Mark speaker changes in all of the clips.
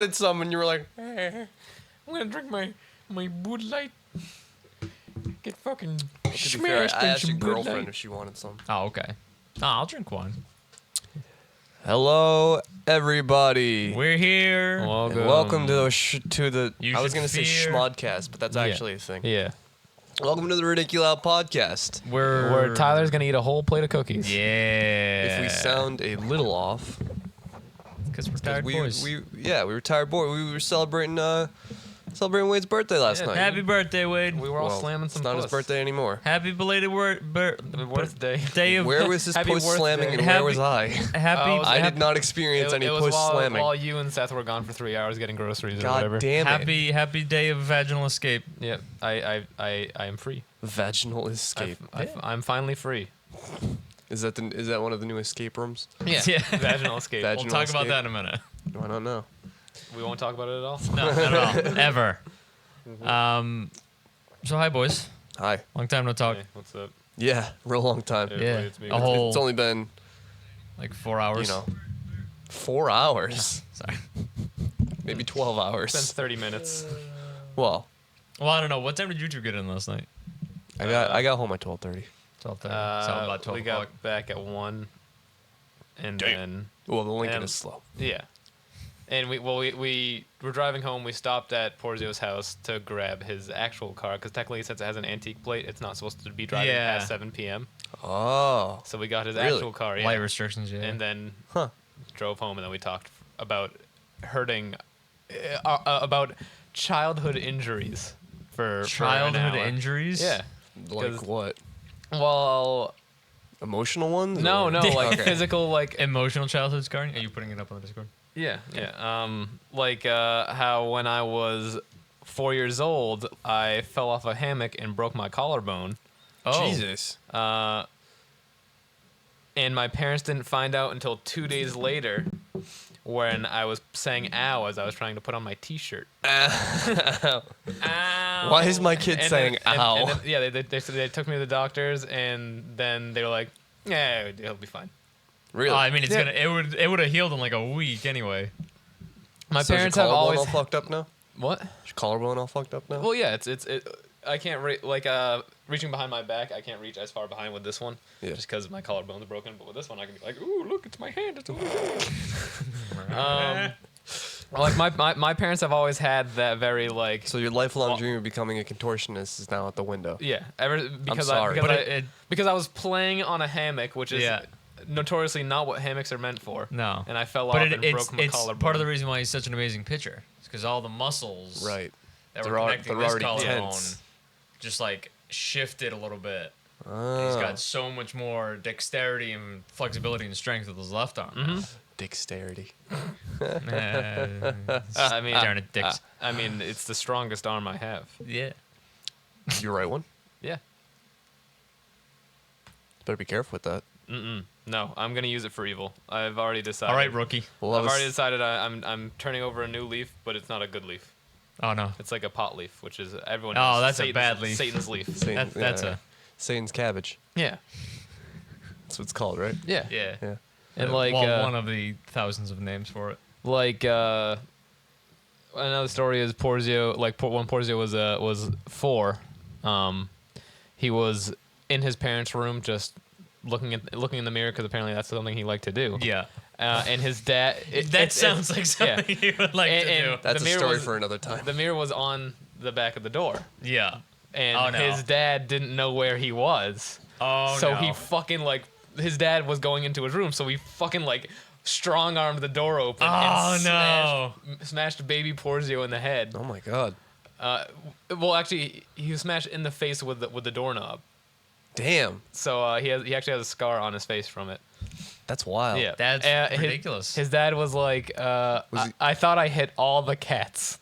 Speaker 1: did some and you were like, I'm gonna drink my Bud Light. Get fucking smashed
Speaker 2: I
Speaker 1: in
Speaker 2: asked your
Speaker 1: some Bud
Speaker 2: girlfriend
Speaker 1: Light.
Speaker 2: if she wanted some.
Speaker 3: Oh, okay. Oh, I'll drink one.
Speaker 2: Hello, everybody.
Speaker 3: We're here.
Speaker 2: And welcome to the.
Speaker 3: You
Speaker 2: I was
Speaker 3: should
Speaker 2: gonna say
Speaker 3: fear-
Speaker 2: schmodcast, but that's actually a thing.
Speaker 1: Yeah.
Speaker 2: Welcome to the Ridiculoud podcast.
Speaker 1: Where Tyler's gonna eat a whole plate of cookies.
Speaker 3: Yeah.
Speaker 2: If we sound a little off,
Speaker 3: because we're tired
Speaker 2: we
Speaker 3: boys.
Speaker 2: were tired boys. We were celebrating Wade's birthday last night.
Speaker 3: Happy birthday, Wade.
Speaker 1: We were all
Speaker 2: Well,
Speaker 1: slamming some
Speaker 2: It's not his
Speaker 1: puss.
Speaker 2: birthday anymore.
Speaker 3: Happy belated
Speaker 1: Birthday.
Speaker 3: day of
Speaker 2: Where was his
Speaker 1: Happy
Speaker 2: puss
Speaker 1: birthday.
Speaker 2: slamming and
Speaker 3: Happy-
Speaker 2: where was I?
Speaker 3: happy.
Speaker 1: Oh,
Speaker 2: I did not experience any
Speaker 1: It was
Speaker 2: puss slamming.
Speaker 1: while you and Seth were gone for 3 hours getting groceries or
Speaker 2: God
Speaker 1: whatever.
Speaker 2: damn it.
Speaker 3: happy day of vaginal escape.
Speaker 1: Yep. I am free.
Speaker 2: Vaginal escape.
Speaker 1: I'm finally free.
Speaker 2: Is that one of the new escape rooms?
Speaker 1: Yeah.
Speaker 3: Yeah.
Speaker 1: Vaginal escape.
Speaker 2: Vaginal
Speaker 3: We'll talk
Speaker 2: escape?
Speaker 3: about that in a minute.
Speaker 2: I don't know.
Speaker 1: We won't talk about it at all.
Speaker 3: No, not at all. Ever. So hi boys.
Speaker 2: Hi.
Speaker 3: Long time no talk.
Speaker 1: Hey, what's up?
Speaker 2: Yeah, real long time.
Speaker 1: Hey,
Speaker 3: Yeah.
Speaker 1: Wade, it's me.
Speaker 3: A whole
Speaker 2: It's only been,
Speaker 3: like 4 hours.
Speaker 2: 4 hours.
Speaker 3: Sorry.
Speaker 2: Maybe 12 hours.
Speaker 1: It's been 30 minutes.
Speaker 2: Well,
Speaker 3: Well, I don't know. What time did you two get in last night?
Speaker 2: I got home at 12:30.
Speaker 3: 12:30. So about 12
Speaker 1: we
Speaker 3: o'clock.
Speaker 1: got back at 1, and
Speaker 2: Damn.
Speaker 1: then
Speaker 2: Well, the Lincoln
Speaker 1: Um,
Speaker 2: is slow.
Speaker 1: yeah, and we were driving home. We stopped at Porzio's house to grab his actual car because technically, since it has an antique plate, it's not supposed to be driving
Speaker 3: Yeah.
Speaker 1: past 7 p.m.
Speaker 2: Oh.
Speaker 1: So we got his
Speaker 2: Really?
Speaker 1: actual car, yeah,
Speaker 3: Light restrictions, yeah.
Speaker 1: and then
Speaker 2: Huh.
Speaker 1: drove home, and then we talked about about childhood injuries for an
Speaker 3: Childhood
Speaker 1: hour.
Speaker 3: injuries?
Speaker 1: Yeah.
Speaker 2: Like
Speaker 1: 'Cause-
Speaker 2: what?
Speaker 1: Well,
Speaker 2: Emotional ones?
Speaker 1: no,
Speaker 2: or-
Speaker 1: like
Speaker 2: Okay.
Speaker 1: physical, like
Speaker 3: Emotional childhood scarring? Are you putting it up on the Discord?
Speaker 1: yeah. Like how when I was 4 years old, I fell off a hammock and broke my collarbone.
Speaker 3: Oh.
Speaker 2: Jesus.
Speaker 1: And my parents didn't find out until 2 days later when I was saying ow as I was trying to put on my t-shirt. Ow.
Speaker 2: Why is my kid
Speaker 1: And
Speaker 2: saying
Speaker 1: then-
Speaker 2: ow?
Speaker 1: and then- yeah, they took me to the doctors, and then they were like, yeah, he'll be fine.
Speaker 2: Really?
Speaker 3: Oh, I mean,
Speaker 1: Yeah.
Speaker 3: it would have healaled in like a week anyway.
Speaker 1: My
Speaker 2: So is your
Speaker 1: parents have
Speaker 2: collarbone
Speaker 1: always
Speaker 2: all fucked up now?
Speaker 1: what?
Speaker 2: Is your collarbone all fucked up now?
Speaker 1: Well, yeah, I can't reaching behind my back. I can't reach as far behind with this one,
Speaker 2: Yeah.
Speaker 1: just because my collarbone's broken. But with this one, I can be like, ooh, look, it's my hand. It's over there. Like my parents have always had that very like
Speaker 2: So your lifelong dream of becoming a contortionist is now out the window.
Speaker 1: yeah because
Speaker 2: sorry.
Speaker 1: because I was playing on a hammock, which is
Speaker 3: Yeah.
Speaker 1: notoriously not what hammocks are meant for.
Speaker 3: No.
Speaker 1: And I fell
Speaker 3: But
Speaker 1: off and
Speaker 3: it's
Speaker 1: broke my
Speaker 3: it's
Speaker 1: collarbone.
Speaker 3: part of the reason why he's such an amazing pitcher. It's because all the muscles
Speaker 2: Right.
Speaker 3: that
Speaker 2: They're
Speaker 3: were
Speaker 2: al-
Speaker 3: connecting
Speaker 2: they're
Speaker 3: this
Speaker 2: already
Speaker 3: collarbone
Speaker 2: tense.
Speaker 3: just like shifted a little bit. And
Speaker 2: Oh.
Speaker 3: he's got so much more dexterity and flexibility and strength with his left arm.
Speaker 1: Mm-hmm.
Speaker 2: Dexterity.
Speaker 1: I mean,
Speaker 3: Darn it, dicks.
Speaker 1: I mean, it's the strongest arm I have.
Speaker 3: Yeah.
Speaker 2: You right one?
Speaker 1: Yeah.
Speaker 2: Better be careful with that.
Speaker 1: No, I'm gonna use it for evil. I've already decided.
Speaker 3: All right, rookie.
Speaker 2: Well,
Speaker 1: I've already decided I'm turning over a new leaf, but it's not a good leaf.
Speaker 3: Oh no.
Speaker 1: It's like a pot leaf, which is everyone.
Speaker 3: Oh,
Speaker 1: knows
Speaker 3: that's a
Speaker 1: Satan's-
Speaker 3: bad leaf.
Speaker 1: Satan's leaf.
Speaker 3: That's a
Speaker 2: Satan's cabbage.
Speaker 1: Yeah.
Speaker 2: That's what it's called, right?
Speaker 1: Yeah.
Speaker 3: yeah.
Speaker 2: Yeah.
Speaker 1: And like
Speaker 3: well, one of the thousands of names for it.
Speaker 1: like another story is Porzio. Like when Porzio was 4, he was in his parents' room just looking in the mirror because apparently that's something he liked to do.
Speaker 3: Yeah.
Speaker 1: And his dad.
Speaker 3: That sounds like something you would like to do.
Speaker 2: That's
Speaker 1: the
Speaker 2: a
Speaker 1: mirror
Speaker 2: story
Speaker 1: was-
Speaker 2: for another time.
Speaker 1: The mirror was on the back of the door,
Speaker 3: Yeah.
Speaker 1: and
Speaker 3: Oh, no.
Speaker 1: his dad didn't know where he was.
Speaker 3: Oh
Speaker 1: So
Speaker 3: no.
Speaker 1: he fucking like his dad was going into his room, so he fucking like strong armed the door open and smashed baby Porzio in the head.
Speaker 2: Oh my god.
Speaker 1: Well, actually, he was smashed in the face with the doorknob.
Speaker 2: Damn.
Speaker 1: So he actually has a scar on his face from it.
Speaker 2: That's wild.
Speaker 1: Yeah,
Speaker 3: That's
Speaker 1: his-
Speaker 3: ridiculous.
Speaker 1: His dad was like,
Speaker 2: he-
Speaker 1: I thought I hit all the cats.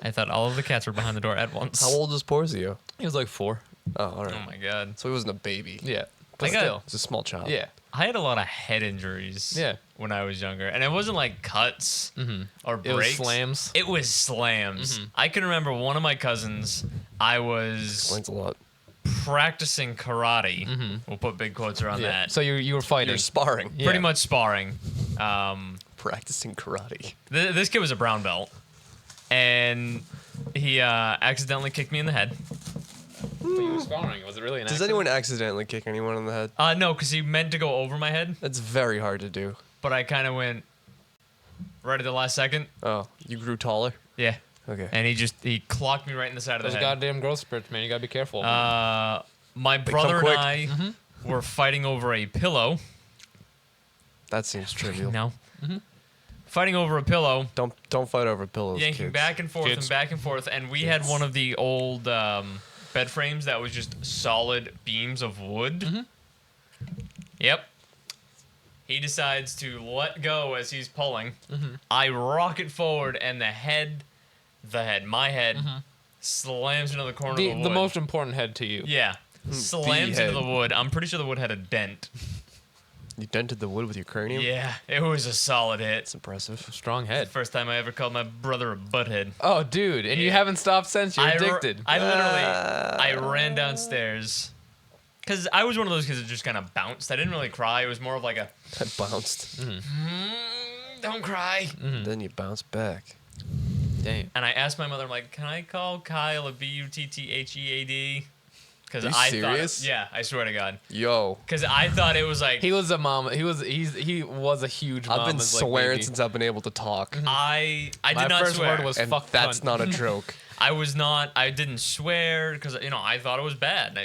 Speaker 3: I thought all of the cats were behind the door at once.
Speaker 2: How old was Porzio?
Speaker 1: He was like 4.
Speaker 2: Oh, all right.
Speaker 3: Oh my god.
Speaker 2: So he wasn't a baby.
Speaker 1: Yeah, but
Speaker 3: I got-
Speaker 1: still,
Speaker 2: He was a small child.
Speaker 1: yeah.
Speaker 3: I had a lot of head injuries
Speaker 1: Yeah.
Speaker 3: when I was younger. And it wasn't like cuts or breaks.
Speaker 1: It was slams.
Speaker 3: It was slams. I can remember one of my cousins, I was
Speaker 2: Explains a lot.
Speaker 3: practicing karate. We'll put big quotes around that.
Speaker 1: So you were fighting.
Speaker 2: You're sparring.
Speaker 1: Yeah.
Speaker 3: Pretty much sparring.
Speaker 2: Practicing karate.
Speaker 3: This kid was a brown belt, and he accidentally kicked me in the head.
Speaker 1: But you were sparring. Was it really an
Speaker 2: Does
Speaker 1: accident?
Speaker 2: anyone accidentally kick anyone in the head?
Speaker 3: No, because he meant to go over my head,
Speaker 2: That's very hard to do.
Speaker 3: but I kind of went right at the last second.
Speaker 2: Oh, you grew taller?
Speaker 3: Yeah.
Speaker 2: Okay.
Speaker 3: And he clocked me right in the side of
Speaker 1: Those
Speaker 3: the head.
Speaker 1: goddamn growth spurts, man. You gotta be careful.
Speaker 3: My brother and
Speaker 2: quick.
Speaker 3: I were fighting over a pillow.
Speaker 2: That seems trivial.
Speaker 3: No. Fighting over a pillow,
Speaker 2: Don't fight over pillows,
Speaker 3: yanking
Speaker 2: kids.
Speaker 3: back and forth
Speaker 1: Kids.
Speaker 3: and back and forth, and we had one of the old bed frames that was just solid beams of wood. Yep. He decides to let go as he's pulling. I rocket forward, and my head, slams into the corner of the wood.
Speaker 1: the most important head to you.
Speaker 3: Yeah. Slams
Speaker 2: head.
Speaker 3: into the wood. I'm pretty sure the wood had a dent.
Speaker 2: You dented the wood with your cranium?
Speaker 3: Yeah, it was a solid hit.
Speaker 2: It's impressive.
Speaker 1: Strong head.
Speaker 3: First time I ever called my brother a butthead.
Speaker 1: Oh, dude, and you
Speaker 3: Yeah.
Speaker 1: haven't stopped since. You're addicted.
Speaker 3: I ran downstairs. Because I was one of those kids that just kind of bounced. I didn't really cry. It was more of like a,
Speaker 2: I bounced.
Speaker 3: don't cry.
Speaker 2: Then you bounced back.
Speaker 1: Damn.
Speaker 3: And I asked my mother, I'm like, can I call Kyle a Butthead? Because
Speaker 2: Are you
Speaker 3: I
Speaker 2: serious?
Speaker 3: thought, yeah, I swear to God.
Speaker 2: Yo.
Speaker 3: Because I thought it was like,
Speaker 1: He was a mom. He was a huge.
Speaker 2: I've been
Speaker 1: mama's, like,
Speaker 2: swearing
Speaker 1: baby.
Speaker 2: since I've been able to talk.
Speaker 3: I
Speaker 1: My
Speaker 3: did not
Speaker 1: first
Speaker 3: swear.
Speaker 1: word was
Speaker 2: And
Speaker 1: fuck.
Speaker 2: that's
Speaker 1: cunt.
Speaker 2: not a joke.
Speaker 3: I didn't swear because, I thought it was bad.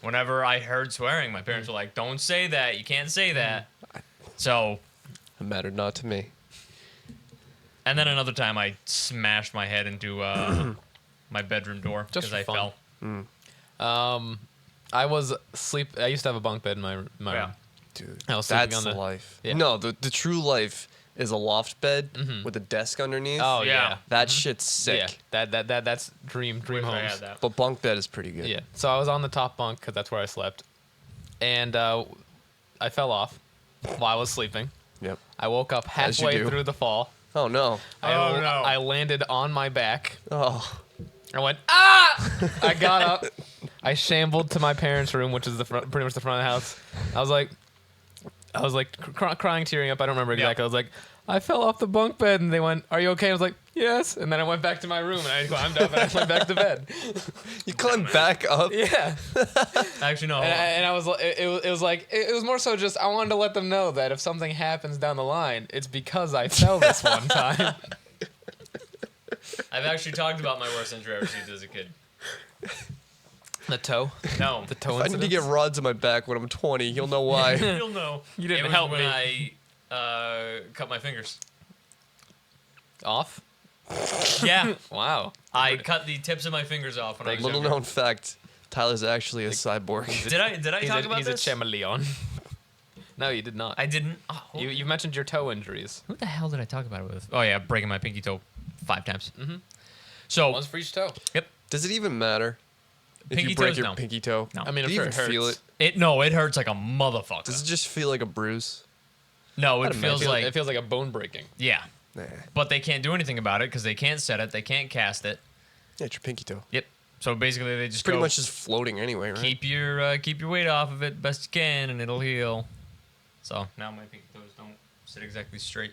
Speaker 3: Whenever I heard swearing, my parents were like, don't say that. You can't say that. So,
Speaker 2: It mattered not to me.
Speaker 3: and then another time I smashed my head into my bedroom door
Speaker 1: Just
Speaker 3: because I
Speaker 1: for fun.
Speaker 3: fell.
Speaker 1: I was sleep. I used to have a bunk bed in my
Speaker 3: Yeah.
Speaker 1: room.
Speaker 2: Dude,
Speaker 1: I was sleeping
Speaker 2: that's
Speaker 1: on
Speaker 2: the
Speaker 1: the-
Speaker 2: life.
Speaker 1: Yeah.
Speaker 2: No, the true life is a loft bed with a desk underneath.
Speaker 1: Oh
Speaker 3: Yeah.
Speaker 1: yeah.
Speaker 2: That shit's sick.
Speaker 1: Yeah. That's dream
Speaker 3: Wish I
Speaker 1: homes.
Speaker 3: had that.
Speaker 2: But bunk bed is pretty good.
Speaker 1: Yeah. So I was on the top bunk because that's where I slept, and I fell off while I was sleeping.
Speaker 2: Yep.
Speaker 1: I woke up
Speaker 2: As you
Speaker 1: halfway
Speaker 2: do.
Speaker 1: through the fall.
Speaker 2: Oh no.
Speaker 3: Oh, no.
Speaker 1: I landed on my back.
Speaker 2: Oh.
Speaker 1: I went ah! I got up. I shambled to my parents' room, which is pretty much the front of the house. I was like crying, tearing up. I don't remember exactly. I was like, I fell off the bunk bed, and they went, "Are you okay?" I was like, "Yes." And then I went back to my room, and I climbed up, and I went back to bed.
Speaker 2: You climbed back up?
Speaker 1: Yeah.
Speaker 3: Actually, no.
Speaker 1: And I was, it was like, it was more so just I wanted to let them know that if something happens down the line, it's because I fell this one time.
Speaker 3: I've actually talked about my worst injury I received as a kid.
Speaker 1: The toe.
Speaker 3: No.
Speaker 1: The toe
Speaker 2: If I need to get rods in my back when I'm 20, you'll know why.
Speaker 3: You'll know.
Speaker 1: You didn't
Speaker 3: it was
Speaker 1: help
Speaker 3: when
Speaker 1: me.
Speaker 3: I cut my fingers.
Speaker 1: Off.
Speaker 3: Yeah.
Speaker 1: Wow.
Speaker 3: I cut the tips of my fingers off when I was
Speaker 2: Little
Speaker 3: younger.
Speaker 2: known fact, Tyler's actually a cyborg.
Speaker 3: Did I talk about
Speaker 1: he's
Speaker 3: this?
Speaker 1: a chameleon. No, you did not.
Speaker 3: I didn't. Oh,
Speaker 1: You mentioned your toe injuries.
Speaker 3: who the hell did I talk about it with? Oh yeah, breaking my pinky toe 5 times. So
Speaker 1: Once for each toe.
Speaker 3: yep.
Speaker 2: Does it even matter if
Speaker 3: Pinky
Speaker 2: you break
Speaker 3: toes,
Speaker 2: your
Speaker 3: no.
Speaker 2: pinky toe?
Speaker 3: No.
Speaker 1: I mean,
Speaker 2: Do
Speaker 1: I'm
Speaker 2: you
Speaker 1: sure
Speaker 2: even
Speaker 1: it hurts.
Speaker 2: feel it?
Speaker 3: It hurts like a motherfucker.
Speaker 2: Does it just feel like a bruise?
Speaker 3: No, it
Speaker 2: I'd
Speaker 3: feels
Speaker 1: It
Speaker 3: like
Speaker 1: feels like a bone breaking.
Speaker 3: yeah.
Speaker 2: Nah.
Speaker 3: But they can't do anything about it because they can't set it, they can't cast it.
Speaker 2: Yeah, it's your pinky toe.
Speaker 3: Yep. So basically, they just
Speaker 2: Pretty
Speaker 3: go,
Speaker 2: much just floating anyway, right?
Speaker 3: keep your weight off of it best you can, and it'll heal. So now my pinky toes don't sit exactly straight.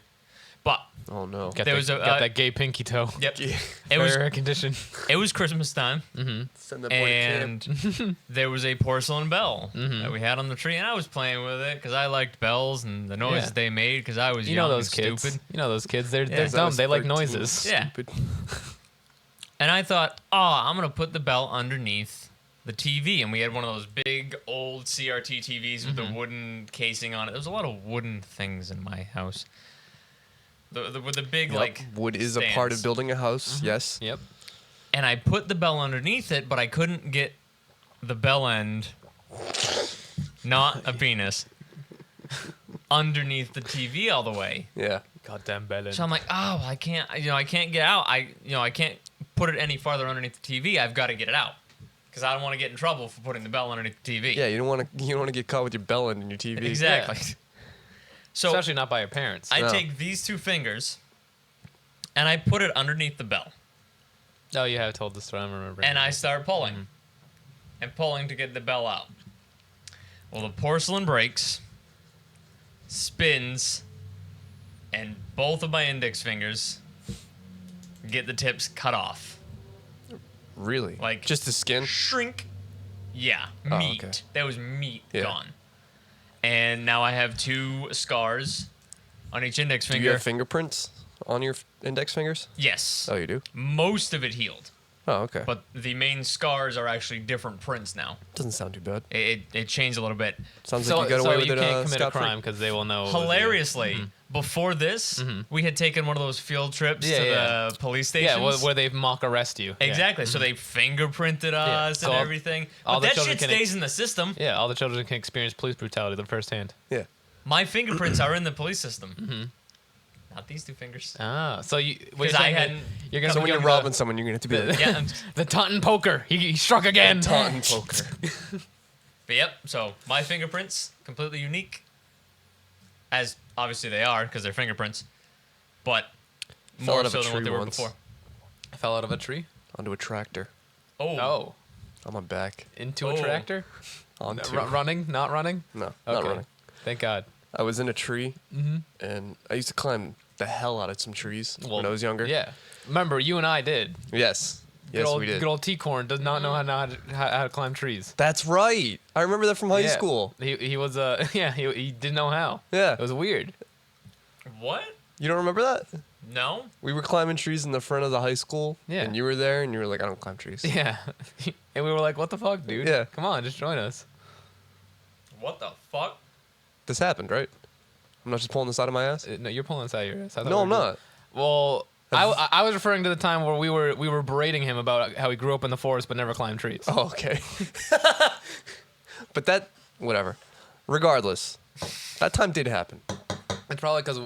Speaker 3: But
Speaker 2: Oh no.
Speaker 1: Got
Speaker 3: There was a,
Speaker 1: got
Speaker 3: uh,
Speaker 1: that gay pinky toe.
Speaker 3: yep,
Speaker 2: Yeah.
Speaker 3: it was
Speaker 1: Rare condition.
Speaker 3: it was Christmas time,
Speaker 2: Send that boy to camp.
Speaker 3: and there was a porcelain bell that we had on the tree, and I was playing with it because I liked bells and the noises
Speaker 1: Yeah.
Speaker 3: they made because I was
Speaker 1: You
Speaker 3: young
Speaker 1: know those
Speaker 3: and
Speaker 1: kids.
Speaker 3: stupid.
Speaker 1: You know those kids. They're
Speaker 3: Yeah.
Speaker 1: dumb. They like noises.
Speaker 3: Yeah.
Speaker 2: Stupid.
Speaker 3: And I thought, I'm gonna put the bell underneath the TV, and we had one of those big old CRT TVs with the wooden casing on it. There was a lot of wooden things in my house. With the big
Speaker 2: Yep.
Speaker 3: like
Speaker 2: Wood is a part of
Speaker 3: stands.
Speaker 2: building a house. Yes.
Speaker 1: Yep.
Speaker 3: And I put the bell underneath it, but I couldn't get the bell end, not a penis, underneath the TV all the way.
Speaker 2: Yeah.
Speaker 1: Goddamn bellend.
Speaker 3: So I'm like, I can't get out. I can't put it any farther underneath the TV. I've got to get it out because I don't want to get in trouble for putting the bell underneath the TV.
Speaker 2: Yeah, you don't want to get caught with your bell end in your TV.
Speaker 3: Exactly. So
Speaker 1: Especially not by your parents.
Speaker 3: I
Speaker 2: No.
Speaker 3: take these 2 fingers and I put it underneath the bell,
Speaker 1: Oh, you have told this story. I remember.
Speaker 3: and I start pulling. and pulling to get the bell out. Well, the porcelain breaks, spins, and both of my index fingers get the tips cut off.
Speaker 2: Really?
Speaker 3: Like
Speaker 2: just the skin?
Speaker 3: Shrink. Yeah,
Speaker 2: Oh,
Speaker 3: meat.
Speaker 2: okay.
Speaker 3: That was meat
Speaker 2: Yeah.
Speaker 3: gone. And now I have 2 scars on each index
Speaker 2: Do
Speaker 3: finger.
Speaker 2: you have fingerprints on your index fingers?
Speaker 3: Yes.
Speaker 2: Oh, you do?
Speaker 3: Most of it healed.
Speaker 2: Oh, okay.
Speaker 3: But the main scars are actually different prints now.
Speaker 2: Doesn't sound too bad.
Speaker 3: It changed a little bit.
Speaker 2: Sounds
Speaker 1: So,
Speaker 2: like you got
Speaker 1: so
Speaker 2: away with
Speaker 1: you
Speaker 2: it.
Speaker 1: can't commit a
Speaker 2: scot-free.
Speaker 1: crime because they will know. it was you.
Speaker 3: Hilariously, before this, we had taken one of those field trips to the police stations.
Speaker 1: Yeah, where they mock arrest you. Yeah.
Speaker 3: Exactly. So they fingerprinted us
Speaker 1: So
Speaker 3: and
Speaker 1: all-
Speaker 3: everything.
Speaker 1: all
Speaker 3: But
Speaker 1: the
Speaker 3: that
Speaker 1: children
Speaker 3: shit
Speaker 1: can
Speaker 3: stays in the system.
Speaker 1: Yeah, all the children can experience police brutality the first hand.
Speaker 2: Yeah.
Speaker 3: My fingerprints are in the police system. Not these 2 fingers.
Speaker 1: Ah, so you?
Speaker 3: Because I hadn't.
Speaker 1: You're gonna
Speaker 2: So when you're
Speaker 1: become
Speaker 2: robbing someone, you're going to have to be like,
Speaker 3: Yeah.
Speaker 1: the Taunton poker. He struck again.
Speaker 2: Taunton poker.
Speaker 3: But yep. So my fingerprints completely unique. As obviously they are because they're fingerprints, but
Speaker 2: Fell
Speaker 3: more
Speaker 2: out of
Speaker 3: so
Speaker 2: a
Speaker 3: than what
Speaker 2: tree
Speaker 3: they were
Speaker 2: once.
Speaker 3: before.
Speaker 1: Fell out of a tree.
Speaker 2: Onto a tractor.
Speaker 3: Oh.
Speaker 1: Oh,
Speaker 2: On my back.
Speaker 1: into
Speaker 3: Oh.
Speaker 1: a tractor.
Speaker 2: Onto.
Speaker 1: Running, not running.
Speaker 2: No, not
Speaker 1: Okay.
Speaker 2: running.
Speaker 1: Thank God.
Speaker 2: I was in a tree, and I used to climb the hell out of some trees when I was younger.
Speaker 1: Yeah. Remember, you and I did.
Speaker 2: Yes. Yes,
Speaker 1: good old,
Speaker 2: we did.
Speaker 1: Good old T-Corn does not know how to climb trees.
Speaker 2: That's right. I remember that from high
Speaker 1: Yeah.
Speaker 2: school.
Speaker 1: He was he didn't know how.
Speaker 2: Yeah.
Speaker 1: It was weird.
Speaker 3: What?
Speaker 2: You don't remember that?
Speaker 3: No.
Speaker 2: We were climbing trees in the front of the high school.
Speaker 1: Yeah.
Speaker 2: And you were there, and you were like, I don't climb trees.
Speaker 1: Yeah. And we were like, what the fuck, dude?
Speaker 2: Yeah.
Speaker 1: Come on, just join us.
Speaker 3: What the fuck?
Speaker 2: This happened, right? I'm not just pulling this out of my ass?
Speaker 1: No, you're pulling this out of your ass. I thought
Speaker 2: No,
Speaker 1: we
Speaker 2: I'm
Speaker 1: were
Speaker 2: not.
Speaker 1: Well, I was referring to the time where we were berating him about how he grew up in the forest but never climbed trees.
Speaker 2: Oh, okay. But that, whatever. Regardless, that time did happen.
Speaker 1: It's probably because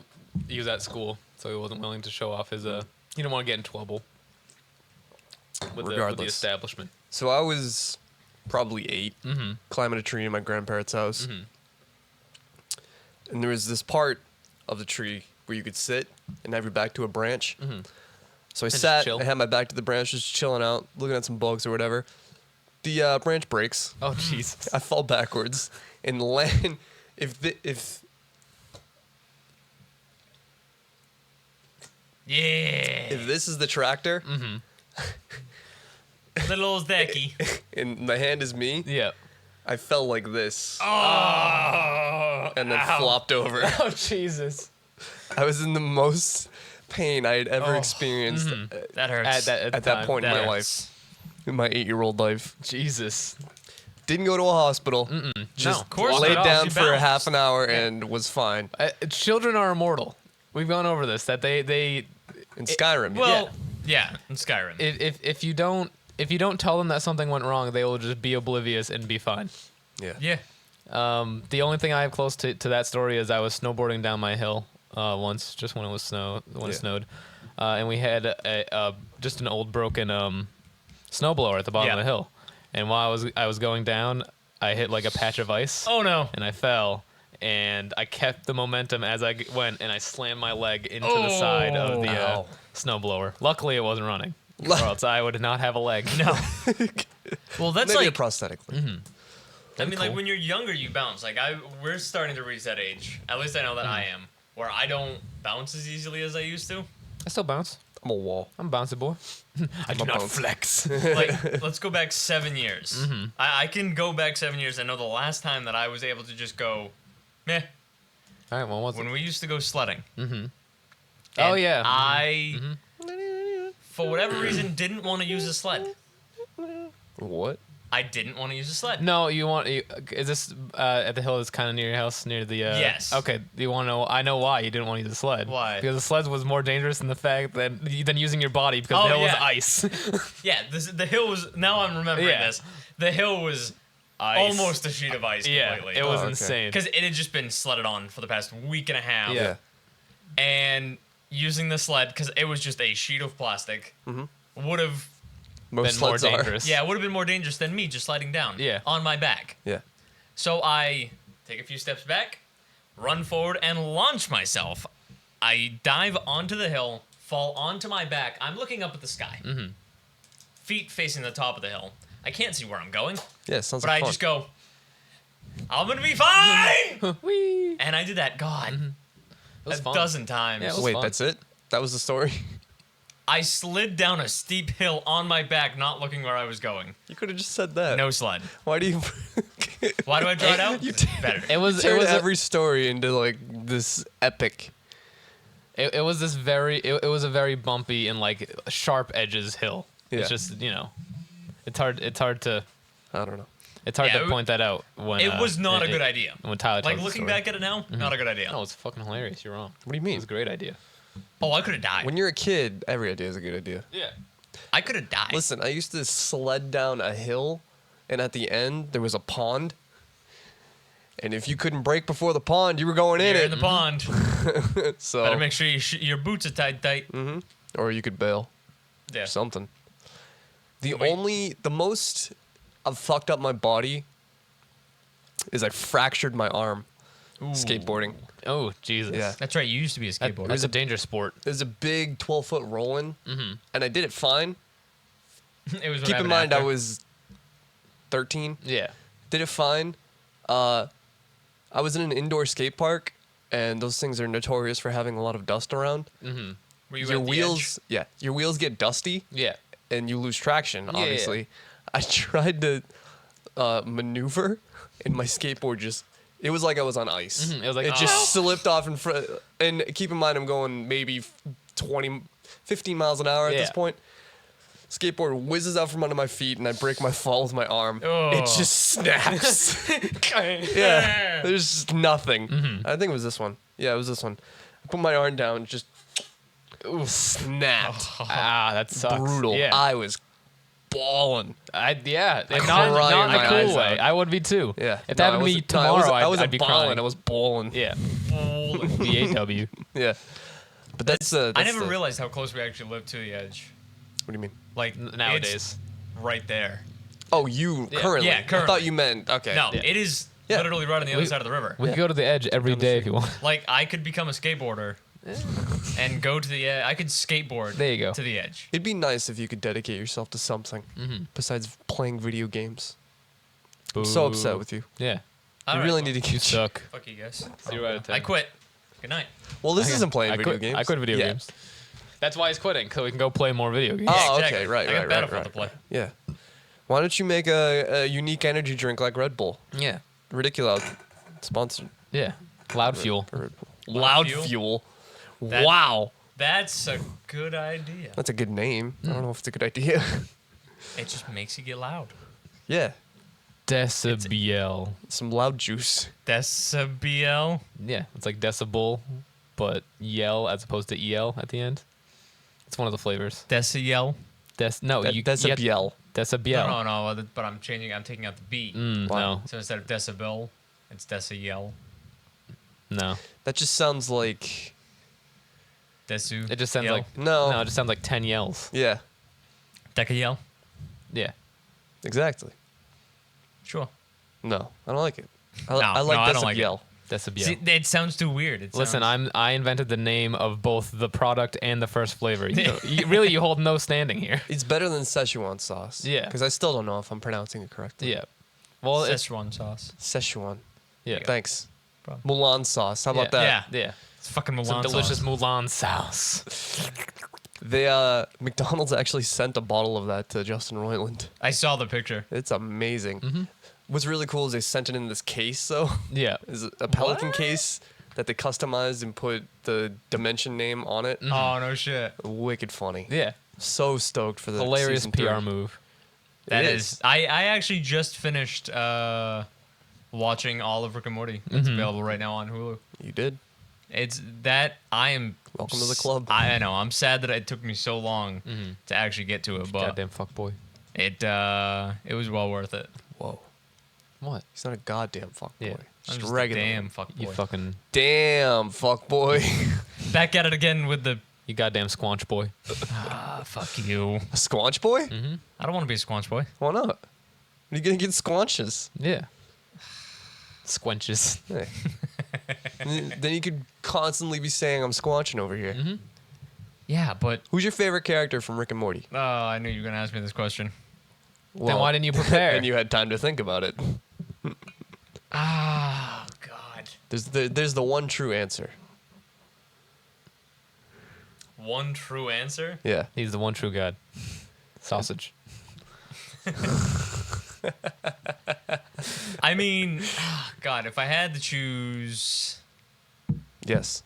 Speaker 1: he was at school, so he wasn't willing to show off his. He didn't want to get in trouble with the
Speaker 2: Regardless.
Speaker 1: establishment.
Speaker 2: So I was probably 8, climbing a tree in my grandparents' house. And there was this part of the tree where you could sit and have your back to a branch. So I
Speaker 1: just
Speaker 2: sat,
Speaker 1: chill.
Speaker 2: I had my back to the branch, just chilling out, looking at some bugs or whatever. The branch breaks.
Speaker 1: Oh, Jesus.
Speaker 2: I fall backwards and land. If
Speaker 3: Yeah.
Speaker 2: this is the tractor
Speaker 3: Little old Zacky.
Speaker 2: and my hand is me,
Speaker 1: Yeah.
Speaker 2: I fell like this
Speaker 3: Oh.
Speaker 2: and then flopped over.
Speaker 1: Oh, Jesus.
Speaker 2: I was in the most pain I had ever
Speaker 1: Oh,
Speaker 2: experienced
Speaker 3: That hurts.
Speaker 1: At
Speaker 2: at
Speaker 1: the
Speaker 2: that
Speaker 1: time.
Speaker 2: point in
Speaker 3: That
Speaker 2: my
Speaker 3: hurts.
Speaker 2: life, in my 8-year-old life.
Speaker 1: Jesus.
Speaker 2: Didn't go to a hospital. Just
Speaker 3: of course
Speaker 2: laid
Speaker 3: not.
Speaker 2: down
Speaker 3: You
Speaker 2: for
Speaker 3: bounced.
Speaker 2: half an hour and was fine.
Speaker 1: Children are immortal. We've gone over this. That they
Speaker 2: In Skyrim.
Speaker 3: Well, yeah, in Skyrim.
Speaker 1: if you don't tell them that something went wrong, they will just be oblivious and be fine.
Speaker 2: yeah.
Speaker 3: yeah.
Speaker 1: The only thing I have close to that story is I was snowboarding down my hill once, just when it snowed, and we had just an old broken snowblower at the bottom of the hill, and while I was going down, I hit like a patch of ice,
Speaker 3: Oh no.
Speaker 1: and I fell, and I kept the momentum as I went, and I slammed my leg into the side of the
Speaker 2: Ow.
Speaker 1: snowblower. Luckily, it wasn't running, or else I would not have a leg.
Speaker 3: No. Well, that's
Speaker 2: Maybe
Speaker 3: like.
Speaker 2: a prosthetic.
Speaker 3: I mean, like when you're younger, you bounce. Like we're starting to reach that age. At least I know that I am, where I don't bounce as easily as I used to.
Speaker 1: I still bounce.
Speaker 2: I'm a wall.
Speaker 1: I'm a bouncy boy. I do
Speaker 2: a
Speaker 1: not
Speaker 2: bounce.
Speaker 1: flex.
Speaker 3: Like, let's go back 7 years. I can go back 7 years. I know the last time that I was able to just go, meh.
Speaker 1: All right, well, what's
Speaker 3: When we used to go sledding.
Speaker 1: Oh, yeah.
Speaker 3: I, for whatever reason, didn't want to use a sled.
Speaker 2: What?
Speaker 3: I didn't want to use a sled.
Speaker 1: No, is this at the hill that's kind of near your house, near the...
Speaker 3: Yes.
Speaker 1: Okay, you want to know... I know why you didn't want to use the sled.
Speaker 3: Why?
Speaker 1: Because the sled was more dangerous than the fact than using your body because
Speaker 3: Oh,
Speaker 1: the hill was
Speaker 3: yeah.
Speaker 1: ice.
Speaker 3: Yeah, the hill was. Now I'm remembering
Speaker 1: Yeah.
Speaker 3: this. The hill was
Speaker 1: Ice.
Speaker 3: almost a sheet of ice
Speaker 1: Yeah,
Speaker 3: completely.
Speaker 1: it was
Speaker 2: okay.
Speaker 1: insane.
Speaker 3: Because it had just been sledded on for the past week and a half.
Speaker 1: Yeah.
Speaker 3: And using the sled, because it was just a sheet of plastic, would have.
Speaker 2: Most
Speaker 1: Been more
Speaker 2: sleds are.
Speaker 1: dangerous.
Speaker 3: Yeah, it would have been more dangerous than me just sliding down.
Speaker 1: Yeah.
Speaker 3: On my back.
Speaker 2: Yeah.
Speaker 3: So I take a few steps back, run forward, and launch myself. I dive onto the hill, fall onto my back. I'm looking up at the sky. Feet facing the top of the hill. I can't see where I'm going.
Speaker 2: Yeah, sounds
Speaker 3: But
Speaker 2: like
Speaker 3: I
Speaker 2: fun.
Speaker 3: just go, I'm gonna be fine.
Speaker 1: Whee!
Speaker 3: And I did that, God,
Speaker 1: It was
Speaker 3: a
Speaker 1: fun.
Speaker 3: dozen times.
Speaker 1: Yeah, it was
Speaker 2: Wait,
Speaker 1: fun.
Speaker 2: that's it? That was the story?
Speaker 3: I slid down a steep hill on my back, not looking where I was going.
Speaker 2: You could have just said that.
Speaker 3: No sled.
Speaker 2: Why do you...
Speaker 3: Why do I draw it out?
Speaker 2: You
Speaker 3: Better.
Speaker 1: It was
Speaker 2: every story into, like, this epic...
Speaker 1: it was this very it was a very bumpy and like sharp edges hill.
Speaker 2: Yeah.
Speaker 1: It's just it's hard to
Speaker 2: I don't know.
Speaker 3: Yeah,
Speaker 1: point that out when
Speaker 3: It was not a good idea.
Speaker 1: when Tyler
Speaker 3: Like
Speaker 1: tells the
Speaker 3: looking
Speaker 1: story.
Speaker 3: back at it now, not a good idea.
Speaker 1: No, it's fucking hilarious. You're wrong.
Speaker 2: What do you
Speaker 1: It
Speaker 2: mean?
Speaker 1: was a great idea.
Speaker 3: Oh, I could have died.
Speaker 2: When you're a kid, every idea is a good idea.
Speaker 1: Yeah.
Speaker 3: I could have died.
Speaker 2: Listen, I used to sled down a hill, and at the end, there was a pond. And if you couldn't break before the pond, you were going in
Speaker 3: You're
Speaker 2: it.
Speaker 3: in the pond.
Speaker 2: So,
Speaker 3: Better make sure your boots are tied tight.
Speaker 2: or you could bail.
Speaker 3: Yeah.
Speaker 2: Something. The
Speaker 3: Wait.
Speaker 2: most I've fucked up my body is I fractured my arm skateboarding.
Speaker 1: Oh Jesus.
Speaker 2: Yeah.
Speaker 3: That's right. You used to be a
Speaker 1: That,
Speaker 3: skateboarder.
Speaker 1: that's a dangerous sport.
Speaker 2: It was a big 12-foot roll-in, and I did it fine.
Speaker 3: It was. What
Speaker 2: Keep in
Speaker 3: happened
Speaker 2: mind, I
Speaker 3: after.
Speaker 2: was 13.
Speaker 1: Yeah.
Speaker 2: Did it fine. I was in an indoor skate park, and those things are notorious for having a lot of dust around.
Speaker 3: Were you
Speaker 2: Your
Speaker 3: at the
Speaker 2: wheels, your wheels get dusty,
Speaker 1: Yeah.
Speaker 2: and you lose traction.
Speaker 1: yeah.
Speaker 2: Obviously, I tried to maneuver, and my skateboard just—it was like I was on ice.
Speaker 1: It was like,
Speaker 2: it just slipped off in front. And keep in mind, I'm going maybe 15 miles an hour at this
Speaker 1: Yeah.
Speaker 2: point. Skateboard whizzes out from under my feet, and I break my fall with my arm.
Speaker 3: Oh.
Speaker 2: It just snaps. Yeah, there's just nothing. I think it was this one. Yeah, it was this one. I put my arm down, just snapped.
Speaker 1: Ah, that sucks.
Speaker 2: Brutal.
Speaker 1: Yeah.
Speaker 2: I was bawling.
Speaker 1: And
Speaker 2: cried
Speaker 1: not
Speaker 2: my
Speaker 1: in a cool
Speaker 2: eyes
Speaker 1: way.
Speaker 2: out.
Speaker 1: I would be too.
Speaker 2: Yeah.
Speaker 1: If
Speaker 2: No,
Speaker 1: that happened to me tomorrow,
Speaker 2: I was
Speaker 1: I'd be
Speaker 2: bawling.
Speaker 1: crying.
Speaker 2: I was bawling.
Speaker 1: Yeah. B-A-W.
Speaker 2: Yeah. But that's
Speaker 3: I
Speaker 2: that's
Speaker 3: never
Speaker 2: the-
Speaker 3: realized how close we actually lived to the edge.
Speaker 2: What do you mean?
Speaker 3: Like
Speaker 1: Nowadays.
Speaker 3: it's right there.
Speaker 2: Oh, you
Speaker 1: Yeah.
Speaker 2: currently?
Speaker 3: Yeah,
Speaker 2: I
Speaker 3: currently.
Speaker 2: thought you meant okay.
Speaker 3: No,
Speaker 1: Yeah.
Speaker 3: it is
Speaker 2: Yeah.
Speaker 3: literally right on the other side of the river.
Speaker 1: We could go to the edge every day if you want.
Speaker 3: Like I could become a skateboarder and go to the edge. I could skateboard.
Speaker 1: There you go.
Speaker 3: To the edge.
Speaker 2: It'd be nice if you could dedicate yourself to something besides playing video games. I'm so upset with you.
Speaker 1: Yeah.
Speaker 3: All
Speaker 2: You
Speaker 3: right,
Speaker 2: really
Speaker 3: well,
Speaker 2: need to
Speaker 1: You
Speaker 2: get.
Speaker 1: suck.
Speaker 3: Fuck you guys.
Speaker 1: 0 out of 10.
Speaker 3: I quit. Good night.
Speaker 2: Well, this isn't playing
Speaker 1: I
Speaker 2: video
Speaker 1: quit,
Speaker 2: games.
Speaker 1: I quit video
Speaker 2: Yeah.
Speaker 1: games. That's why he's quitting, so we can go play more video games.
Speaker 2: Oh,
Speaker 3: exactly.
Speaker 2: okay, right,
Speaker 3: I got
Speaker 2: right,
Speaker 3: Battlefield
Speaker 2: right,
Speaker 3: to play.
Speaker 2: Yeah. Why don't you make a unique energy drink like Red Bull?
Speaker 1: Yeah.
Speaker 2: Ridiculoud, sponsored.
Speaker 1: Yeah. Loud fuel.
Speaker 2: for Red Bull.
Speaker 3: Loud
Speaker 2: Loud
Speaker 3: Fuel?
Speaker 2: Fuel.
Speaker 3: That-
Speaker 2: Wow.
Speaker 3: That's a good idea.
Speaker 2: That's a good name. I don't know if it's a good idea.
Speaker 3: It just makes you get loud.
Speaker 2: Yeah.
Speaker 1: Decibel.
Speaker 2: Some loud juice.
Speaker 3: Decibel.
Speaker 1: Yeah. It's like decibel, but yell as opposed to EL at the end. It's one of the flavors.
Speaker 3: Decibel.
Speaker 2: Decibel.
Speaker 1: Decibel.
Speaker 3: No. But I'm changing. I'm taking out the B.
Speaker 2: Wow.
Speaker 1: No.
Speaker 3: So instead of decibel, it's decibel.
Speaker 1: No.
Speaker 2: That just sounds like.
Speaker 3: Desu.
Speaker 1: It just sounds
Speaker 3: yell.
Speaker 1: like
Speaker 2: No.
Speaker 1: it just sounds like 10 yells.
Speaker 2: Yeah.
Speaker 3: Decayel.
Speaker 1: Yeah.
Speaker 2: Exactly.
Speaker 3: Sure.
Speaker 2: No, I don't like it. I
Speaker 3: No,
Speaker 2: like
Speaker 3: I don't like
Speaker 2: decibel.
Speaker 1: Decibel.
Speaker 3: See, it sounds too weird. It
Speaker 1: Listen,
Speaker 3: sounds-
Speaker 1: I invented the name of both the product and the first flavor. You hold no standing here.
Speaker 2: It's better than Szechuan sauce.
Speaker 1: Yeah.
Speaker 2: Because I still don't know if I'm pronouncing it correctly.
Speaker 1: Yeah. Well, it's
Speaker 3: Szechuan sauce.
Speaker 2: Szechuan.
Speaker 1: yeah.
Speaker 2: Thanks.
Speaker 3: Problem.
Speaker 2: Mulan sauce. How about that?
Speaker 3: Yeah.
Speaker 1: Yeah.
Speaker 3: It's fucking Mulan
Speaker 1: Some delicious
Speaker 3: sauce.
Speaker 1: Mulan sauce.
Speaker 2: They McDonald's actually sent a bottle of that to Justin Roiland.
Speaker 3: I saw the picture.
Speaker 2: It's amazing. What's really cool is they sent it in this case though.
Speaker 1: Yeah.
Speaker 2: Is a Pelican case that they customized and put the dimension name on it.
Speaker 3: Oh no shit.
Speaker 2: Wicked funny.
Speaker 1: Yeah.
Speaker 2: So stoked for the
Speaker 1: Hilarious
Speaker 2: season
Speaker 1: PR
Speaker 2: 3.
Speaker 1: move.
Speaker 3: That
Speaker 2: It
Speaker 3: is. I actually just finished watching all of Rick and Morty. It's available right now on Hulu.
Speaker 2: You did.
Speaker 3: It's that I am.
Speaker 2: Welcome to the club.
Speaker 3: I know. I'm sad that it took me so long to actually get to it, but
Speaker 1: Goddamn fuckboy.
Speaker 3: it was well worth it.
Speaker 2: Whoa.
Speaker 1: What?
Speaker 2: He's not a goddamn fuckboy.
Speaker 1: Yeah.
Speaker 3: I'm
Speaker 2: Just
Speaker 3: just a
Speaker 2: regular.
Speaker 3: damn fuck
Speaker 1: You
Speaker 3: boy.
Speaker 1: fucking
Speaker 2: Damn fuckboy.
Speaker 3: Back at it again with the
Speaker 1: you goddamn squanch boy.
Speaker 3: fuck you.
Speaker 2: A squanch boy?
Speaker 3: I don't want to be a squanch boy.
Speaker 2: Why not? Are you gonna get squanches?
Speaker 1: Yeah. Squenches.
Speaker 2: Hey. Then you could constantly be saying I'm squanching over here.
Speaker 3: Yeah, but
Speaker 2: Who's your favorite character from Rick and Morty?
Speaker 3: I knew you were gonna ask me this question.
Speaker 1: Then why didn't you prepare?
Speaker 2: And you had time to think about it.
Speaker 3: Oh God.
Speaker 2: There's the one true answer.
Speaker 3: One true answer?
Speaker 2: Yeah.
Speaker 1: He's the one true God. Sausage.
Speaker 3: I mean, God, if I had to choose,
Speaker 2: Yes.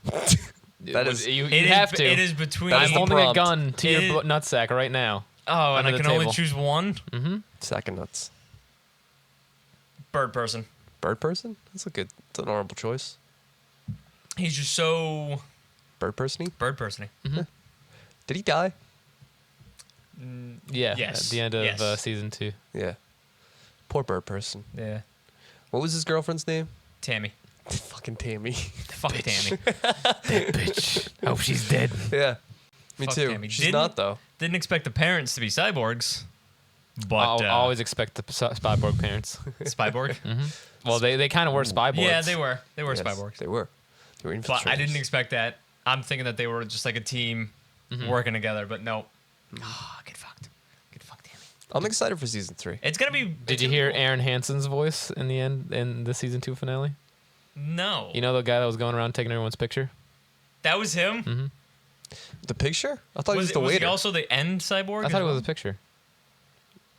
Speaker 2: That is.
Speaker 1: You
Speaker 3: it
Speaker 1: have
Speaker 3: is,
Speaker 1: to.
Speaker 3: It is between.
Speaker 2: That is
Speaker 1: I'm
Speaker 2: the
Speaker 1: holding a
Speaker 2: prompt.
Speaker 1: gun to
Speaker 3: It
Speaker 1: your
Speaker 3: is-
Speaker 1: nutsack right now.
Speaker 3: Oh, and
Speaker 1: under
Speaker 3: I
Speaker 1: the
Speaker 3: can only
Speaker 1: table.
Speaker 3: choose one.
Speaker 2: Sack of nuts.
Speaker 3: Bird person.
Speaker 2: Bird person? That's an honorable choice.
Speaker 3: He's just so
Speaker 2: Bird person-y?
Speaker 3: bird person-y.
Speaker 2: Did he die?
Speaker 1: Yeah.
Speaker 3: Yes.
Speaker 1: At the end of
Speaker 3: Yes.
Speaker 1: season 2.
Speaker 2: Yeah. Poor bird person.
Speaker 3: Yeah.
Speaker 2: What was his girlfriend's name?
Speaker 3: Tammy.
Speaker 2: Fucking Tammy.
Speaker 3: Fuck Tammy.
Speaker 1: That bitch. Hope she's dead.
Speaker 2: Yeah. Me
Speaker 3: Fuck
Speaker 2: too.
Speaker 3: Tammy.
Speaker 2: She's
Speaker 3: Didn't-
Speaker 2: not though.
Speaker 3: Didn't expect the parents to be cyborgs, but
Speaker 1: I'll always expect the Spyborg parents.
Speaker 3: Spyborg.
Speaker 1: Well, they kind of were Spyborgs.
Speaker 3: Yeah, they were. They were
Speaker 2: Yes,
Speaker 3: Spyborgs.
Speaker 2: They were. They were infiltrators.
Speaker 3: But I didn't expect that. I'm thinking that they were just like a team working together, but no. Oh, get fucked. Get fucked, Tammy.
Speaker 2: I'm excited for season 3.
Speaker 3: It's gonna be.
Speaker 1: Did you hear Erin Hansen's voice in the end in the season 2 finale?
Speaker 3: No.
Speaker 1: You know the guy that was going around taking everyone's picture?
Speaker 3: That was him.
Speaker 2: The picture? I thought he was the
Speaker 3: was he
Speaker 2: waiter.
Speaker 3: also the end cyborg?
Speaker 1: I thought it was a picture.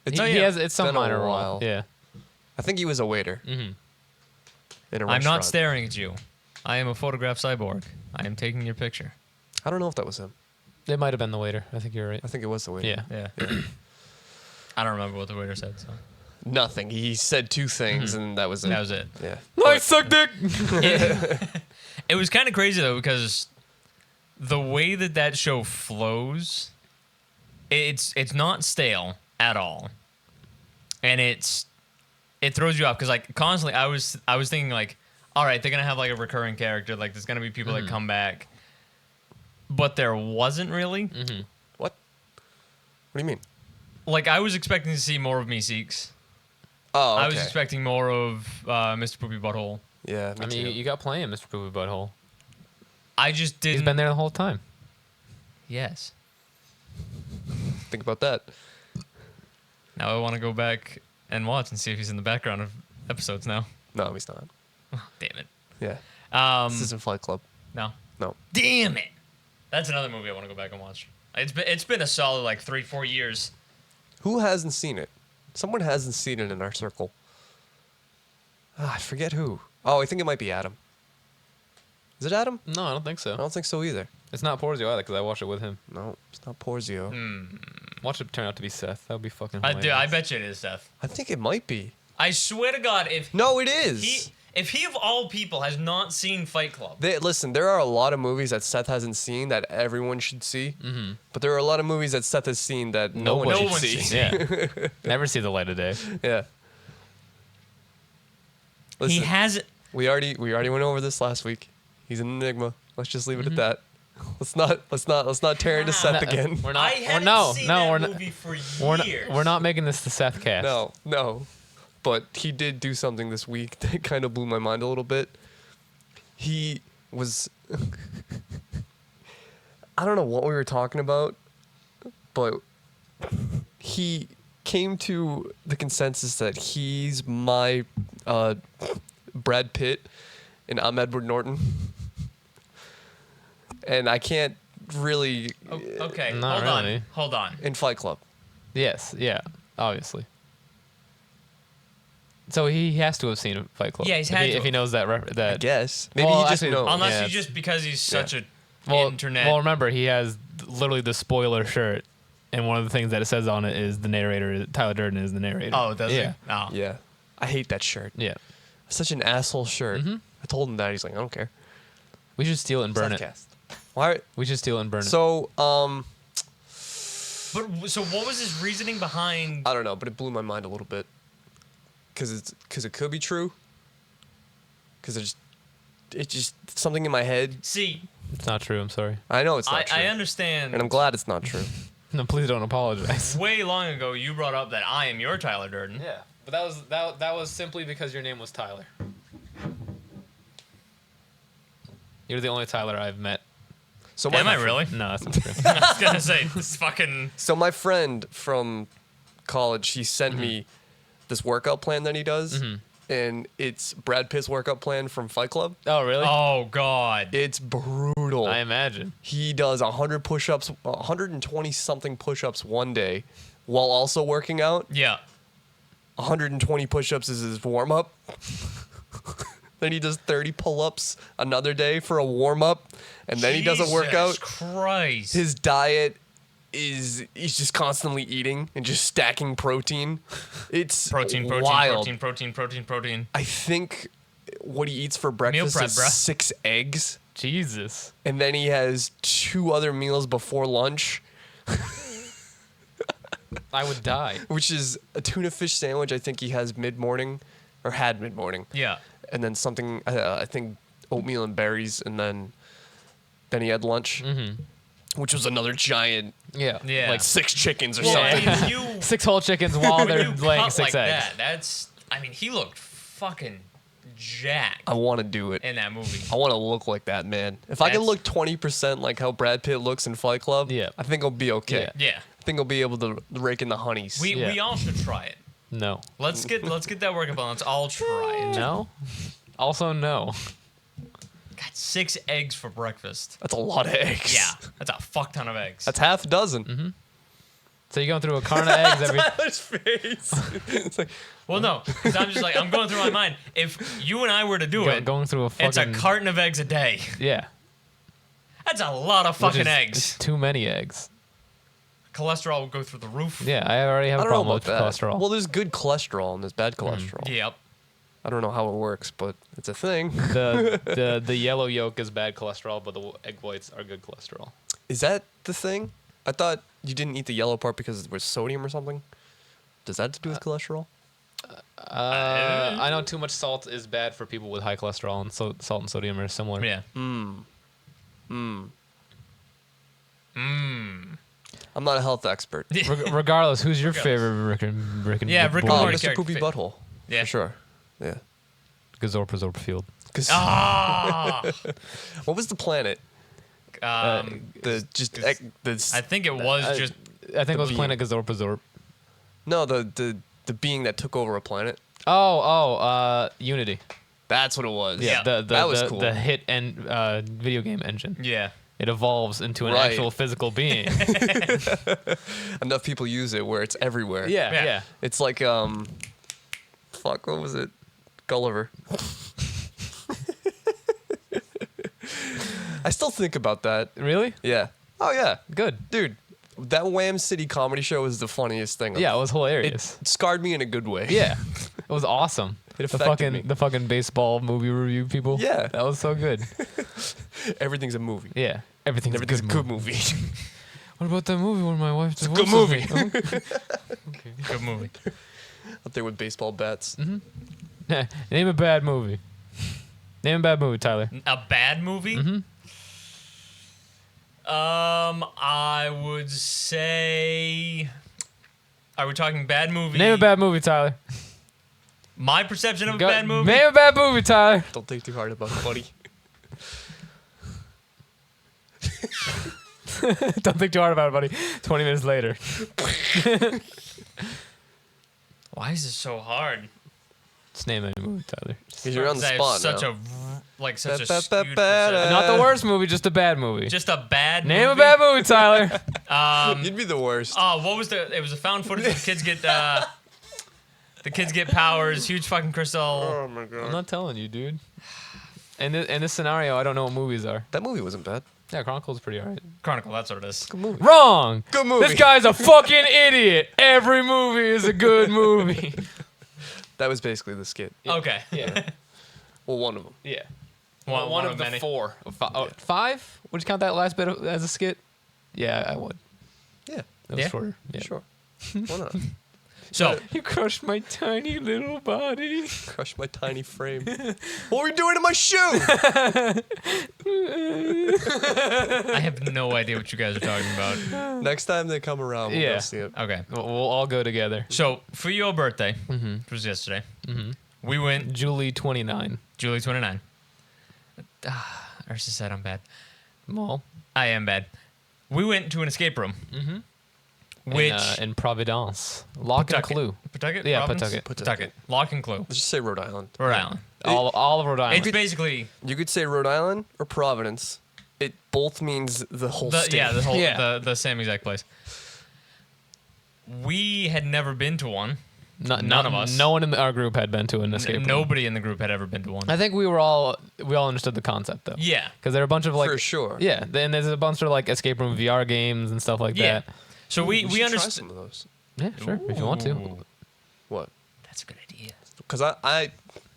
Speaker 2: It's
Speaker 1: He has it's some
Speaker 2: been a
Speaker 1: minor role.
Speaker 2: while.
Speaker 1: Yeah.
Speaker 2: I think he was a waiter.
Speaker 1: Mm-hmm.
Speaker 2: In a
Speaker 3: I'm not
Speaker 2: restaurant.
Speaker 3: staring at you. I am a photograph cyborg. I am taking your picture.
Speaker 2: I don't know if that was him.
Speaker 1: It might have been the waiter. I think you're right.
Speaker 2: I think it was the waiter.
Speaker 1: Yeah.
Speaker 3: Yeah. I don't remember what the waiter said. So
Speaker 2: Nothing. He said 2 things and that was it.
Speaker 3: that was it.
Speaker 2: Yeah.
Speaker 1: Nice suck dick.
Speaker 3: It was kind of crazy though because the way that show flows, it's not stale at all, and it throws you off because like constantly I was thinking like, all right, they're gonna have like a recurring character, like there's gonna be people that come back, but there wasn't really.
Speaker 2: What? What do you mean?
Speaker 3: Like I was expecting to see more of Meeseeks.
Speaker 2: Oh, okay.
Speaker 3: I was expecting more of Mr. Poopy Butthole.
Speaker 2: Yeah, me
Speaker 1: I mean,
Speaker 2: too.
Speaker 1: you got playing Mr. Poopy Butthole.
Speaker 3: I just didn't.
Speaker 1: He's been there the whole time.
Speaker 3: Yes.
Speaker 2: Think about that.
Speaker 3: Now I want to go back and watch and see if he's in the background of episodes now.
Speaker 2: No, he's not.
Speaker 3: Damn it.
Speaker 2: Yeah. This isn't Fight Club.
Speaker 3: No.
Speaker 2: No.
Speaker 3: Damn it. That's another movie I want to go back and watch. It's been a solid like 3-4 years.
Speaker 2: Who hasn't seen it? Someone hasn't seen it in our circle. I forget who. Oh, I think it might be Adam. Is it Adam?
Speaker 1: No, I don't think
Speaker 2: I
Speaker 1: so.
Speaker 2: don't think so either.
Speaker 1: It's not Porzio either because I watched it with him.
Speaker 2: No, it's not Porzio.
Speaker 1: Watch it turn out to be Seth. That would be fucking
Speaker 3: I
Speaker 1: hilarious.
Speaker 3: bet you it is Seth.
Speaker 2: I think it might be.
Speaker 3: I swear to God,
Speaker 2: No, it is.
Speaker 3: if he of all people has not seen Fight Club,
Speaker 2: Listen, there are a lot of movies that Seth hasn't seen that everyone should see. Mm-hmm. But there are a lot of movies that Seth has seen that no one
Speaker 1: Nobody
Speaker 2: should
Speaker 3: should
Speaker 2: see.
Speaker 3: see.
Speaker 1: Yeah. Never see the light of day.
Speaker 2: Yeah. Listen,
Speaker 3: he has.
Speaker 2: we already went over this last week. He's an enigma. Let's just leave it at that. Let's not tear into Seth again.
Speaker 1: We're
Speaker 3: I
Speaker 1: not.
Speaker 3: haven't
Speaker 1: no,
Speaker 3: seen
Speaker 1: no,
Speaker 3: that
Speaker 1: we're not.
Speaker 3: movie for
Speaker 1: We're
Speaker 3: years.
Speaker 1: not. We're not making this the Seth cast.
Speaker 2: No. But he did do something this week that kind of blew my mind a little bit. He was I don't know what we were talking about, but he came to the consensus that he's my Brad Pitt and I'm Edward Norton. And I can't really
Speaker 3: Okay,
Speaker 1: Not
Speaker 3: hold
Speaker 1: really.
Speaker 3: on. Hold on.
Speaker 2: in Fight Club.
Speaker 1: Yes. Yeah. Obviously. So he has to have seen Fight Club.
Speaker 3: Yeah, he's
Speaker 1: if
Speaker 3: had
Speaker 1: he,
Speaker 3: to
Speaker 1: if he
Speaker 3: have.
Speaker 1: knows that.
Speaker 2: I
Speaker 1: That.
Speaker 2: guess. Maybe
Speaker 1: Well,
Speaker 2: he just
Speaker 1: actually,
Speaker 2: knows.
Speaker 3: Unless
Speaker 1: Yeah.
Speaker 3: he's just because he's such a
Speaker 1: Well,
Speaker 3: internet.
Speaker 1: Well, remember he has literally the spoiler shirt, and one of the things that it says on it is the narrator. Tyler Durden is the narrator.
Speaker 3: oh, does
Speaker 1: yeah.
Speaker 3: he? Oh.
Speaker 2: Yeah. I hate that shirt.
Speaker 1: Yeah.
Speaker 2: Such an asshole shirt. I told him that. He's like, I don't care.
Speaker 1: We should steal it and burn it.
Speaker 2: Sethcast. Why?
Speaker 1: We should steal it and burn it.
Speaker 2: So,
Speaker 3: But so what was his reasoning behind?
Speaker 2: I don't know, but it blew my mind a little bit. Because it could be true. Because it's just something in my head.
Speaker 3: See,
Speaker 1: It's not true. I'm sorry.
Speaker 2: I know it's not true.
Speaker 3: I understand.
Speaker 2: And I'm glad it's not true.
Speaker 1: No, please don't apologize.
Speaker 3: Way long ago, you brought up that I am your Tyler Durden.
Speaker 1: Yeah, but that was simply because your name was Tyler. You're the only Tyler I've met.
Speaker 2: So
Speaker 3: Am I really?
Speaker 1: No, that's not true.
Speaker 3: I was gonna say this fucking.
Speaker 2: So my friend from college, he sent me this workout plan that he does, and it's Brad Pitt's workout plan from Fight Club.
Speaker 1: Oh, really?
Speaker 3: Oh God.
Speaker 2: It's brutal.
Speaker 1: I imagine.
Speaker 2: He does 100 push-ups, 120 something push-ups one day, while also working out.
Speaker 3: Yeah.
Speaker 2: 120 push-ups is his warm-up. Then he does 30 pull-ups another day for a warm-up, and then he does a workout.
Speaker 3: Jesus Christ.
Speaker 2: His diet is he's just constantly eating and just stacking protein. It's
Speaker 3: protein,
Speaker 2: wild.
Speaker 3: protein.
Speaker 2: I think what he eats for breakfast
Speaker 3: prep,
Speaker 2: is
Speaker 3: bruh.
Speaker 2: 6 eggs,
Speaker 1: Jesus.
Speaker 2: and then he has 2 other meals before lunch,
Speaker 1: I would die.
Speaker 2: which is a tuna fish sandwich. I think he has mid-morning, or had mid-morning,
Speaker 3: Yeah.
Speaker 2: and then something. I think oatmeal and berries, and then he had lunch, which was another giant,
Speaker 1: Yeah.
Speaker 3: Yeah.
Speaker 2: like 6 chickens or
Speaker 3: Well,
Speaker 2: something.
Speaker 3: I mean, you
Speaker 1: 6 whole chickens while
Speaker 3: when
Speaker 1: they're
Speaker 3: you
Speaker 1: laying
Speaker 3: cut
Speaker 1: 6
Speaker 3: like
Speaker 1: eggs.
Speaker 3: that, I mean, he looked fucking jacked
Speaker 2: I want to do it.
Speaker 3: in that movie.
Speaker 2: I want to look like that, man. If I can
Speaker 3: That's-
Speaker 2: look 20% like how Brad Pitt looks in Fight Club,
Speaker 1: Yeah.
Speaker 2: I think I'll be okay.
Speaker 1: Yeah.
Speaker 3: Yeah.
Speaker 2: I think I'll be able to rake in the honeys.
Speaker 3: We
Speaker 1: Yeah.
Speaker 3: all should try it.
Speaker 1: No.
Speaker 3: Let's get that workout plan. Let's all try it.
Speaker 1: No? Also, no.
Speaker 3: Got 6 eggs for breakfast.
Speaker 2: That's a lot of eggs.
Speaker 3: Yeah, that's a fuck ton of eggs.
Speaker 2: That's half a dozen.
Speaker 1: So you're going through a carton of eggs every...
Speaker 2: His face. It's like,
Speaker 3: Well, no, because I'm just like, I'm going through my mind. If you and I were to do it,
Speaker 1: going through a fucking...
Speaker 3: it's a carton of eggs a day.
Speaker 1: Yeah.
Speaker 3: That's a lot of
Speaker 1: Which
Speaker 3: fucking
Speaker 1: is-
Speaker 3: eggs.
Speaker 1: It's too many eggs.
Speaker 3: Cholesterol will go through the roof.
Speaker 1: Yeah, I already have
Speaker 2: I
Speaker 1: a
Speaker 2: don't know
Speaker 1: problem
Speaker 2: about
Speaker 1: with
Speaker 2: that.
Speaker 1: cholesterol.
Speaker 2: Well, there's good cholesterol and there's bad cholesterol.
Speaker 3: Yep.
Speaker 2: I don't know how it works, but it's a thing.
Speaker 1: the yellow yolk is bad cholesterol, but the egg whites are good cholesterol.
Speaker 2: Is that the thing? I thought you didn't eat the yellow part because there was sodium or something. Does that have to do with cholesterol?
Speaker 1: I know too much salt is bad for people with high cholesterol, and so salt and sodium are similar.
Speaker 3: Yeah.
Speaker 2: I'm not a health expert.
Speaker 1: Regardless, who's your favorite Rick and
Speaker 3: Yeah, Rick and
Speaker 1: boy?
Speaker 3: Morty.
Speaker 2: Mr.
Speaker 3: character
Speaker 2: Poopy
Speaker 3: fit.
Speaker 2: Butthole.
Speaker 3: Yeah.
Speaker 2: For sure. Yeah.
Speaker 1: Gazorpa Field.
Speaker 2: 'Cause
Speaker 3: Ah.
Speaker 2: what was the planet? The just
Speaker 3: Gaz-
Speaker 2: ec- the s-
Speaker 3: I think it was just.
Speaker 1: I think it was
Speaker 2: being.
Speaker 1: Planet Gazorpa.
Speaker 2: no the being that took over a planet.
Speaker 1: Unity.
Speaker 2: That's what it was.
Speaker 3: Yeah.
Speaker 2: that was cool.
Speaker 1: The hit and video game engine.
Speaker 3: Yeah.
Speaker 1: It evolves into an
Speaker 2: Right.
Speaker 1: actual physical being.
Speaker 2: Enough people use it where it's everywhere.
Speaker 1: yeah,
Speaker 3: Yeah.
Speaker 1: yeah.
Speaker 2: It's like fuck, what was it? Gulliver. I still think about that.
Speaker 1: Really?
Speaker 2: Yeah. Oh yeah.
Speaker 1: Good.
Speaker 2: Dude, that Wham City comedy show is the funniest thing.
Speaker 1: Yeah, it was
Speaker 2: It
Speaker 1: hilarious.
Speaker 2: scarred me in a good way.
Speaker 1: Yeah, it was awesome.
Speaker 2: It
Speaker 1: the
Speaker 2: affected me.
Speaker 1: fucking baseball movie review people.
Speaker 2: Yeah.
Speaker 1: that was so good.
Speaker 2: Everything's a movie.
Speaker 1: Yeah, everything's
Speaker 2: Everything's
Speaker 1: a good movie.
Speaker 2: movie.
Speaker 1: What about that movie where my wife
Speaker 2: Good
Speaker 1: divorces
Speaker 2: movie.
Speaker 1: me?
Speaker 3: Good movie.
Speaker 2: Up there with baseball bats.
Speaker 1: Name a bad movie. Name a bad movie, Tyler.
Speaker 3: A bad movie? I would say. Are we talking bad movie?
Speaker 1: Name a bad movie, Tyler.
Speaker 3: My perception of a
Speaker 1: Go-
Speaker 3: bad movie?
Speaker 1: Name a bad movie, Tyler.
Speaker 2: Don't think too hard about it, buddy.
Speaker 1: Don't think too hard about it, buddy. 20 minutes later.
Speaker 3: Why is this so hard?
Speaker 1: Just name any movie, Tyler.
Speaker 2: Because you're on the
Speaker 3: I have
Speaker 2: spot
Speaker 3: such
Speaker 2: now.
Speaker 3: such a
Speaker 2: Ba- ba-
Speaker 3: skewed
Speaker 2: ba- ba-
Speaker 3: perception.
Speaker 1: Not the worst movie, just a bad movie.
Speaker 3: Just a bad
Speaker 1: Name
Speaker 3: movie.
Speaker 1: a bad movie, Tyler.
Speaker 2: You'd be the worst.
Speaker 3: Oh, what was the? It was a found footage. The kids get. The kids get powers. Huge fucking crystal.
Speaker 2: my god.
Speaker 1: I'm not telling you, dude. In this scenario, I don't know what movies are.
Speaker 2: That movie wasn't bad.
Speaker 1: Yeah, Chronicle's pretty alright.
Speaker 3: Chronicle. That's what it is.
Speaker 2: Good movie.
Speaker 1: Wrong.
Speaker 2: Good movie.
Speaker 1: This guy's a fucking idiot. Every movie is a good movie.
Speaker 2: That was basically the skit.
Speaker 3: Okay.
Speaker 1: Yeah.
Speaker 2: Well, one of them.
Speaker 1: Yeah.
Speaker 3: One
Speaker 1: of
Speaker 3: of
Speaker 1: the
Speaker 3: many.
Speaker 1: 4. Five? Would you count that last bit as a skit? Yeah, I would.
Speaker 2: Yeah.
Speaker 1: That was
Speaker 3: Yeah?
Speaker 1: shorter. Yeah.
Speaker 2: Sure. Why not?
Speaker 3: So
Speaker 1: You crushed my tiny little body.
Speaker 2: Crush my tiny frame. What were you doing to my shoe?
Speaker 3: I have no idea what you guys are talking about.
Speaker 2: Next time they come around, we'll
Speaker 1: Yeah.
Speaker 2: go see it.
Speaker 3: Okay.
Speaker 1: We'll all go together.
Speaker 3: So for your birthday, which was yesterday, we went
Speaker 1: Julie 29.
Speaker 3: Julie 29. I just said I'm bad.
Speaker 1: Well,
Speaker 3: I am bad. We went to an escape room. Which
Speaker 1: in Providence, Lock and Clue.
Speaker 3: Pawtucket?
Speaker 1: Yeah,
Speaker 3: Providence?
Speaker 1: Pawtucket.
Speaker 3: Pawtucket. Lock and Clue.
Speaker 2: Let's just say Rhode Island.
Speaker 3: Rhode Island.
Speaker 1: All of Rhode Island.
Speaker 3: It's basically
Speaker 2: You could say Rhode Island or Providence. It both means the whole state.
Speaker 3: the same exact place. We had never been to one. None of us.
Speaker 1: No one in our group had been to an escape room.
Speaker 3: Nobody in the group had ever been to one.
Speaker 1: I think we all understood the concept though.
Speaker 3: Yeah.
Speaker 1: Because there are a bunch of like
Speaker 2: For sure.
Speaker 1: Yeah, and there's a bunch of like escape room VR games and stuff like
Speaker 3: Yeah.
Speaker 1: that.
Speaker 3: So we
Speaker 2: should try
Speaker 3: understood.
Speaker 2: some of those.
Speaker 1: Yeah, sure. If you want to.
Speaker 3: Ooh,
Speaker 2: What?
Speaker 3: That's a good idea.
Speaker 2: Because I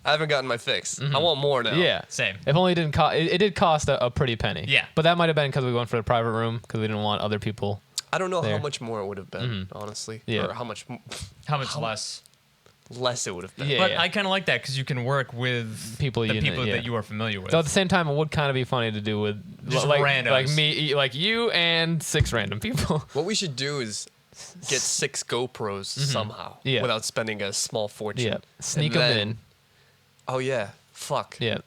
Speaker 2: haven't gotten my fix. I want more now.
Speaker 1: Mm-hmm. Yeah.
Speaker 3: Same.
Speaker 1: If only it didn't cost. It did cost a pretty penny.
Speaker 3: Yeah.
Speaker 1: But that might have been because we went for the private room because we didn't want other people.
Speaker 2: I don't know
Speaker 1: There.
Speaker 2: how much more it would have been, honestly.
Speaker 1: Yeah.
Speaker 2: Or how much
Speaker 3: How much less?
Speaker 2: less it would have been.
Speaker 1: Yeah.
Speaker 3: But I kind of like that because you can work with
Speaker 1: People
Speaker 3: the
Speaker 1: you
Speaker 3: people
Speaker 1: know, yeah.
Speaker 3: that you are familiar with.
Speaker 1: Though at the same time, it would kind of be funny to do with
Speaker 3: Just
Speaker 1: like
Speaker 3: randos.
Speaker 1: me, like you and 6 random people.
Speaker 2: What we should do is get 6 GoPros somehow
Speaker 1: Yeah.
Speaker 2: without spending a small fortune.
Speaker 1: Yeah. Sneak
Speaker 2: And
Speaker 1: them
Speaker 2: then-
Speaker 1: in.
Speaker 2: Oh, yeah. Fuck.
Speaker 1: Yeah.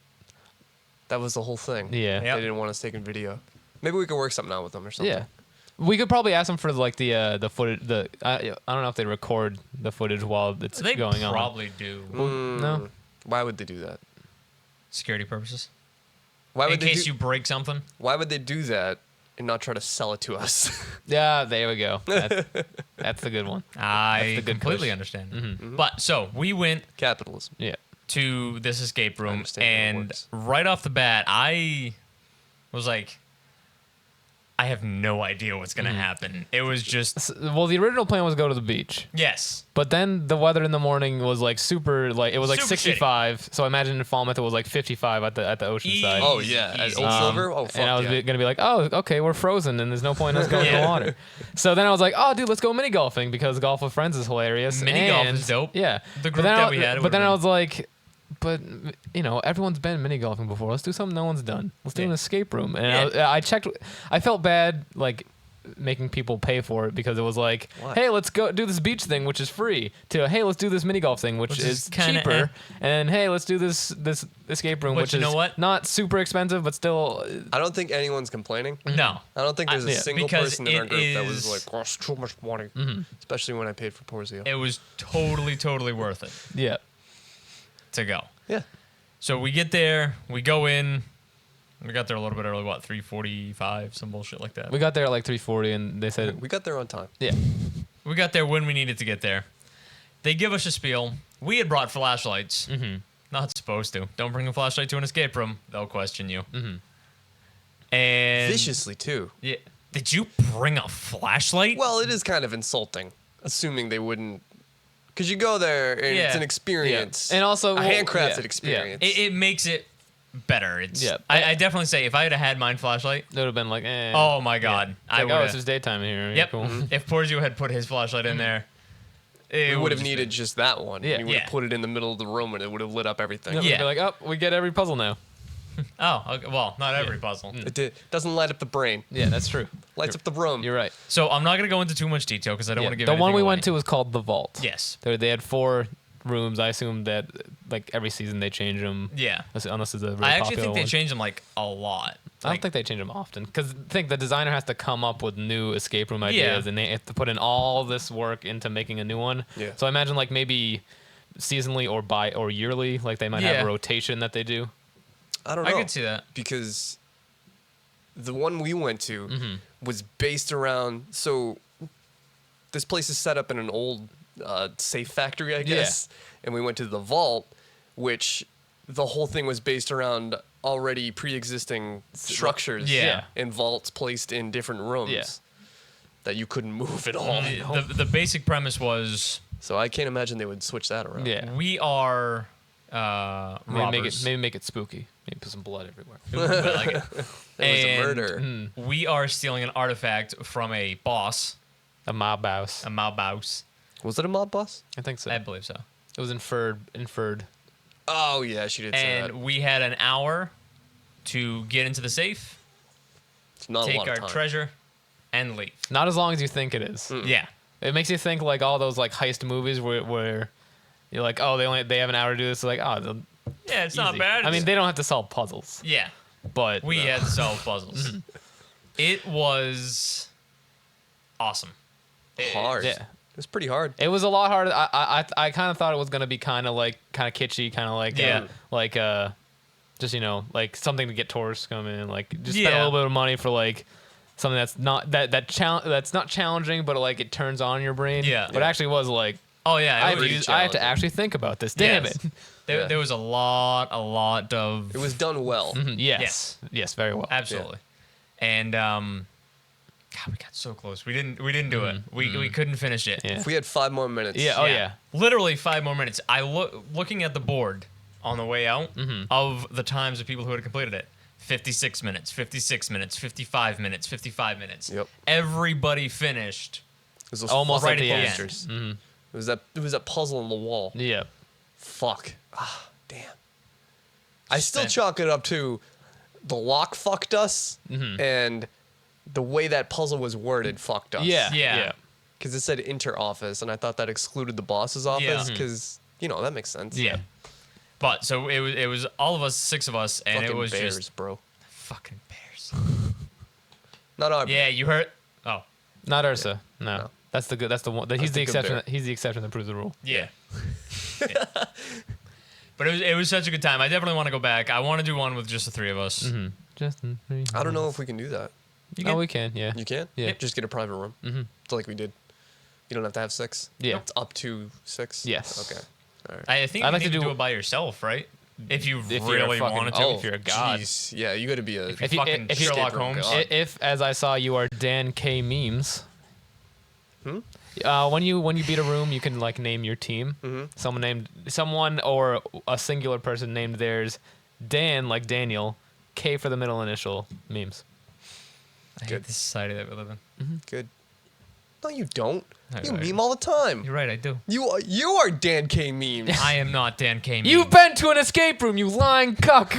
Speaker 2: That was the whole thing.
Speaker 1: Yeah.
Speaker 3: Yep.
Speaker 2: They didn't want us taking video. Maybe we could work something out with them or something.
Speaker 1: Yeah. We could probably ask them for like the footage. I don't know if they record the footage while it's
Speaker 3: they
Speaker 1: going on.
Speaker 3: probably do.
Speaker 1: No.
Speaker 2: Why would they do that?
Speaker 3: Security purposes.
Speaker 2: Why
Speaker 3: In
Speaker 2: would they
Speaker 3: case
Speaker 2: do,
Speaker 3: you break something.
Speaker 2: Why would they do that and not try to sell it to us?
Speaker 1: Yeah, there we go. That's the good one.
Speaker 3: I
Speaker 1: the good
Speaker 3: completely
Speaker 1: push.
Speaker 3: understand. But so we went
Speaker 2: Capitalism.
Speaker 1: Yeah.
Speaker 3: to this escape room,
Speaker 2: understand how it
Speaker 3: and
Speaker 2: works.
Speaker 3: right off the bat, I was like, I have no idea what's gonna happen. It was just
Speaker 1: Well, the original plan was go to the beach,
Speaker 3: yes,
Speaker 1: but then the weather in the morning was like super, like it was like
Speaker 3: Super
Speaker 1: 65. So I imagine in Falmouth it was like 55 at the ocean side.
Speaker 2: Oh, yeah. At
Speaker 3: Easy.
Speaker 2: Old Silver? Oh, fuck
Speaker 1: and I was
Speaker 2: yeah.
Speaker 1: gonna be like, oh, okay, we're frozen, and there's no point in us going in
Speaker 3: Yeah.
Speaker 1: the water. So then I was like, oh, dude, let's go mini golfing because golf with friends is hilarious.
Speaker 3: Mini golf
Speaker 1: and-
Speaker 3: is dope.
Speaker 1: Yeah,
Speaker 3: The
Speaker 1: But
Speaker 3: group
Speaker 1: then
Speaker 3: that
Speaker 1: I-
Speaker 3: we had, it
Speaker 1: But then I
Speaker 3: would've
Speaker 1: was like, but you know, everyone's been mini golfing before. Let's do something no one's done. Let's do an
Speaker 3: Yeah.
Speaker 1: escape room. And
Speaker 3: Yeah.
Speaker 1: I checked. I felt bad like making people pay for it because it was like,
Speaker 2: Why?
Speaker 1: hey, let's go do this beach thing, which is free. To hey, let's do this mini golf thing, which
Speaker 3: Which
Speaker 1: is
Speaker 3: is kinda
Speaker 1: cheaper. And hey, let's do this escape room,
Speaker 3: But
Speaker 1: which
Speaker 3: you
Speaker 1: is
Speaker 3: know what?
Speaker 1: not super expensive, but still.
Speaker 2: I don't think anyone's complaining.
Speaker 3: no.
Speaker 2: I don't think there's a
Speaker 1: yeah.
Speaker 2: single
Speaker 3: Because
Speaker 2: person in our
Speaker 3: it
Speaker 2: group that was
Speaker 3: is-
Speaker 2: like, oh, it's too much money. Especially when I paid for Porzio.
Speaker 3: It was totally worth it
Speaker 1: Yeah.
Speaker 3: to go.
Speaker 2: Yeah.
Speaker 3: So we get there, we go in. We got there a little bit early, what, 3:45, some bullshit like that.
Speaker 1: We got there at like 3:40, and they said,
Speaker 2: We got there on time.
Speaker 1: yeah.
Speaker 3: We got there when we needed to get there. They give us a spiel. We had brought flashlights. Not supposed to. Don't bring a flashlight to an escape room. They'll question you. And
Speaker 2: Viciously, too.
Speaker 3: Yeah. Did you bring a flashlight?
Speaker 2: Well, it is kind of insulting, assuming they wouldn't. Because you go there and it's
Speaker 3: Yeah.
Speaker 2: an experience.
Speaker 1: And also,
Speaker 2: a
Speaker 1: well,
Speaker 2: handcrafted
Speaker 1: yeah,
Speaker 2: experience.
Speaker 3: It makes it better. It's
Speaker 1: Yeah.
Speaker 3: I definitely say if I had my flashlight,
Speaker 1: It would have been like, eh.
Speaker 3: oh my god,
Speaker 1: It's
Speaker 3: I
Speaker 1: like,
Speaker 3: would.
Speaker 1: oh, it's just daytime in here.
Speaker 3: Yep.
Speaker 1: Cool.
Speaker 3: If Porzio had put his flashlight in there, it
Speaker 2: we would have
Speaker 3: just
Speaker 2: needed just that one.
Speaker 1: Yeah.
Speaker 2: You would have
Speaker 3: Yeah.
Speaker 2: put it in the middle of the room and it would have lit up everything.
Speaker 1: We'd
Speaker 3: Yeah.
Speaker 1: be like, oh, we get every puzzle now.
Speaker 3: Oh, okay, well, not every puzzle.
Speaker 2: It doesn't light up the brain.
Speaker 1: Yeah, that's true.
Speaker 2: Lights up the room.
Speaker 1: You're right.
Speaker 3: So I'm not gonna go into too much detail because I don't
Speaker 1: Yeah.
Speaker 3: want to give
Speaker 1: The one
Speaker 3: anything
Speaker 1: we
Speaker 3: away.
Speaker 1: went to was called the Vault.
Speaker 3: Yes.
Speaker 1: They had 4 rooms. I assume that like every season they change them.
Speaker 3: Yeah.
Speaker 1: Unless it's a really
Speaker 3: I actually
Speaker 1: popular
Speaker 3: think they
Speaker 1: one.
Speaker 3: changed them like a lot.
Speaker 1: I don't think they change them often because I think the designer has to come up with new escape room ideas and they have to put in all this work into making a new one.
Speaker 2: Yeah.
Speaker 1: So I imagine like maybe seasonally or yearly, like they might have
Speaker 3: Yeah.
Speaker 1: a rotation that they do.
Speaker 2: I don't know.
Speaker 3: I could see that.
Speaker 2: Because the one we went to
Speaker 1: Mm-hmm.
Speaker 2: was based around. So this place is set up in an old safe factory, I guess. And we went to the vault, which the whole thing was based around already pre-existing structures
Speaker 3: Yeah.
Speaker 2: and vaults placed in different rooms
Speaker 1: Yeah.
Speaker 2: that you couldn't move at all.
Speaker 3: The basic premise was
Speaker 2: So I can't imagine they would switch that around.
Speaker 1: Yeah.
Speaker 3: we are
Speaker 1: Maybe
Speaker 3: robbers.
Speaker 1: make it spooky. Maybe put some blood everywhere.
Speaker 3: I like it.
Speaker 2: There was a
Speaker 3: And
Speaker 2: murder.
Speaker 3: We are stealing an artifact from a boss,
Speaker 1: A mob house.
Speaker 3: a mob boss.
Speaker 2: Was it a mob boss?
Speaker 1: I think so.
Speaker 3: I believe so.
Speaker 1: It was inferred.
Speaker 2: Oh, yeah, she did say that.
Speaker 3: And we had an hour to get into the safe,
Speaker 2: It's not a
Speaker 3: take
Speaker 2: lot
Speaker 3: our
Speaker 2: of time.
Speaker 3: treasure, and leave.
Speaker 1: Not as long as you think it is.
Speaker 3: Yeah.
Speaker 1: It makes you think like all those like heist movies where you're like, oh, they have an hour to do this. Like, oh,
Speaker 3: Yeah, it's not
Speaker 1: easy.
Speaker 3: bad.
Speaker 1: I mean, they don't have to solve puzzles,
Speaker 3: yeah.
Speaker 1: but
Speaker 3: We had to solve puzzles. It was awesome.
Speaker 2: hard.
Speaker 1: Yeah.
Speaker 2: It was pretty hard.
Speaker 1: It was a lot harder. I kind of thought it was gonna be kind of kitschy, kind of like just like something to get tourists coming in, like just spend a little bit of money for like something that's not that's not challenging, but like it turns on your brain.
Speaker 3: Yeah.
Speaker 1: But it actually was like,
Speaker 3: Oh yeah,
Speaker 1: I
Speaker 3: it was,
Speaker 1: have to actually think about this. Damn
Speaker 3: Yes.
Speaker 1: it.
Speaker 3: There was a lot of
Speaker 2: It was done well.
Speaker 1: Yes. Yes. Very well.
Speaker 3: absolutely, and God, we got so close. We didn't do it. We couldn't finish it.
Speaker 1: Yeah.
Speaker 2: If we had 5 more minutes.
Speaker 1: Yeah. Oh yeah.
Speaker 3: Literally 5 more minutes. Looking at the board on the way out of the times of people who had completed it. 56 minutes, 56 minutes, 55 minutes, 55 minutes.
Speaker 2: Yep.
Speaker 3: Everybody finished.
Speaker 2: It was those
Speaker 1: Almost
Speaker 2: fucking
Speaker 1: at the end.
Speaker 2: posters. It was that puzzle on the wall.
Speaker 1: Yeah.
Speaker 2: Fuck. Damn. I still
Speaker 3: Spent-
Speaker 2: chalk it up to the lock fucked us and the way that puzzle was worded fucked us.
Speaker 1: Yeah.
Speaker 3: Yeah.
Speaker 2: Because it said inter-office, and I thought that excluded the boss's office because, that makes sense.
Speaker 3: Yeah. But so it was all of us, 6 of us, and
Speaker 2: Fucking
Speaker 3: it was
Speaker 2: bears,
Speaker 3: just
Speaker 2: bro.
Speaker 3: fucking bears.
Speaker 2: Not our
Speaker 3: Yeah, you heard. Oh,
Speaker 1: Not Ursa. No. That's the good. That's the one. He's the
Speaker 2: the good
Speaker 1: exception.
Speaker 2: bear.
Speaker 1: He's the exception that proves the rule.
Speaker 3: yeah. Yeah. But it was such a good time. I definitely want to go back. I want to do one with just the 3 of us.
Speaker 1: Justin.
Speaker 2: I don't know if we can do that.
Speaker 1: Oh, we can. Yeah.
Speaker 2: You can?
Speaker 1: Yeah.
Speaker 2: Just get a private room. It's like we did. You don't have to have 6?
Speaker 1: Yeah.
Speaker 2: It's up to 6?
Speaker 1: Yes.
Speaker 2: Okay. All right.
Speaker 3: I think
Speaker 1: I'd
Speaker 3: you
Speaker 1: like
Speaker 3: can
Speaker 1: to
Speaker 3: do
Speaker 1: do
Speaker 3: it by yourself, right? If you
Speaker 1: If you're
Speaker 3: really
Speaker 1: fucking-
Speaker 3: wanted to.
Speaker 1: oh, if you're a god.
Speaker 2: Jeez. Yeah, you got to be a...
Speaker 3: If you fucking
Speaker 1: if you-
Speaker 3: Sherlock
Speaker 2: escape room
Speaker 3: Holmes.
Speaker 2: god.
Speaker 1: If, as I saw, you are Dan K memes. When you beat a room, you can like name your team. Someone or a singular person named theirs Dan, like Daniel, K for the middle initial memes.
Speaker 3: I hate the society that we live in.
Speaker 2: Good. No, you don't. You
Speaker 3: Right.
Speaker 2: meme all the time.
Speaker 3: You're right, I do.
Speaker 2: You are Dan K memes.
Speaker 3: I am not Dan K.
Speaker 1: You've been to an escape room, you lying cuck.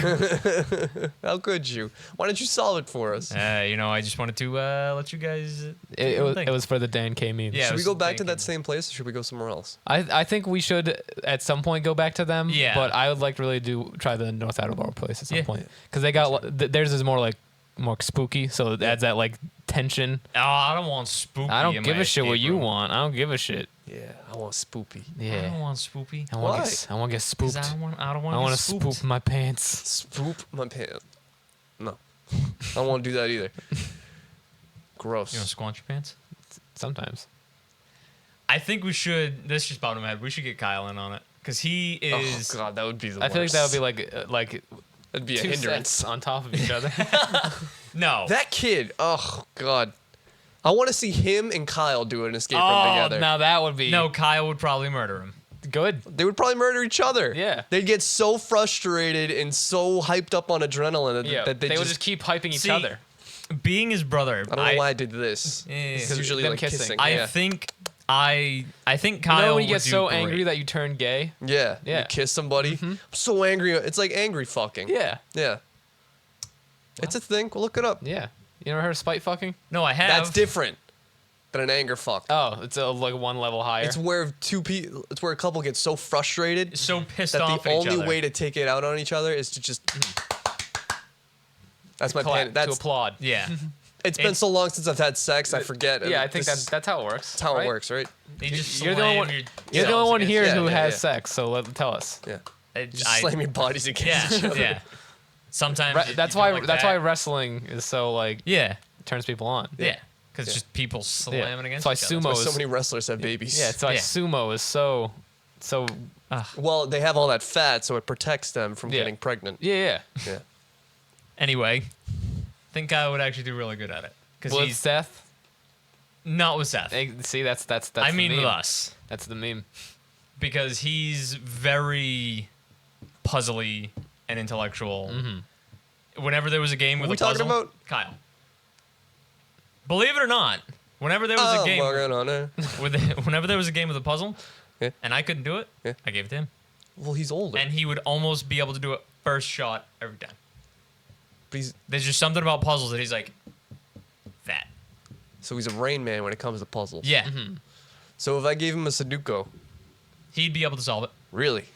Speaker 2: How could you? Why don't you solve it for us?
Speaker 3: I just wanted to let you guys.
Speaker 1: It was for the Dan K memes.
Speaker 3: Yeah.
Speaker 2: Should
Speaker 3: it
Speaker 2: we
Speaker 3: was
Speaker 2: go back to
Speaker 3: Dan K.
Speaker 2: that same place, or should we go somewhere else?
Speaker 1: I think we should at some point go back to them.
Speaker 3: Yeah.
Speaker 1: But I would like to really try the North Attleboro place at some
Speaker 3: Yeah.
Speaker 1: point because they got theirs is more spooky, so it adds that like tension.
Speaker 3: Oh, I don't want spooky.
Speaker 1: I don't
Speaker 3: in
Speaker 1: give
Speaker 3: my
Speaker 1: a shit what
Speaker 3: escape
Speaker 1: you
Speaker 3: room.
Speaker 1: want. I don't give a shit.
Speaker 2: Yeah, I want spoopy.
Speaker 3: I don't
Speaker 1: Yeah.
Speaker 3: want spoopy.
Speaker 1: I
Speaker 2: Why?
Speaker 1: want to get
Speaker 3: 'Cause
Speaker 1: spooked.
Speaker 3: I don't want
Speaker 1: I
Speaker 3: to
Speaker 1: want to
Speaker 3: spooked.
Speaker 1: spook my pants.
Speaker 2: Spoop my pants. No, I don't want to do that either. Gross.
Speaker 3: You want to squanch your pants?
Speaker 1: Sometimes.
Speaker 3: I think we should. This just popped in my head. We should get Kyle in on it because he
Speaker 2: Oh
Speaker 3: is.
Speaker 2: god, that would be the
Speaker 1: I
Speaker 2: worst.
Speaker 1: feel like that would be like
Speaker 2: That'd be a
Speaker 1: two
Speaker 2: hindrance.
Speaker 1: sets on top of each other.
Speaker 3: No.
Speaker 2: That kid. Oh god. I want to see him and Kyle do an escape room
Speaker 1: Oh,
Speaker 2: together.
Speaker 1: now that would be
Speaker 3: No, Kyle would probably murder him.
Speaker 1: good.
Speaker 2: They would probably murder each other.
Speaker 1: Yeah.
Speaker 2: They'd get so frustrated and so hyped up on adrenaline that,
Speaker 1: Yeah,
Speaker 2: that
Speaker 1: they would just keep hyping each
Speaker 3: See,
Speaker 1: other.
Speaker 3: Being his brother,
Speaker 2: I don't know why I did this.
Speaker 3: Yeah.
Speaker 2: It's usually
Speaker 1: Them
Speaker 2: like
Speaker 1: kissing.
Speaker 2: kissing.
Speaker 3: I
Speaker 2: yeah.
Speaker 3: think I think
Speaker 1: You
Speaker 3: Kyle.
Speaker 1: know when you
Speaker 3: would
Speaker 1: get
Speaker 3: do
Speaker 1: so
Speaker 3: great.
Speaker 1: angry that you turn gay?
Speaker 2: Yeah.
Speaker 1: Yeah.
Speaker 2: You kiss somebody. I'm so angry. It's like angry fucking.
Speaker 1: Yeah.
Speaker 2: Yeah. It's a thing. Go look it up.
Speaker 1: Yeah. You never heard of spite fucking?
Speaker 3: No, I have.
Speaker 2: That's different than an anger fuck.
Speaker 1: Oh, it's like one level higher.
Speaker 2: It's where It's where a couple gets so frustrated
Speaker 3: So pissed
Speaker 2: that
Speaker 3: off
Speaker 2: the
Speaker 3: at each
Speaker 2: only
Speaker 3: other.
Speaker 2: way to take it out on each other is to just. That's my
Speaker 1: Clap,
Speaker 2: plan.
Speaker 1: to
Speaker 2: That's.
Speaker 1: applaud.
Speaker 3: Yeah.
Speaker 2: It's been so long since I've had sex. I forget.
Speaker 1: Yeah, I think
Speaker 2: This is
Speaker 1: that's how it works.
Speaker 2: that's how
Speaker 1: right?
Speaker 2: it works, right?
Speaker 3: They just
Speaker 1: You're the only
Speaker 3: slam
Speaker 1: one.
Speaker 3: your
Speaker 1: You're the only
Speaker 3: selves
Speaker 1: one here
Speaker 3: against-
Speaker 2: Yeah,
Speaker 1: who
Speaker 2: yeah,
Speaker 1: has
Speaker 2: yeah.
Speaker 1: sex. So tell us.
Speaker 2: Yeah.
Speaker 3: Just
Speaker 2: Slam your bodies against each
Speaker 3: Yeah,
Speaker 2: other.
Speaker 3: yeah. Sometimes you
Speaker 1: That's
Speaker 3: do
Speaker 1: why.
Speaker 3: like
Speaker 1: that's
Speaker 3: that.
Speaker 1: why wrestling is so like
Speaker 3: Yeah,
Speaker 1: turns people on.
Speaker 3: yeah. Because
Speaker 2: Yeah.
Speaker 3: just people slamming against
Speaker 1: That's why
Speaker 3: each
Speaker 1: sumo
Speaker 3: other.
Speaker 2: Why so
Speaker 1: is.
Speaker 2: many wrestlers have babies.
Speaker 1: Yeah, it's why
Speaker 3: Yeah.
Speaker 1: sumo is so.
Speaker 2: Well, they have all that fat, so it protects them from
Speaker 1: Yeah.
Speaker 2: getting pregnant.
Speaker 1: Yeah.
Speaker 2: Yeah.
Speaker 3: Anyway, I think I would actually do really good at it. Because
Speaker 1: With
Speaker 3: he's
Speaker 1: Seth.
Speaker 3: not with Seth.
Speaker 1: See, that's.
Speaker 3: I
Speaker 1: the
Speaker 3: mean
Speaker 1: meme.
Speaker 3: with us.
Speaker 1: That's the meme.
Speaker 3: Because he's very puzzly and intellectual. Whenever there was a game with
Speaker 2: we
Speaker 3: a
Speaker 2: talking
Speaker 3: puzzle,
Speaker 2: about?
Speaker 3: Kyle. Believe it or not, whenever there was a game
Speaker 2: walking on there.
Speaker 3: whenever there was a game with a puzzle,
Speaker 2: Yeah.
Speaker 3: and I couldn't do it,
Speaker 2: Yeah.
Speaker 3: I gave it to him,
Speaker 2: Well, he's older.
Speaker 3: and he would almost be able to do it first shot every time.
Speaker 2: But he's,
Speaker 3: There's just something about puzzles that he's like, that.
Speaker 2: so he's a Rain Man when it comes to puzzles.
Speaker 3: Yeah,
Speaker 2: So if I gave him a Sudoku,
Speaker 3: he'd be able to solve it.
Speaker 2: really?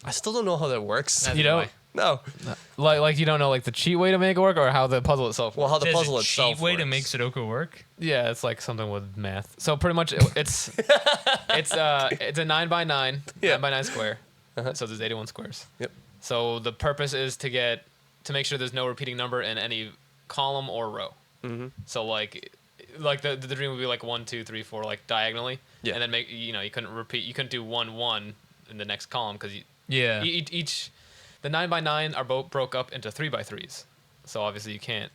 Speaker 2: I still don't know how that works.
Speaker 3: Neither
Speaker 1: You
Speaker 3: do
Speaker 1: know.
Speaker 3: I.
Speaker 2: No.
Speaker 1: Like you don't know like the cheat way to make it work or how the puzzle itself
Speaker 2: Well,
Speaker 1: works?
Speaker 2: how the
Speaker 3: There's
Speaker 2: puzzle
Speaker 3: a
Speaker 2: itself
Speaker 3: cheat way to
Speaker 2: works.
Speaker 3: make Sudoku work.
Speaker 1: Yeah, it's like something with math. So pretty much it's it's a 9x9,
Speaker 2: Yeah.
Speaker 1: 9x9 square.
Speaker 2: Uh-huh.
Speaker 1: So there's 81 squares.
Speaker 2: Yep.
Speaker 1: So the purpose is to make sure there's no repeating number in any column or row.
Speaker 2: Mm-hmm.
Speaker 1: So like the dream would be like 1, 2, 3, 4 like diagonally.
Speaker 2: Yeah.
Speaker 1: And then you couldn't do 1, 1 in the next column because
Speaker 3: Yeah.
Speaker 1: each the 9x9 are both broke up into 3x3s. So obviously you can't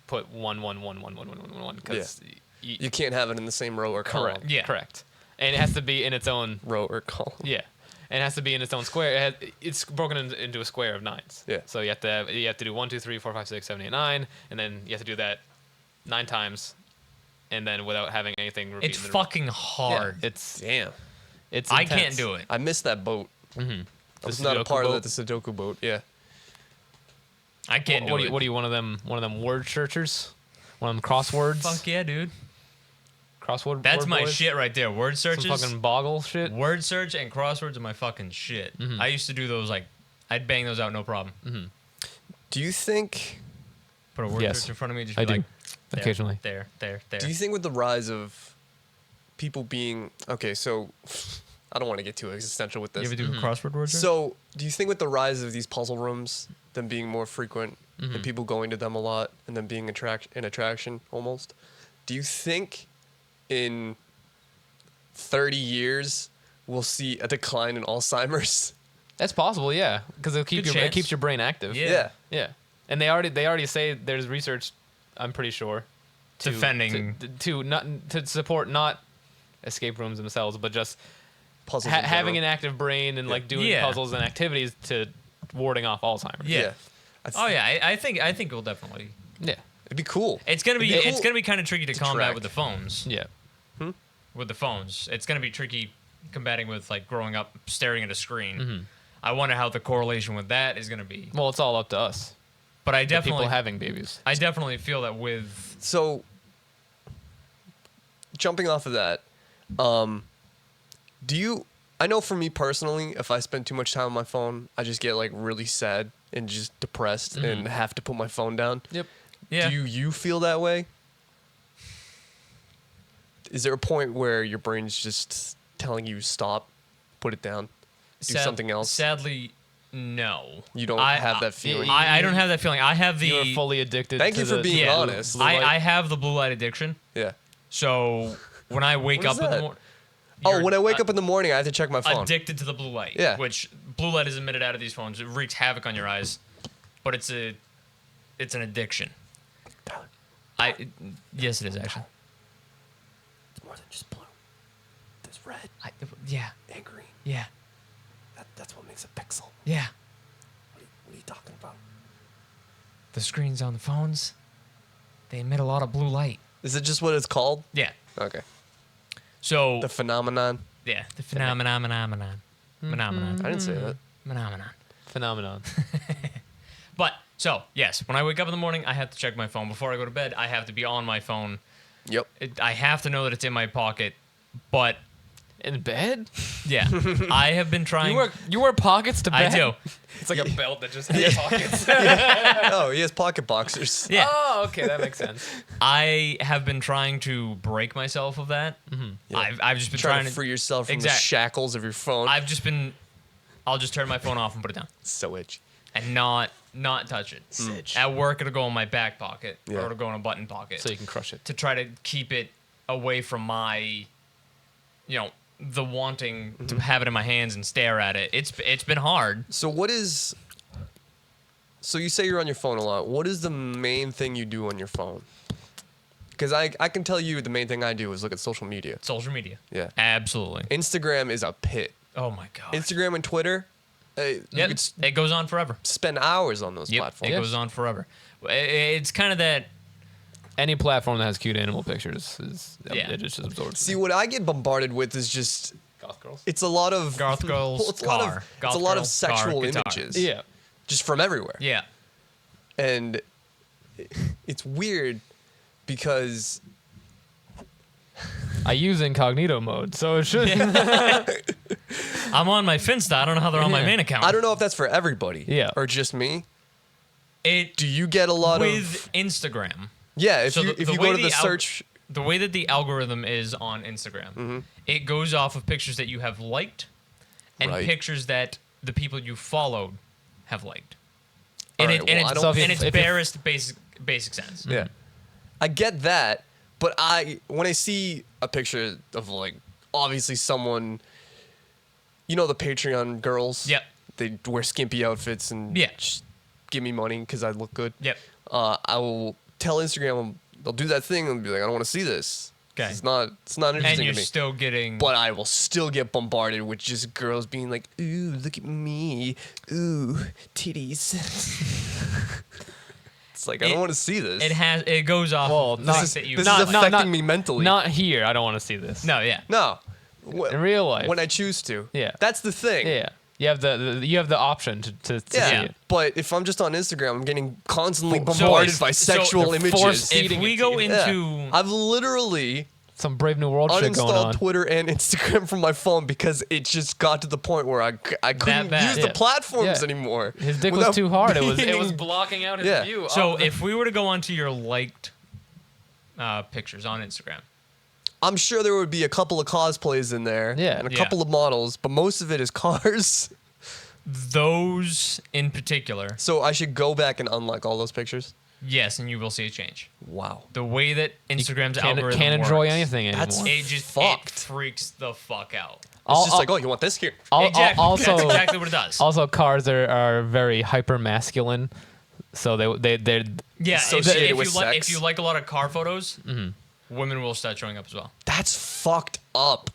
Speaker 1: put 1, 1, 1, 1, 1, 1, 1, 1 because
Speaker 2: You can't have it in the same row or column.
Speaker 1: correct.
Speaker 3: Yeah.
Speaker 1: Correct. And it has to be in its own
Speaker 2: Row or column.
Speaker 1: yeah. And it has to be in its own square. It's broken into a square of 9s.
Speaker 2: Yeah.
Speaker 1: So you have to do 1, 2, 3, 4, 5, 6, 7, 8, 9, and then you have to do that 9 times, and then without having anything repeat.
Speaker 3: It's fucking
Speaker 1: Yeah,
Speaker 3: hard.
Speaker 2: Damn.
Speaker 1: it's
Speaker 3: I
Speaker 1: intense.
Speaker 3: can't do it.
Speaker 2: I missed that boat.
Speaker 1: Mm-hmm.
Speaker 2: I was not a
Speaker 1: Sudoku
Speaker 2: part
Speaker 1: boat?
Speaker 2: of the Sudoku boat. Yeah.
Speaker 3: I can't do it.
Speaker 1: What are you? One of them word searchers? One of them crosswords?
Speaker 3: Fuck yeah, dude.
Speaker 1: Crossword.
Speaker 3: That's
Speaker 1: word
Speaker 3: my
Speaker 1: boys?
Speaker 3: shit right there. Word
Speaker 1: Some
Speaker 3: searches.
Speaker 1: fucking boggle shit.
Speaker 3: Word search and crosswords are my fucking shit.
Speaker 1: Mhm.
Speaker 3: I used to do those like I'd bang those out no problem.
Speaker 2: Do you think?
Speaker 3: Put a word
Speaker 1: Yes,
Speaker 3: search in front of me, just
Speaker 1: I
Speaker 3: be
Speaker 1: do.
Speaker 3: like there,
Speaker 1: Occasionally.
Speaker 3: There.
Speaker 2: Do you think with the rise of people being okay, so I don't want to get too existential with
Speaker 3: You
Speaker 2: this.
Speaker 3: ever do a crossword word search?
Speaker 2: So, do you think with the rise of these puzzle rooms, them being more frequent, and people going to them a lot, and them being an attraction almost, do you think in 30 years we'll see a decline in Alzheimer's?
Speaker 1: That's possible, yeah, because it
Speaker 3: Good
Speaker 1: keeps
Speaker 3: chance.
Speaker 1: your brain active.
Speaker 3: Yeah.
Speaker 1: Yeah, and they already say there's research. I'm pretty sure.
Speaker 3: Defending.
Speaker 1: to support not escape rooms themselves, but just
Speaker 2: Puzzles. in
Speaker 1: having an
Speaker 2: general.
Speaker 1: active brain and like doing
Speaker 3: Yeah.
Speaker 1: puzzles and activities to warding off Alzheimer's.
Speaker 3: Yeah.
Speaker 2: I
Speaker 3: Oh yeah, I think we'll definitely.
Speaker 1: Yeah.
Speaker 2: It'd be cool.
Speaker 3: It's gonna be
Speaker 2: It'd be
Speaker 3: it's
Speaker 2: cool
Speaker 3: gonna be kind of tricky to combat
Speaker 2: track.
Speaker 3: with the phones.
Speaker 1: Yeah.
Speaker 3: With the phones, it's gonna be tricky combating with like growing up staring at a screen.
Speaker 1: Mm-hmm.
Speaker 3: I wonder how the correlation with that is gonna be.
Speaker 1: Well, it's all up to us.
Speaker 3: But I
Speaker 1: The
Speaker 3: definitely
Speaker 1: people having babies.
Speaker 3: I definitely feel that with
Speaker 2: So, jumping off of that, do you? I know for me personally, if I spend too much time on my phone, I just get like really sad and just depressed and have to put my phone down.
Speaker 1: Yep.
Speaker 3: yeah.
Speaker 2: Do you feel that way? Is there a point where your brain's just telling you stop, put it down, do something else?
Speaker 3: Sadly, no.
Speaker 2: You don't
Speaker 3: I-
Speaker 2: have that feeling.
Speaker 3: I don't have that feeling. I have the
Speaker 1: You're fully addicted.
Speaker 2: Thank
Speaker 1: to
Speaker 2: you for
Speaker 1: the
Speaker 2: being
Speaker 3: yeah,
Speaker 2: honest.
Speaker 1: blue light.
Speaker 3: I have the blue light addiction.
Speaker 2: Yeah.
Speaker 3: So when I wake
Speaker 2: What
Speaker 3: up
Speaker 2: is
Speaker 3: in the
Speaker 2: that?
Speaker 3: morning.
Speaker 2: Oh, when I wake up in the morning, I have to check my phone.
Speaker 3: addicted to the blue light.
Speaker 2: Yeah.
Speaker 3: Which blue light is emitted out of these phones. It wreaks havoc on your eyes, but it's an addiction. Yes, it is actually.
Speaker 2: It's more than just blue. There's red
Speaker 3: Yeah.
Speaker 2: and green.
Speaker 3: Yeah.
Speaker 2: That's what makes a pixel.
Speaker 3: Yeah.
Speaker 2: What are you talking about?
Speaker 3: The screens on the phones, they emit a lot of blue light.
Speaker 2: Is it just what it's called?
Speaker 3: Yeah.
Speaker 2: Okay.
Speaker 3: So
Speaker 2: The phenomenon.
Speaker 3: yeah, the phenomenon.
Speaker 2: I didn't say that.
Speaker 1: Phenomenon.
Speaker 3: But so yes, when I wake up in the morning, I have to check my phone before I go to bed. I have to be on my phone.
Speaker 2: Yep.
Speaker 3: I have to know that it's in my pocket. But
Speaker 1: In bed?
Speaker 3: yeah, I have been trying.
Speaker 1: You wear pockets to
Speaker 3: I
Speaker 1: bed?
Speaker 3: do.
Speaker 1: It's like a belt that just has pockets.
Speaker 2: Oh, he has pocket boxers.
Speaker 3: Yeah,
Speaker 1: Oh, okay, that makes sense.
Speaker 3: I have been trying to break myself of that.
Speaker 2: Yeah.
Speaker 3: I've just been
Speaker 2: Trying
Speaker 3: trying
Speaker 2: to free yourself from
Speaker 3: Exact-
Speaker 2: the shackles of your phone.
Speaker 3: I've just been. I'll just turn my phone off and put it down,
Speaker 2: so itchy.
Speaker 3: and not touch it.
Speaker 1: Sitch.
Speaker 3: At work, it'll go in my back pocket,
Speaker 2: Yeah.
Speaker 3: or it'll go in a button pocket.
Speaker 1: So you can crush it.
Speaker 3: to try to keep it away from my, the wanting to have it in my hands and stare at it. It's been hard.
Speaker 2: So what is? So you say you're on your phone a lot. What is the main thing you do on your phone? Because I can tell you the main thing I do is look at social media.
Speaker 3: Social media.
Speaker 2: Yeah.
Speaker 3: Absolutely.
Speaker 2: Instagram is a pit.
Speaker 3: Oh my god.
Speaker 2: Instagram and Twitter, you
Speaker 3: Yep,
Speaker 2: could
Speaker 3: it goes on forever.
Speaker 2: spend hours on those
Speaker 3: Yep,
Speaker 2: platforms.
Speaker 3: it goes on forever. It's kind of that.
Speaker 1: Any platform that has cute animal pictures
Speaker 3: Yeah.
Speaker 1: it just absorbs.
Speaker 2: See, what I get bombarded with is just
Speaker 1: goth girls.
Speaker 2: it's a lot of
Speaker 3: Goth girls,
Speaker 2: well, it's a lot
Speaker 3: car.
Speaker 2: of
Speaker 3: Goth
Speaker 2: it's a lot
Speaker 3: girl,
Speaker 2: of sexual
Speaker 3: car, guitar.
Speaker 2: images.
Speaker 1: Yeah.
Speaker 2: Just from everywhere.
Speaker 3: Yeah.
Speaker 2: And it's weird because
Speaker 1: I use incognito mode, so it should.
Speaker 3: I'm on my Finsta. I don't know how they're on my main account.
Speaker 2: I don't know if that's for everybody.
Speaker 1: Yeah.
Speaker 2: Or just me.
Speaker 3: Do
Speaker 2: you get a lot
Speaker 3: with Instagram?
Speaker 2: Yeah, if
Speaker 3: So
Speaker 2: you
Speaker 3: the
Speaker 2: go
Speaker 3: way
Speaker 2: to the search.
Speaker 3: The way that the algorithm is on Instagram, it goes off of pictures that you have liked and
Speaker 2: Right.
Speaker 3: pictures that the people you followed have liked.
Speaker 2: All
Speaker 3: And,
Speaker 2: right, well, I don't-
Speaker 3: it's barest basic sense.
Speaker 2: Yeah. I get that, but when I see a picture of like obviously someone, you know, the Patreon girls.
Speaker 3: Yep.
Speaker 2: They wear skimpy outfits and
Speaker 3: Yeah.
Speaker 2: just give me money because I look good.
Speaker 3: Yep.
Speaker 2: I will tell Instagram they'll do that thing and be like, I don't want to see this.
Speaker 3: 'Kay.
Speaker 2: It's not interesting
Speaker 3: And
Speaker 2: to
Speaker 3: you're
Speaker 2: me.
Speaker 3: still getting.
Speaker 2: But I will still get bombarded with just girls being like, ooh, look at me. Ooh, titties. It's like, I don't want to see this.
Speaker 3: It goes off.
Speaker 1: Well,
Speaker 3: of
Speaker 1: not-
Speaker 3: things that you.
Speaker 2: this
Speaker 1: not-
Speaker 2: is
Speaker 1: not-
Speaker 2: affecting me mentally.
Speaker 1: Not here. I don't want to see this.
Speaker 3: No, yeah.
Speaker 2: No.
Speaker 1: In real life.
Speaker 2: When I choose to.
Speaker 1: Yeah.
Speaker 2: That's the thing.
Speaker 1: Yeah. You have the option to
Speaker 2: Yeah.
Speaker 1: see it.
Speaker 2: But if I'm just on Instagram, I'm getting constantly
Speaker 3: So
Speaker 2: bombarded
Speaker 3: it's-
Speaker 2: by
Speaker 3: so
Speaker 2: sexual
Speaker 1: they're
Speaker 2: images.
Speaker 1: forced-
Speaker 3: If
Speaker 1: feeding
Speaker 3: we
Speaker 1: it
Speaker 3: go
Speaker 1: to you.
Speaker 2: Yeah.
Speaker 3: into.
Speaker 2: I've literally
Speaker 1: Some Brave New World shit going
Speaker 2: uninstalled
Speaker 1: on.
Speaker 2: Twitter and Instagram from my phone because it just got to the point where I couldn't
Speaker 3: bad.
Speaker 2: use the
Speaker 1: Yeah.
Speaker 2: platforms
Speaker 1: Yeah.
Speaker 2: anymore.
Speaker 1: His dick
Speaker 2: without
Speaker 1: was too hard. It was
Speaker 2: being-
Speaker 1: blocking out his
Speaker 2: Yeah.
Speaker 1: view.
Speaker 3: So
Speaker 1: of the-
Speaker 3: if we were to go onto your liked pictures on Instagram,
Speaker 2: I'm sure there would be a couple of cosplays in there.
Speaker 1: Yeah.
Speaker 2: And a
Speaker 3: Yeah.
Speaker 2: couple of models, but most of it is cars.
Speaker 3: those in particular,
Speaker 2: So I should go back and unlike all those pictures.
Speaker 3: yes, and you will see a change.
Speaker 2: Wow.
Speaker 3: The way that Instagram's algorithm
Speaker 1: can't enjoy
Speaker 3: works,
Speaker 1: anything anymore.
Speaker 2: That's
Speaker 3: It just
Speaker 2: fucked.
Speaker 3: It freaks the fuck out.
Speaker 2: It's just like, oh, you want this here?
Speaker 3: Exactly.
Speaker 1: Also,
Speaker 3: That's exactly what it does.
Speaker 1: also cars are very hyper masculine, so they're
Speaker 3: Yeah,
Speaker 2: associated
Speaker 3: if
Speaker 2: with
Speaker 3: you like
Speaker 2: sex.
Speaker 3: if you like a lot of car photos, women will start showing up as well
Speaker 2: That's fucked up.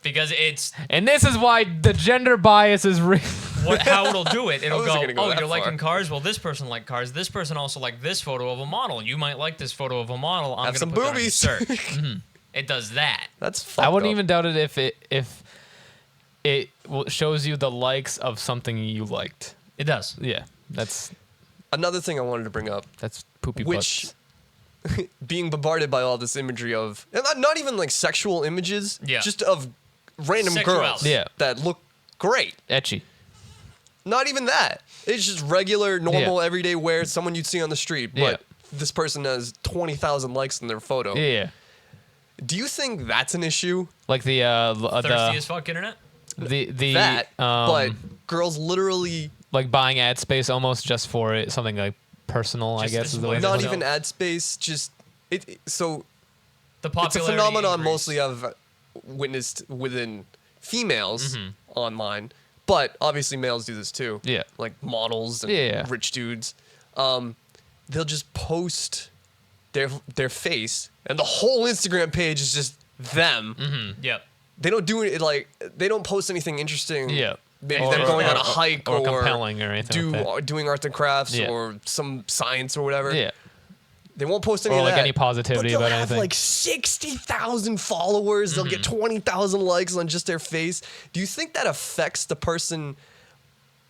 Speaker 3: because it's
Speaker 1: and this is why the gender bias is real.
Speaker 3: how it'll do it. It'll
Speaker 2: wasn't
Speaker 3: go,
Speaker 2: gonna go
Speaker 3: oh,
Speaker 2: that
Speaker 3: you're
Speaker 2: far."
Speaker 3: liking cars. Well, this person liked cars. This person also liked this photo of a model. You might like this photo of a model. I'm
Speaker 2: Have
Speaker 3: gonna
Speaker 2: some
Speaker 3: put that on your
Speaker 2: boobies.
Speaker 3: search. It does that.
Speaker 2: That's fucked
Speaker 1: I wouldn't
Speaker 2: up.
Speaker 1: even doubt it if it shows you the likes of something you liked.
Speaker 3: It does.
Speaker 1: Yeah, that's
Speaker 2: Another thing I wanted to bring up,
Speaker 1: poopy
Speaker 2: which
Speaker 1: butts.
Speaker 2: being bombarded by all this imagery of, and not even like sexual images,
Speaker 3: Yeah.
Speaker 2: just of random girls
Speaker 3: Sexuality.
Speaker 1: Yeah.
Speaker 2: that look great.
Speaker 1: Etchy.
Speaker 2: Not even that. It's just regular, normal,
Speaker 1: Yeah.
Speaker 2: everyday wear, someone you'd see on the street, but
Speaker 1: Yeah.
Speaker 2: this person has 20,000 likes in their photo.
Speaker 1: Yeah.
Speaker 2: Do you think that's an issue?
Speaker 1: Like the
Speaker 3: Thirsty as fuck internet.
Speaker 1: the
Speaker 2: That, but girls literally
Speaker 1: like buying ad space almost just for it, something like personal, I
Speaker 3: Just
Speaker 1: guess
Speaker 3: as
Speaker 1: is the way.
Speaker 3: well.
Speaker 1: to
Speaker 2: not
Speaker 1: put it.
Speaker 2: even ad space, just so
Speaker 3: The
Speaker 2: it's a
Speaker 3: popularity
Speaker 2: phenomenon
Speaker 3: increase.
Speaker 2: mostly I've witnessed within females
Speaker 1: Mm-hmm.
Speaker 2: online, but obviously males do this too.
Speaker 1: Yeah.
Speaker 2: Like models and
Speaker 1: Yeah.
Speaker 2: rich dudes. They'll just post their face, and the whole Instagram page is just them.
Speaker 3: Yep.
Speaker 2: They don't do it like they don't post anything interesting.
Speaker 1: Yeah.
Speaker 2: Maybe
Speaker 3: Or-
Speaker 2: them going on a
Speaker 3: or-
Speaker 2: hike
Speaker 1: or compelling or anything like that.
Speaker 2: doing arts and crafts
Speaker 1: Yeah.
Speaker 2: or some science or whatever.
Speaker 1: Yeah.
Speaker 2: They won't post any
Speaker 1: Or
Speaker 2: of
Speaker 1: like
Speaker 2: that.
Speaker 1: any positivity
Speaker 2: but they'll
Speaker 1: about
Speaker 2: have
Speaker 1: anything.
Speaker 2: like 60,000 followers. They'll get 20,000 likes on just their face. Do you think that affects the person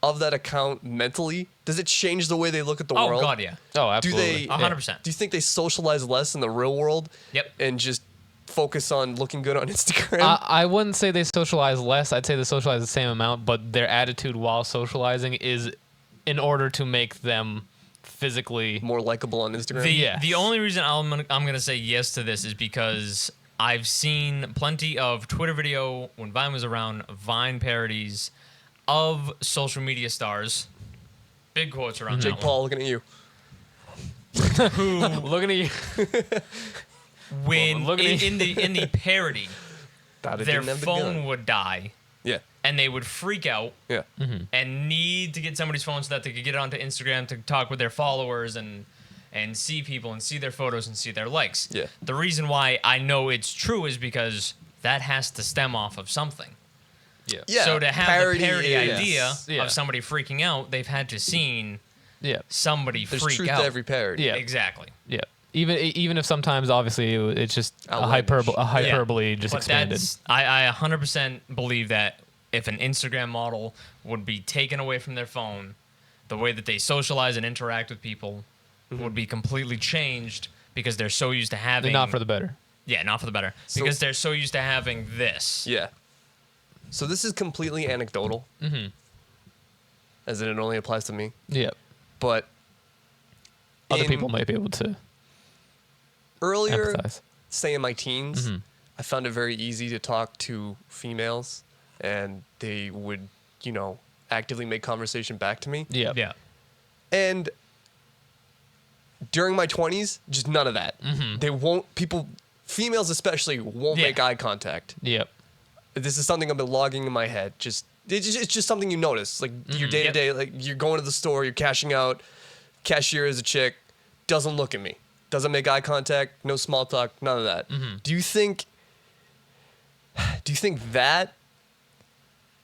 Speaker 2: of that account mentally? Does it change the way they look at the
Speaker 3: Oh
Speaker 2: world?
Speaker 3: god, yeah.
Speaker 1: Oh,
Speaker 2: Do
Speaker 1: absolutely.
Speaker 2: they?
Speaker 3: 100%.
Speaker 2: Do you think they socialize less in the real world?
Speaker 3: Yep.
Speaker 2: And just focus on looking good on Instagram?
Speaker 1: I wouldn't say they socialize less. I'd say they socialize the same amount, but their attitude while socializing is in order to make them physically.
Speaker 2: More likable on Instagram?
Speaker 1: Yes.
Speaker 3: The only reason I'm gonna say yes to this is because I've seen plenty of Twitter video when Vine was around, Vine parodies of social media stars. Big quotes around
Speaker 2: Jake
Speaker 3: that
Speaker 2: Paul looking at you.
Speaker 1: Looking at you.
Speaker 3: one. When
Speaker 1: Look at
Speaker 3: in the parody,
Speaker 2: That it
Speaker 3: their
Speaker 2: didn't have the
Speaker 3: phone
Speaker 2: gun.
Speaker 3: would die
Speaker 2: Yeah.
Speaker 3: and they would freak out
Speaker 2: Yeah.
Speaker 3: and need to get somebody's phone so that they could get it onto Instagram to talk with their followers and see people and see their photos and see their likes.
Speaker 2: Yeah.
Speaker 3: The reason why I know it's true is because that has to stem off of something.
Speaker 1: Yeah.
Speaker 2: Yeah.
Speaker 3: So to have
Speaker 2: parody
Speaker 3: the parody
Speaker 2: is-
Speaker 3: idea
Speaker 1: Yeah.
Speaker 3: of somebody freaking out, they've had to seen
Speaker 1: Yeah.
Speaker 3: somebody
Speaker 2: There's
Speaker 3: freak
Speaker 2: truth
Speaker 3: out.
Speaker 2: to every parody.
Speaker 1: Yeah.
Speaker 3: Exactly.
Speaker 1: Yeah. Even if sometimes obviously it's just a
Speaker 2: Outlandish.
Speaker 1: hyperbole just
Speaker 3: But
Speaker 1: expanded.
Speaker 3: that's I 100% believe that if an Instagram model would be taken away from their phone, the way that they socialize and interact with people would be completely changed because they're so used to having
Speaker 1: Not for the better.
Speaker 3: yeah, not for the better.
Speaker 2: So-
Speaker 3: Because they're so used to having this.
Speaker 2: Yeah. So this is completely anecdotal, as in it only applies to me.
Speaker 1: Yeah.
Speaker 2: But
Speaker 1: Other
Speaker 2: in
Speaker 1: people might be able to
Speaker 2: earlier,
Speaker 1: empathize.
Speaker 2: say in my teens, I found it very easy to talk to females, and they would, actively make conversation back to me.
Speaker 1: Yeah.
Speaker 3: Yeah.
Speaker 2: And during my 20s, just none of that. They won't, females especially, won't
Speaker 3: Yeah.
Speaker 2: make eye contact.
Speaker 1: Yep.
Speaker 2: This is something I've been logging in my head. It's just something you notice. Like your day to day, like you're going to the store, you're cashing out, cashier is a chick, doesn't look at me, doesn't make eye contact, no small talk, none of that. Do you think that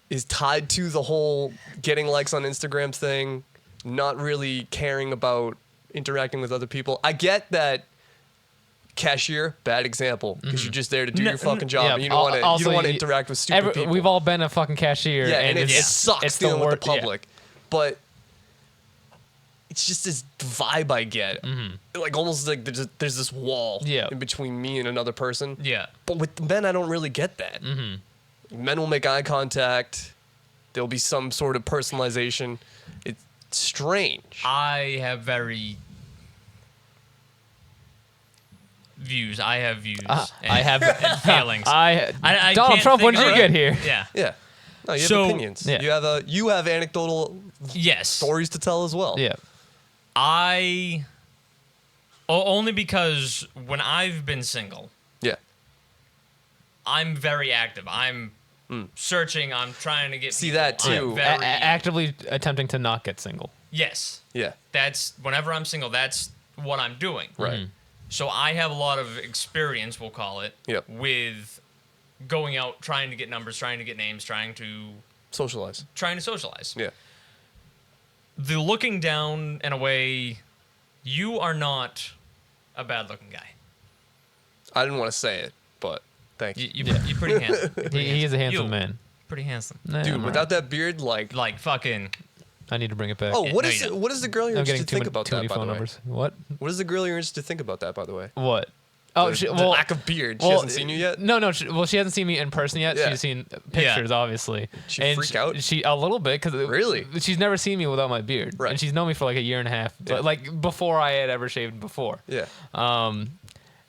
Speaker 2: is tied to the whole getting likes on Instagram thing, not really caring about interacting with other people? I get that cashier, bad example, because you're just there to do your fucking job,
Speaker 1: Yeah,
Speaker 2: and you don't want to
Speaker 1: also,
Speaker 2: interact with stupid people.
Speaker 1: We've all been a fucking cashier.
Speaker 2: Yeah, and it
Speaker 1: it's,
Speaker 2: sucks
Speaker 1: it's the
Speaker 2: dealing with the
Speaker 1: wor- yeah.
Speaker 2: public. But it's just this vibe I get. Like almost like there's this wall
Speaker 1: Yeah.
Speaker 2: in between me and another person.
Speaker 3: Yeah.
Speaker 2: But with men, I don't really get that. Men will make eye contact. There'll be some sort of personalization. It's strange.
Speaker 3: I have views. I have views.
Speaker 1: I have
Speaker 3: and feelings.
Speaker 1: I
Speaker 3: I
Speaker 1: Donald
Speaker 3: can't
Speaker 1: Trump. When
Speaker 3: think
Speaker 1: did
Speaker 3: of
Speaker 1: you
Speaker 3: it.
Speaker 1: get here?
Speaker 3: Yeah.
Speaker 2: Yeah. No, you have
Speaker 3: So-
Speaker 2: opinions.
Speaker 1: Yeah.
Speaker 2: You have anecdotal
Speaker 3: Yes.
Speaker 2: stories to tell as well.
Speaker 1: Yeah.
Speaker 3: Only because when I've been single,
Speaker 2: Yeah.
Speaker 3: I'm very active. I'm searching. I'm trying to get
Speaker 2: See
Speaker 3: people.
Speaker 2: that too.
Speaker 3: I'm very,
Speaker 1: Actively attempting to not get single.
Speaker 3: yes.
Speaker 2: Yeah.
Speaker 3: That's whenever I'm single. That's what I'm doing.
Speaker 2: Right.
Speaker 3: So I have a lot of experience, we'll call it,
Speaker 2: Yep.
Speaker 3: with going out, trying to get numbers, trying to get names, trying to
Speaker 2: Socialize.
Speaker 3: socialize.
Speaker 2: Yeah.
Speaker 3: The looking down in a way, you are not a bad looking guy.
Speaker 2: I didn't want to say it, but thank you.
Speaker 3: You're pretty handsome.
Speaker 1: He is a handsome
Speaker 3: You.
Speaker 1: man.
Speaker 3: Pretty handsome.
Speaker 1: Nah,
Speaker 2: Dude,
Speaker 1: I'm
Speaker 2: without that beard, like.
Speaker 3: Like fucking.
Speaker 1: I need to bring it back.
Speaker 2: Oh, what
Speaker 3: no,
Speaker 2: is
Speaker 3: you don't.
Speaker 2: what is the girl you're
Speaker 1: I'm getting
Speaker 2: interested to think about
Speaker 1: too
Speaker 2: that,
Speaker 1: many
Speaker 2: by
Speaker 1: phone
Speaker 2: the way?
Speaker 1: numbers. What?
Speaker 2: What is the girl you're interested to think about that, by the way?
Speaker 1: What? Oh,
Speaker 2: The
Speaker 1: well,
Speaker 2: lack of beard. She
Speaker 1: well,
Speaker 2: hasn't seen you yet?
Speaker 1: No. She hasn't seen me in person yet.
Speaker 2: Yeah.
Speaker 1: She's seen pictures, obviously.
Speaker 2: She
Speaker 1: and
Speaker 2: freak out?
Speaker 1: She a little bit because
Speaker 2: Really?
Speaker 1: she's never seen me without my beard,
Speaker 2: Right.
Speaker 1: and she's known me for like a year and a half,
Speaker 2: Yeah.
Speaker 1: but like before I had ever shaved before.
Speaker 2: Yeah.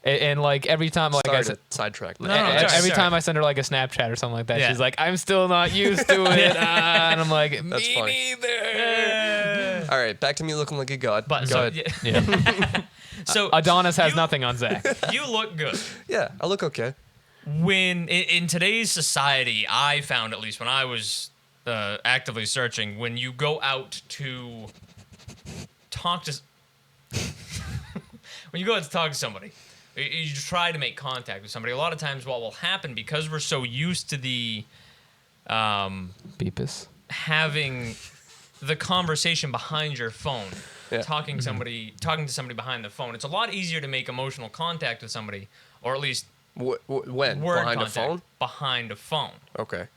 Speaker 1: And like every time, like
Speaker 2: Sorry
Speaker 1: I
Speaker 2: to
Speaker 1: said.
Speaker 2: sidetrack.
Speaker 3: No, no,
Speaker 1: Every
Speaker 3: sorry.
Speaker 1: time I send her like a Snapchat or something like that,
Speaker 3: Yeah.
Speaker 1: she's like, "I'm still not used to it," and I'm like,
Speaker 2: That's
Speaker 1: "Me
Speaker 2: funny.
Speaker 1: neither."
Speaker 2: All right, back to me looking like a god.
Speaker 3: But
Speaker 1: Go
Speaker 3: so,
Speaker 1: ahead.
Speaker 3: yeah.
Speaker 1: Yeah.
Speaker 3: So
Speaker 1: Adonis has
Speaker 3: you-
Speaker 1: nothing on Zakk.
Speaker 3: You look good.
Speaker 2: Yeah, I look okay.
Speaker 3: When in today's society, I found, at least when I was actively searching, when you go out to talk to when you go out to talk to somebody, you try to make contact with somebody. A lot of times, what will happen, because we're so used to the
Speaker 1: Beepus.
Speaker 3: having the conversation behind your phone,
Speaker 2: Yeah.
Speaker 3: talking to somebody behind the phone, it's a lot easier to make emotional contact with somebody, or at least
Speaker 2: When?
Speaker 3: word
Speaker 2: Behind a
Speaker 3: contact
Speaker 2: phone?
Speaker 3: behind a phone.
Speaker 2: Okay.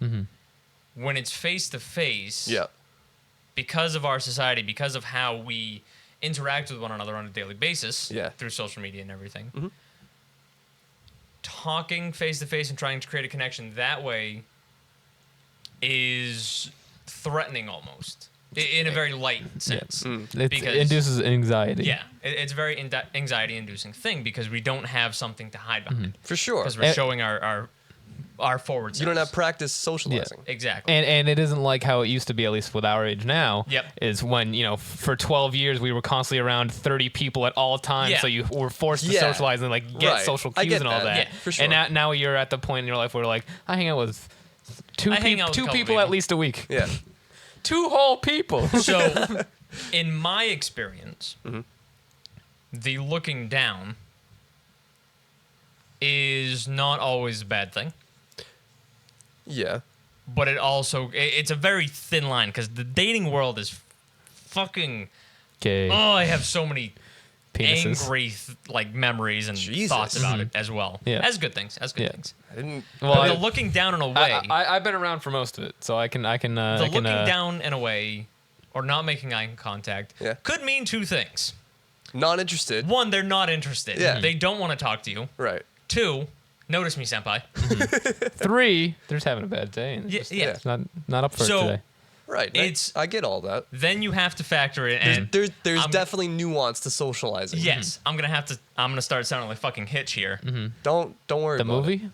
Speaker 3: When it's face to face,
Speaker 2: Yeah.
Speaker 3: because of our society, because of how we interact with one another on a daily basis,
Speaker 2: Yeah.
Speaker 3: through social media and everything, talking face to face and trying to create a connection that way is threatening almost, in a very light sense.
Speaker 1: It
Speaker 3: Because-
Speaker 1: induces anxiety.
Speaker 3: Yeah, it's a very anxiety-inducing thing because we don't have something to hide behind,
Speaker 2: For sure.
Speaker 3: because we're showing our forward selves.
Speaker 2: You don't have practice socializing.
Speaker 3: Exactly.
Speaker 1: And it isn't like how it used to be, at least with our age now.
Speaker 3: Yep.
Speaker 1: Is when, for 12 years we were constantly around 30 people at all times,
Speaker 3: Yeah.
Speaker 1: so you were forced to
Speaker 2: Yeah.
Speaker 1: socialize and like get
Speaker 2: Right.
Speaker 1: social
Speaker 2: I
Speaker 1: cues
Speaker 2: get
Speaker 1: and all
Speaker 2: that.
Speaker 1: that.
Speaker 3: Yeah,
Speaker 2: for sure.
Speaker 1: And now you're at the point in your life where like I hang out with two
Speaker 3: I hang out with a couple
Speaker 1: people
Speaker 3: people.
Speaker 1: at least a week.
Speaker 2: Yeah.
Speaker 1: 2 whole people.
Speaker 3: So, in my experience,
Speaker 2: Mm-hmm.
Speaker 3: the looking down is not always a bad thing,
Speaker 2: Yeah.
Speaker 3: but it's a very thin line because the dating world is fucking.
Speaker 1: Okay.
Speaker 3: Oh, I have so many
Speaker 1: Penises.
Speaker 3: angry memories and
Speaker 2: Jesus.
Speaker 3: thoughts about it as well.
Speaker 1: Yeah.
Speaker 3: As good things.
Speaker 1: Yeah.
Speaker 3: Things.
Speaker 2: I didn't.
Speaker 1: Well,
Speaker 3: But
Speaker 1: I-
Speaker 3: the looking down in a way.
Speaker 1: I've been around for most of it, so I can
Speaker 3: the looking down in a way, or not making eye contact,
Speaker 2: Yeah.
Speaker 3: could mean two things.
Speaker 2: Not interested.
Speaker 3: One, they're not interested.
Speaker 2: Yeah.
Speaker 3: They don't want to talk to you.
Speaker 2: Right.
Speaker 3: 2, Notice me, senpai.
Speaker 1: 3, they're just having a bad day. And
Speaker 3: Yeah,
Speaker 1: just,
Speaker 3: yeah.
Speaker 1: it's not up for it
Speaker 3: So-
Speaker 1: today.
Speaker 2: Right. I get all that.
Speaker 3: Then you have to factor in, and
Speaker 2: There's
Speaker 3: I'm-
Speaker 2: definitely nuance to socializing.
Speaker 3: yes, I'm gonna start sounding like fucking Hitch here.
Speaker 2: Don't worry
Speaker 1: The
Speaker 2: about
Speaker 1: movie?
Speaker 2: it.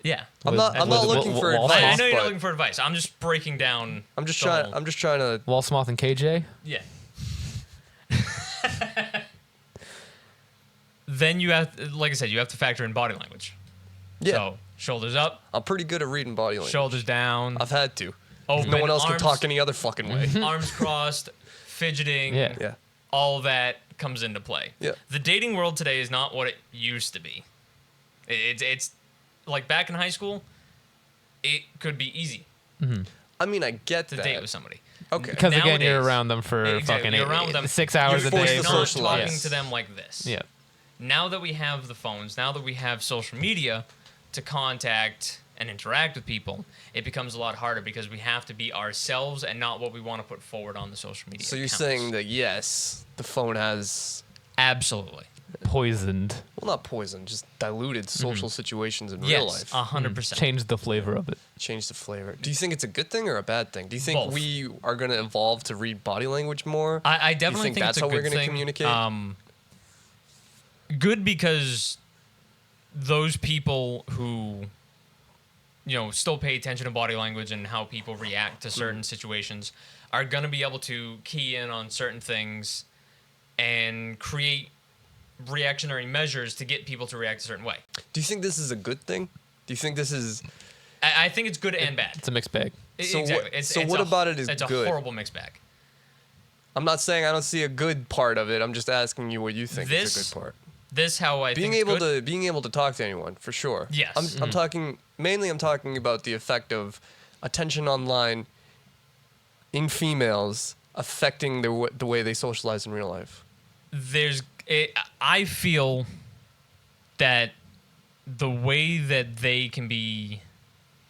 Speaker 3: Yeah.
Speaker 2: I'm not looking for
Speaker 1: Wall
Speaker 2: advice.
Speaker 3: I know you're not
Speaker 2: but
Speaker 3: looking for advice. I'm just breaking down.
Speaker 2: I'm just
Speaker 3: the
Speaker 2: trying.
Speaker 3: whole-
Speaker 2: I'm just trying to.
Speaker 1: Wall Smoth and KJ?
Speaker 3: Yeah. Then you have, like I said, you have to factor in body language.
Speaker 2: Yeah.
Speaker 3: So shoulders up,
Speaker 2: I'm pretty good at reading body language.
Speaker 3: shoulders down.
Speaker 2: I've had to.
Speaker 3: Open,
Speaker 2: No one else can
Speaker 3: arms-
Speaker 2: talk any other fucking way.
Speaker 3: Arms crossed, fidgeting.
Speaker 1: Yeah.
Speaker 2: Yeah.
Speaker 3: All that comes into play.
Speaker 2: Yeah.
Speaker 3: The dating world today is not what it used to be. It's like back in high school, it could be easy
Speaker 2: I mean, I get
Speaker 3: to
Speaker 2: that.
Speaker 3: date with somebody.
Speaker 2: Okay.
Speaker 1: Because again, you're
Speaker 3: Nowadays-
Speaker 1: around them for
Speaker 3: Exactly,
Speaker 1: fucking
Speaker 3: you're around them.
Speaker 1: 6 hours
Speaker 3: You're
Speaker 1: a day.
Speaker 2: forced to
Speaker 3: not
Speaker 1: for-
Speaker 2: socialize.
Speaker 3: talking to them like this.
Speaker 1: Yeah.
Speaker 3: Now that we have the phones, now that we have social media to contact and interact with people, it becomes a lot harder because we have to be ourselves and not what we want to put forward on the social media.
Speaker 2: So you're
Speaker 3: accounts.
Speaker 2: saying that yes, the phone has
Speaker 3: Absolutely.
Speaker 1: Poisoned.
Speaker 2: well, not poison, just diluted social situations in real
Speaker 3: Yes,
Speaker 2: life.
Speaker 3: 100%.
Speaker 1: Changed the flavor of it.
Speaker 2: Changed the flavor. Do you think it's a good thing or a bad thing? Do you think
Speaker 3: Both.
Speaker 2: we are going to evolve to read body language more?
Speaker 3: I definitely
Speaker 2: think
Speaker 3: think
Speaker 2: that's
Speaker 3: it's a
Speaker 2: how we're
Speaker 3: good
Speaker 2: gonna
Speaker 3: thing.
Speaker 2: communicate?
Speaker 3: Good because those people who, still pay attention to body language and how people react to certain situations are going to be able to key in on certain things and create reactionary measures to get people to react a certain way.
Speaker 2: Do you think this is a good thing? Do you think this is
Speaker 3: I think it's good and bad.
Speaker 1: It's a mixed bag.
Speaker 2: So
Speaker 3: Exactly.
Speaker 2: what- so what about it is
Speaker 3: it's
Speaker 2: good?
Speaker 3: a horrible mixed bag.
Speaker 2: I'm not saying I don't see a good part of it. I'm just asking you what you think is a
Speaker 3: This
Speaker 2: good part.
Speaker 3: This how I
Speaker 2: Being
Speaker 3: think
Speaker 2: able
Speaker 3: it's good.
Speaker 2: to being able to talk to anyone, for sure.
Speaker 3: Yes.
Speaker 2: I'm talking mainly I'm talking about the effect of attention online in females affecting the way they socialize in real life.
Speaker 3: I feel that the way that they can be,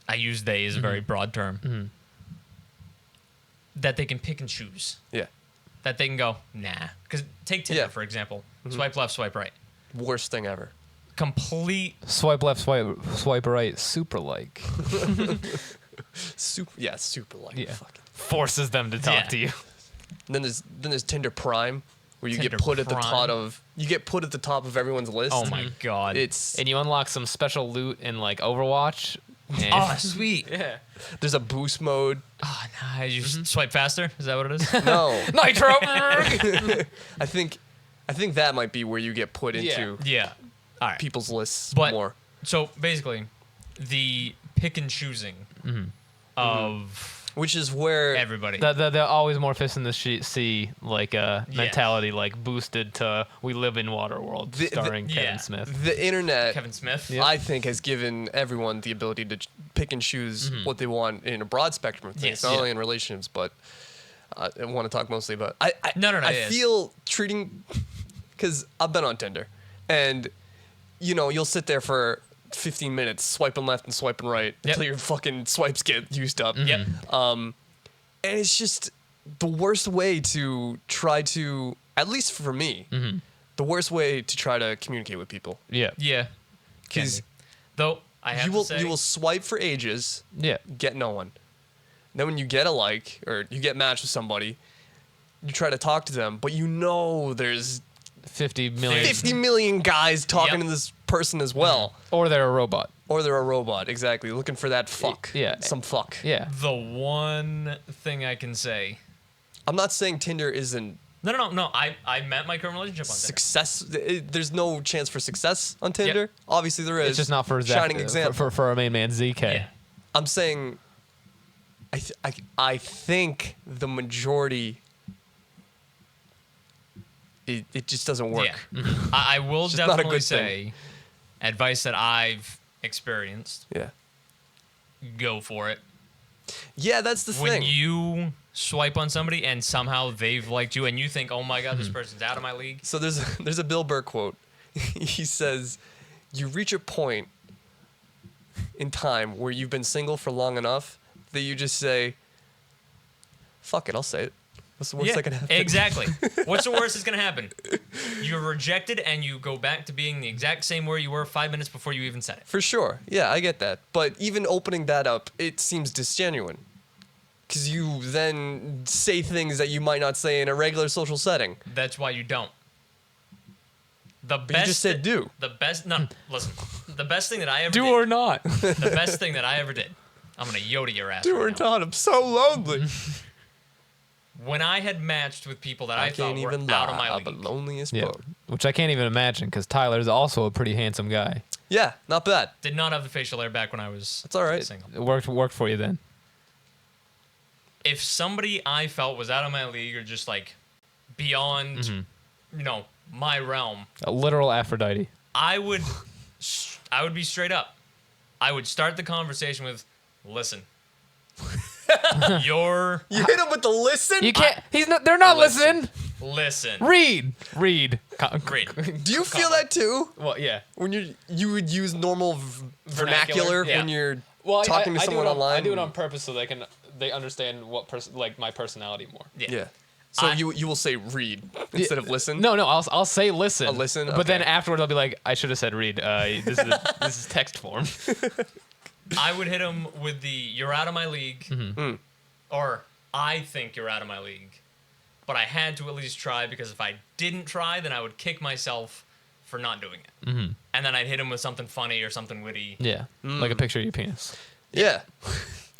Speaker 3: I use they as a very broad term, that they can pick and choose,
Speaker 2: Yeah.
Speaker 3: that they can go, nah. Because take Tinder,
Speaker 2: Yeah.
Speaker 3: for example. Swipe left, swipe right.
Speaker 2: Worst thing ever.
Speaker 3: Complete,
Speaker 1: Swipe left, swipe right, super like.
Speaker 2: Super like
Speaker 1: Yeah.
Speaker 2: fucking.
Speaker 1: Forces them to talk
Speaker 3: Yeah.
Speaker 1: to you.
Speaker 2: And then there's Tinder Prime where you
Speaker 3: Tinder
Speaker 2: get put at the
Speaker 3: Prime.
Speaker 2: top of everyone's list.
Speaker 3: oh my God.
Speaker 2: It's
Speaker 1: And you unlock some special loot in like Overwatch. And
Speaker 3: oh, sweet.
Speaker 1: yeah.
Speaker 2: there's a boost mode.
Speaker 3: Oh, nice. You swipe faster? Is that what it is?
Speaker 2: No.
Speaker 1: Nitro.
Speaker 2: I think that might be where you get put into
Speaker 3: Yeah. All right.
Speaker 2: people's lists
Speaker 3: But
Speaker 2: more.
Speaker 3: so basically, the pick and choosing of
Speaker 2: Which is where
Speaker 3: everybody.
Speaker 1: They're always more fists in the sea, like mentality, like boosted to "We Live in Waterworld,"
Speaker 2: The-
Speaker 1: starring Kevin
Speaker 3: yeah.
Speaker 1: Smith.
Speaker 2: the internet,
Speaker 3: Kevin Smith.
Speaker 2: I think, has given everyone the ability to pick and choose what they want in a broad spectrum of things,
Speaker 3: Yes.
Speaker 2: not
Speaker 3: Yeah.
Speaker 2: only in relationships, but I want to talk mostly about. I
Speaker 3: No,
Speaker 2: I
Speaker 3: yes.
Speaker 2: feel treating because I've been on Tinder, and you'll sit there for 15 minutes swiping left and swiping right
Speaker 3: Yep.
Speaker 2: until your fucking swipes get used up.
Speaker 3: Yep.
Speaker 2: And it's just the worst way to try to, at least for me, the worst way to try to communicate with people.
Speaker 1: Yeah.
Speaker 3: Yeah. Can
Speaker 2: 'Cause
Speaker 3: be. Though I have
Speaker 2: You will
Speaker 3: to say,
Speaker 2: you will swipe for ages,
Speaker 1: Yeah.
Speaker 2: get no one. Then when you get a like or you get matched with somebody, you try to talk to them, but there's
Speaker 1: 50 million.
Speaker 2: 50 million guys talking
Speaker 3: Yep.
Speaker 2: to this person as well.
Speaker 1: Or they're a robot.
Speaker 2: Or they're a robot, exactly, looking for that fuck.
Speaker 1: Yeah.
Speaker 2: Some fuck.
Speaker 1: Yeah.
Speaker 3: the one thing I can say.
Speaker 2: I'm not saying Tinder isn't
Speaker 3: No. I met my current relationship on Tinder.
Speaker 2: success. There's no chance for success on Tinder. Obviously there is.
Speaker 1: It's just not for Zakk,
Speaker 2: shining example.
Speaker 1: for our main man ZK.
Speaker 3: Yeah.
Speaker 2: I'm saying I think the majority it just doesn't work.
Speaker 3: Yeah. I will
Speaker 2: It's just not a
Speaker 3: definitely
Speaker 2: good
Speaker 3: say advice that I've experienced.
Speaker 2: Yeah.
Speaker 3: Go for it.
Speaker 2: Yeah, that's the
Speaker 3: When
Speaker 2: thing.
Speaker 3: you swipe on somebody and somehow they've liked you and you think, oh my God, this person's out of my league.
Speaker 2: So there's a Bill Burr quote. He says, "You reach a point in time where you've been single for long enough that you just say, fuck it, I'll say it." What's the worst that can happen?
Speaker 3: Exactly. What's the worst that's gonna happen? You're rejected and you go back to being the exact same where you were 5 minutes before you even said it.
Speaker 2: For sure. Yeah, I get that. But even opening that up, it seems disgenuine. Because you then say things that you might not say in a regular social setting.
Speaker 3: That's why you don't. The
Speaker 2: But
Speaker 3: best
Speaker 2: you just said do.
Speaker 3: The best no, listen. The best thing that I ever
Speaker 1: Do
Speaker 3: did.
Speaker 1: or not.
Speaker 3: The best thing that I ever did. I'm gonna Yoda your ass.
Speaker 2: Do
Speaker 3: right
Speaker 2: or
Speaker 3: now.
Speaker 2: not, I'm so lonely.
Speaker 3: When I had matched with people that I, thought
Speaker 2: can't
Speaker 3: were
Speaker 2: even
Speaker 3: out of my
Speaker 2: lie, I'm
Speaker 3: league,
Speaker 2: the loneliest
Speaker 1: Yeah.
Speaker 2: bug.
Speaker 1: Which I can't even imagine because Tyler's also a pretty handsome guy.
Speaker 2: Yeah, not bad.
Speaker 3: did not have the facial hair back when I was
Speaker 2: That's all right.
Speaker 3: single.
Speaker 1: It worked for you then.
Speaker 3: If somebody I felt was out of my league or just like beyond, you know, my realm,
Speaker 1: A literal Aphrodite.
Speaker 3: I would be straight up. I would start the conversation with, "Listen, you're
Speaker 2: You hit him with the listen?
Speaker 1: You can't. He's not. They're not
Speaker 3: Listen.
Speaker 1: listening.
Speaker 3: listen,
Speaker 1: Read.
Speaker 3: great."
Speaker 2: Do you feel that too?
Speaker 1: Well, yeah.
Speaker 2: When you would use normal vernacular
Speaker 3: Yeah.
Speaker 2: when you're
Speaker 1: Well,
Speaker 2: talking to someone online?
Speaker 1: I do it on purpose so they understand what like my personality more.
Speaker 3: Yeah.
Speaker 2: So
Speaker 3: I-
Speaker 2: you will say read instead of listen?
Speaker 1: No, I'll say listen.
Speaker 2: A listen?
Speaker 1: But then
Speaker 2: Okay.
Speaker 1: afterwards I'll be like, I should have said read. This is text form.
Speaker 3: I would hit him with the "You're out of my league," or "I think you're out of my league," but I had to at least try because if I didn't try, then I would kick myself for not doing it. And then I'd hit him with something funny or something witty
Speaker 1: Yeah. Like a picture of your penis.
Speaker 2: Yeah.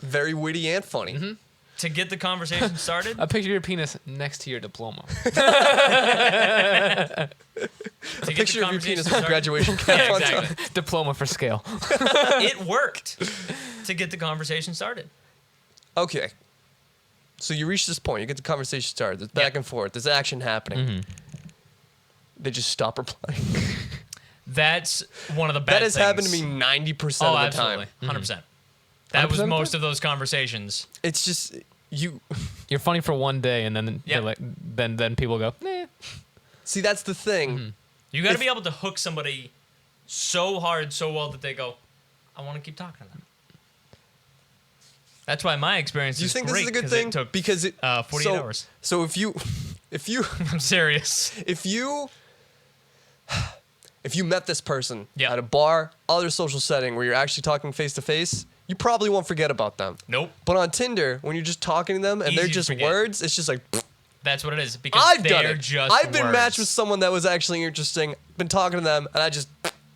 Speaker 2: Very witty and funny.
Speaker 3: to get the conversation started.
Speaker 1: A picture of your penis next to your diploma.
Speaker 3: To get the
Speaker 2: Picture of your
Speaker 3: conversation
Speaker 2: penis with
Speaker 3: started.
Speaker 2: graduation cap
Speaker 3: Yeah,
Speaker 2: on top.
Speaker 3: exactly.
Speaker 1: Diploma for scale.
Speaker 3: It worked to get the conversation started.
Speaker 2: Okay. So you reach this point, you get the conversation started, there's back
Speaker 3: Yeah.
Speaker 2: and forth, there's action happening. They just stop replying.
Speaker 3: That's one of the bad
Speaker 2: That has
Speaker 3: things.
Speaker 2: happened to me 90%
Speaker 3: Oh,
Speaker 2: of the
Speaker 3: absolutely.
Speaker 2: time.
Speaker 3: 100%. That was
Speaker 1: 100%?
Speaker 3: most of those conversations.
Speaker 2: It's just you
Speaker 1: You're funny for one day, and then
Speaker 3: Yeah.
Speaker 1: they're like, then people go, nah.
Speaker 2: see that's the thing.
Speaker 3: You got to
Speaker 2: If-
Speaker 3: be able to hook somebody so hard, so well that they go, I want to keep talking to them. That's why my experience
Speaker 2: Do you
Speaker 3: is
Speaker 2: think
Speaker 3: great.
Speaker 2: this is a good
Speaker 3: 'cause
Speaker 2: thing?
Speaker 3: It took
Speaker 2: Because it
Speaker 3: 48
Speaker 2: so,
Speaker 3: hours.
Speaker 2: So if you
Speaker 3: I'm serious.
Speaker 2: if you met this person
Speaker 3: Yeah.
Speaker 2: at a bar, other social setting where you're actually talking face to face, you probably won't forget about them.
Speaker 3: Nope.
Speaker 2: But on Tinder, when you're just talking to them and they're
Speaker 3: Easy to
Speaker 2: just
Speaker 3: forget.
Speaker 2: words, it's just like
Speaker 3: That's what it is. Because
Speaker 2: I've
Speaker 3: they're
Speaker 2: done it.
Speaker 3: just
Speaker 2: I've been matched with
Speaker 3: words.
Speaker 2: someone that was actually interesting, been talking to them, and I just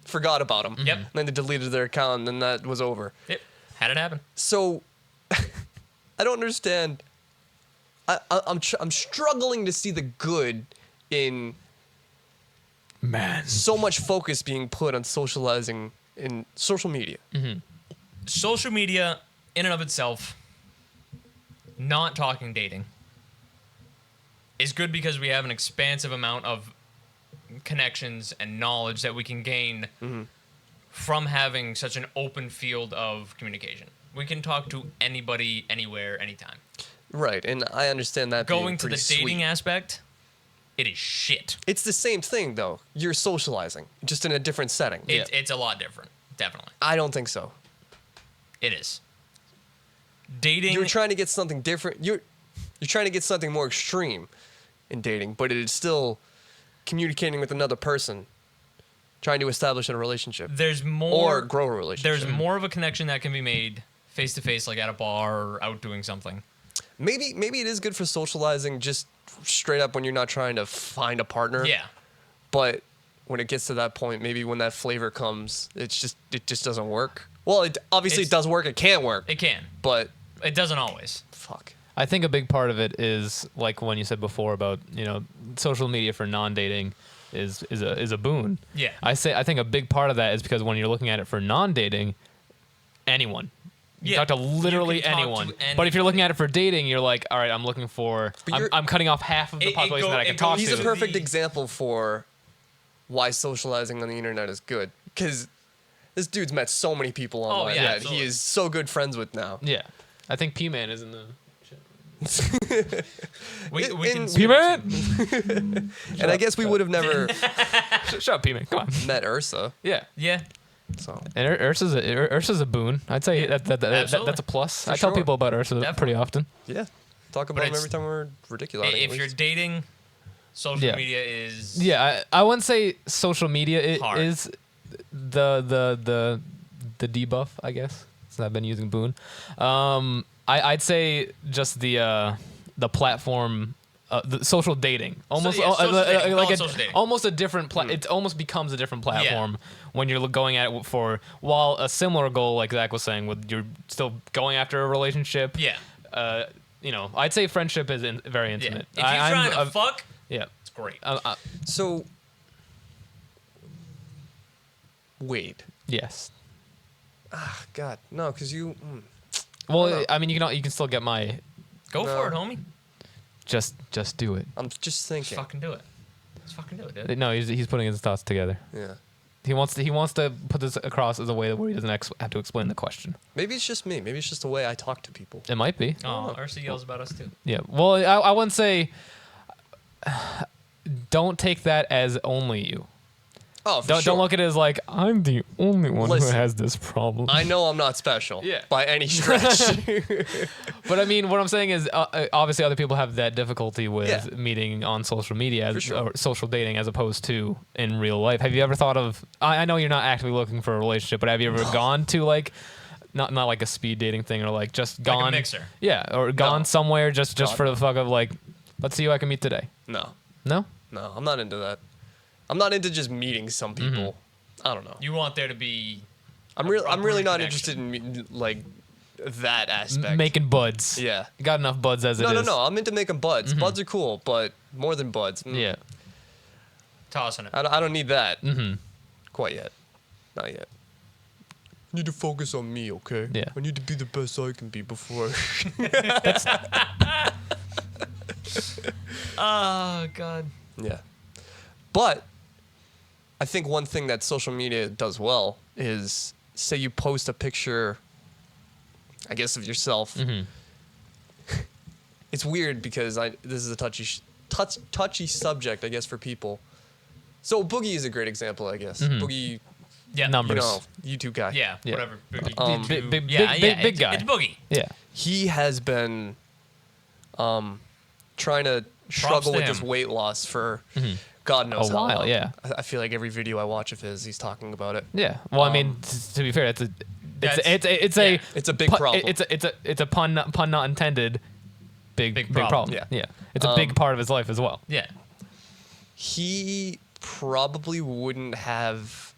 Speaker 2: forgot about them.
Speaker 3: Yep.
Speaker 2: And then they deleted their account, and then that was over.
Speaker 3: Yep. Had it happen.
Speaker 2: So I don't understand. I'm struggling to see the good in
Speaker 1: Man.
Speaker 2: so much focus being put on socializing in social media.
Speaker 3: Social media, in and of itself, not talking dating, is good because we have an expansive amount of connections and knowledge that we can gain from having such an open field of communication. We can talk to anybody, anywhere, anytime.
Speaker 2: Right, and I understand that being
Speaker 3: Going to the
Speaker 2: pretty
Speaker 3: dating
Speaker 2: sweet.
Speaker 3: aspect, it is shit.
Speaker 2: It's the same thing, though. You're socializing, just in a different setting.
Speaker 3: It's a lot different, definitely.
Speaker 2: I don't think so.
Speaker 3: It is. Dating.
Speaker 2: You're trying to get something different. You're trying to get something more extreme in dating, but it is still communicating with another person, trying to establish a relationship
Speaker 3: There's more.
Speaker 2: or grow a relationship.
Speaker 3: There's more of a connection that can be made face to face, like at a bar or out doing something.
Speaker 2: Maybe it is good for socializing, just straight up when you're not trying to find a partner.
Speaker 3: Yeah.
Speaker 2: But when it gets to that point, maybe when that flavor comes, it just doesn't work. Well, it obviously
Speaker 3: It's-
Speaker 2: it does work. It can work,
Speaker 3: It can.
Speaker 2: but
Speaker 3: It doesn't always.
Speaker 2: fuck.
Speaker 1: I think a big part of it is like when you said before about social media for non-dating is a boon.
Speaker 3: Yeah.
Speaker 1: I think a big part of that is because when you're looking at it for non-dating, anyone. You
Speaker 3: Yeah,
Speaker 1: talk to literally
Speaker 3: you can talk to
Speaker 1: anyone. But if you're looking at it for dating, you're like, all right, I'm looking for.
Speaker 2: But
Speaker 1: I'm cutting off half of the
Speaker 3: It
Speaker 1: population that I
Speaker 3: it
Speaker 1: can talk
Speaker 3: goes
Speaker 2: He's
Speaker 1: to.
Speaker 2: a perfect
Speaker 3: the-
Speaker 2: example for why socializing on the internet is good. Because this dude's met so many people online
Speaker 3: yeah,
Speaker 2: that
Speaker 3: absolutely.
Speaker 2: he is so good friends with now.
Speaker 1: Yeah, I think P-Man is in the.
Speaker 3: We
Speaker 2: In-
Speaker 3: can
Speaker 2: in-
Speaker 3: skip
Speaker 1: P-Man.
Speaker 2: And I guess we would have never
Speaker 1: Shut up, P-Man. Come on.
Speaker 2: met Ursa.
Speaker 1: Yeah.
Speaker 3: Yeah.
Speaker 2: So
Speaker 1: And Ursa's a boon. I'd say that's a plus. I tell
Speaker 2: sure.
Speaker 1: people about Ursa
Speaker 3: Definitely.
Speaker 1: pretty often.
Speaker 2: yeah, Talk about him every time we're ridiculous.
Speaker 3: If you're dating, social
Speaker 1: Yeah.
Speaker 3: media is
Speaker 1: I wouldn't say social media
Speaker 3: Hard.
Speaker 1: is the debuff, I guess. So I've been using Boon. I'd say just the platform, the social dating, almost
Speaker 3: social dating.
Speaker 1: like
Speaker 3: Social dating.
Speaker 1: almost a different. It almost becomes a different platform when you're going at it for while a similar goal, like Zakk was saying, with you're still going after a relationship.
Speaker 3: Yeah.
Speaker 1: I'd say friendship is very
Speaker 3: Yeah.
Speaker 1: intimate.
Speaker 3: If you're trying to fuck,
Speaker 1: yeah.
Speaker 3: it's great.
Speaker 2: So, wait.
Speaker 1: Yes.
Speaker 2: God, no, because you.
Speaker 1: Well, I mean, you can still get my
Speaker 3: Go
Speaker 2: No.
Speaker 3: for it, homie.
Speaker 1: just do it.
Speaker 2: I'm just
Speaker 3: Just
Speaker 2: thinking.
Speaker 3: fucking do it. Just fucking do it, dude.
Speaker 1: No, he's putting his thoughts together.
Speaker 2: Yeah.
Speaker 1: He wants to put this across as a way where he doesn't have to explain the question.
Speaker 2: Maybe it's just me. Maybe it's just the way I talk to people.
Speaker 1: It might be.
Speaker 3: Oh, RC yells about us too.
Speaker 1: Yeah. Well, I wouldn't say. Don't take that as only you.
Speaker 2: Oh, for
Speaker 1: Don't
Speaker 2: sure.
Speaker 1: look at it as like I'm the only one
Speaker 2: Listen,
Speaker 1: who has this problem.
Speaker 2: I know I'm not special.
Speaker 1: Yeah.
Speaker 2: By any stretch.
Speaker 1: But I mean, what I'm saying is, obviously, other people have that difficulty with
Speaker 2: Yeah.
Speaker 1: meeting on social media,
Speaker 2: For sure.
Speaker 1: or social dating, as opposed to in real life. Have you ever thought of? I know you're not actively looking for a relationship, but have you ever gone to like, not like a speed dating thing, or like just gone
Speaker 3: Like a mixer.
Speaker 1: Yeah, or gone somewhere just
Speaker 2: God,
Speaker 1: for the fuck of like, let's see who I can meet today.
Speaker 2: No.
Speaker 1: No.
Speaker 2: No, I'm not into that. I'm not into just meeting some people. I don't know.
Speaker 3: You want there to be
Speaker 2: I'm really not
Speaker 3: connection.
Speaker 2: interested in like that aspect.
Speaker 1: Making buds.
Speaker 2: Yeah.
Speaker 1: Got enough buds as it is.
Speaker 2: No. I'm into making buds. Buds are cool, but more than buds.
Speaker 1: Yeah.
Speaker 3: tossing it.
Speaker 2: I don't need that.
Speaker 1: Mm-hmm.
Speaker 2: Quite yet. Not yet. I need to focus on me, okay?
Speaker 1: Yeah.
Speaker 2: I need to be the best I can be before.
Speaker 3: Oh God.
Speaker 2: Yeah. But I think one thing that social media does well is say you post a picture, I guess, of yourself. It's weird because this is a touchy subject, I guess, for people. So Boogie is a great example, I guess. Boogie,
Speaker 3: Yeah.
Speaker 1: Numbers.
Speaker 2: YouTube guy.
Speaker 3: Yeah.
Speaker 1: Yeah.
Speaker 3: Whatever.
Speaker 1: Big- big-
Speaker 3: yeah.
Speaker 1: big-
Speaker 3: Yeah.
Speaker 1: big guy.
Speaker 3: It's Boogie.
Speaker 1: Yeah.
Speaker 2: He has been trying to struggle
Speaker 3: to
Speaker 2: with this
Speaker 3: him.
Speaker 2: weight loss for God knows
Speaker 1: A
Speaker 2: how
Speaker 1: while,
Speaker 2: long.
Speaker 1: yeah.
Speaker 2: I feel like every video I watch of his, he's talking about it.
Speaker 1: Yeah. Well, I mean, to be fair, it's
Speaker 2: It's a big problem.
Speaker 1: It's a pun not intended. Big problem.
Speaker 2: Yeah.
Speaker 1: It's a big part of his life as well.
Speaker 3: Yeah.
Speaker 2: He probably wouldn't have,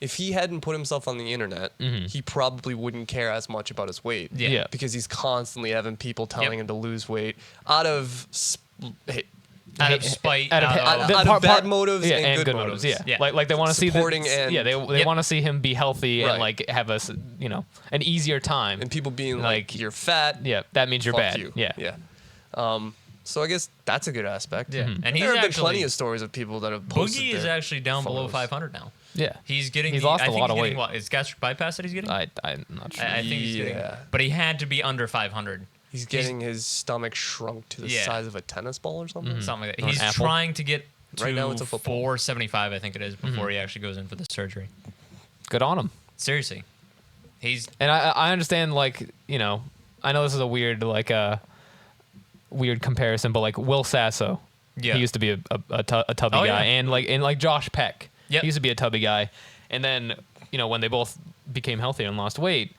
Speaker 2: if he hadn't put himself on the internet, he probably wouldn't care as much about his weight.
Speaker 3: Yeah.
Speaker 1: Yeah.
Speaker 2: Because he's constantly having people telling him to lose weight out of
Speaker 3: Out of spite.
Speaker 1: Out of-
Speaker 2: out of bad motives
Speaker 1: yeah,
Speaker 2: and good motives.
Speaker 1: Yeah.
Speaker 3: Yeah.
Speaker 1: Like they want to see
Speaker 2: Supporting and-
Speaker 1: they
Speaker 3: Yep.
Speaker 1: want to see him be healthy and
Speaker 2: Right.
Speaker 1: like have an easier time.
Speaker 2: and people being like,
Speaker 1: Like,
Speaker 2: you're fat.
Speaker 1: Yeah, that means you're
Speaker 2: fuck
Speaker 1: bad.
Speaker 2: you.
Speaker 1: Yeah.
Speaker 2: Yeah. So I guess that's a good aspect.
Speaker 3: Yeah. And he's
Speaker 2: there have been
Speaker 3: actually
Speaker 2: plenty of stories of people that have posted
Speaker 3: Boogie is
Speaker 2: their
Speaker 3: actually down below
Speaker 2: photos.
Speaker 3: 500 now.
Speaker 1: Yeah.
Speaker 3: He's getting.
Speaker 1: He's lost
Speaker 3: I
Speaker 1: a
Speaker 3: think
Speaker 1: lot
Speaker 3: he's
Speaker 1: of
Speaker 3: getting
Speaker 1: weight.
Speaker 3: What is gastric bypass that he's getting?
Speaker 1: I'm not sure.
Speaker 3: I think he's getting.
Speaker 2: Yeah.
Speaker 3: But he had to be under 500.
Speaker 2: He's getting his stomach shrunk to the
Speaker 3: Yeah.
Speaker 2: size of a tennis ball or something.
Speaker 3: Something like that.
Speaker 1: Or an
Speaker 3: He's
Speaker 1: apple.
Speaker 3: trying to get to
Speaker 2: Right now it's a football.
Speaker 3: 475, I think it is, before he actually goes in for the surgery.
Speaker 1: Good on him.
Speaker 3: Seriously, he's
Speaker 1: And I understand, like, I know this is a weird weird comparison, but like Will Sasso,
Speaker 3: Yeah.
Speaker 1: he used to be a tubby
Speaker 3: Oh,
Speaker 1: guy,
Speaker 3: yeah.
Speaker 1: and like Josh Peck,
Speaker 3: Yep.
Speaker 1: he used to be a tubby guy, and then when they both became healthier and lost weight,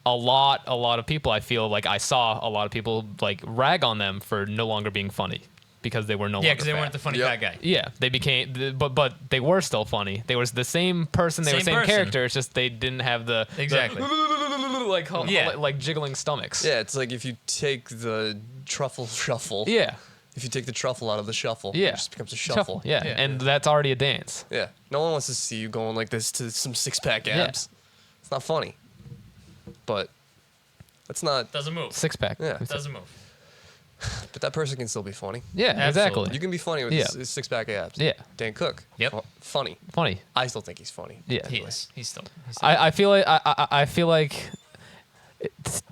Speaker 1: a lot of people, I feel like I saw a lot of people like rag on them for no longer being funny because they were no longer
Speaker 3: because they
Speaker 1: fat.
Speaker 3: weren't the funny
Speaker 2: Yep.
Speaker 3: fat guy.
Speaker 1: Yeah, they became, but they were still funny. They was the same person. They were the
Speaker 3: Same
Speaker 1: same
Speaker 3: person.
Speaker 1: character. It's just they didn't have the
Speaker 3: Exactly. Yeah.
Speaker 1: like jiggling stomachs.
Speaker 2: Yeah, it's like if you take the truffle shuffle.
Speaker 1: Yeah.
Speaker 2: If you take the truffle out of the shuffle,
Speaker 1: Yeah.
Speaker 2: it just becomes a shuffle.
Speaker 1: Yeah.
Speaker 3: Yeah.
Speaker 1: And that's already a dance.
Speaker 2: Yeah. No one wants to see you going like this to some six-pack abs. It's not funny. But it's not.
Speaker 3: Doesn't move.
Speaker 1: Six pack.
Speaker 2: Yeah.
Speaker 3: Doesn't move.
Speaker 2: But that person can still be funny.
Speaker 1: Yeah,
Speaker 3: Absolutely.
Speaker 1: exactly.
Speaker 2: You can be funny with
Speaker 1: Yeah.
Speaker 2: six-pack abs.
Speaker 1: Yeah.
Speaker 2: Dan Cook.
Speaker 3: Yep.
Speaker 2: Funny.
Speaker 1: Funny.
Speaker 2: I still think he's funny.
Speaker 1: Yeah.
Speaker 3: He is. He's still.
Speaker 1: I feel like I feel like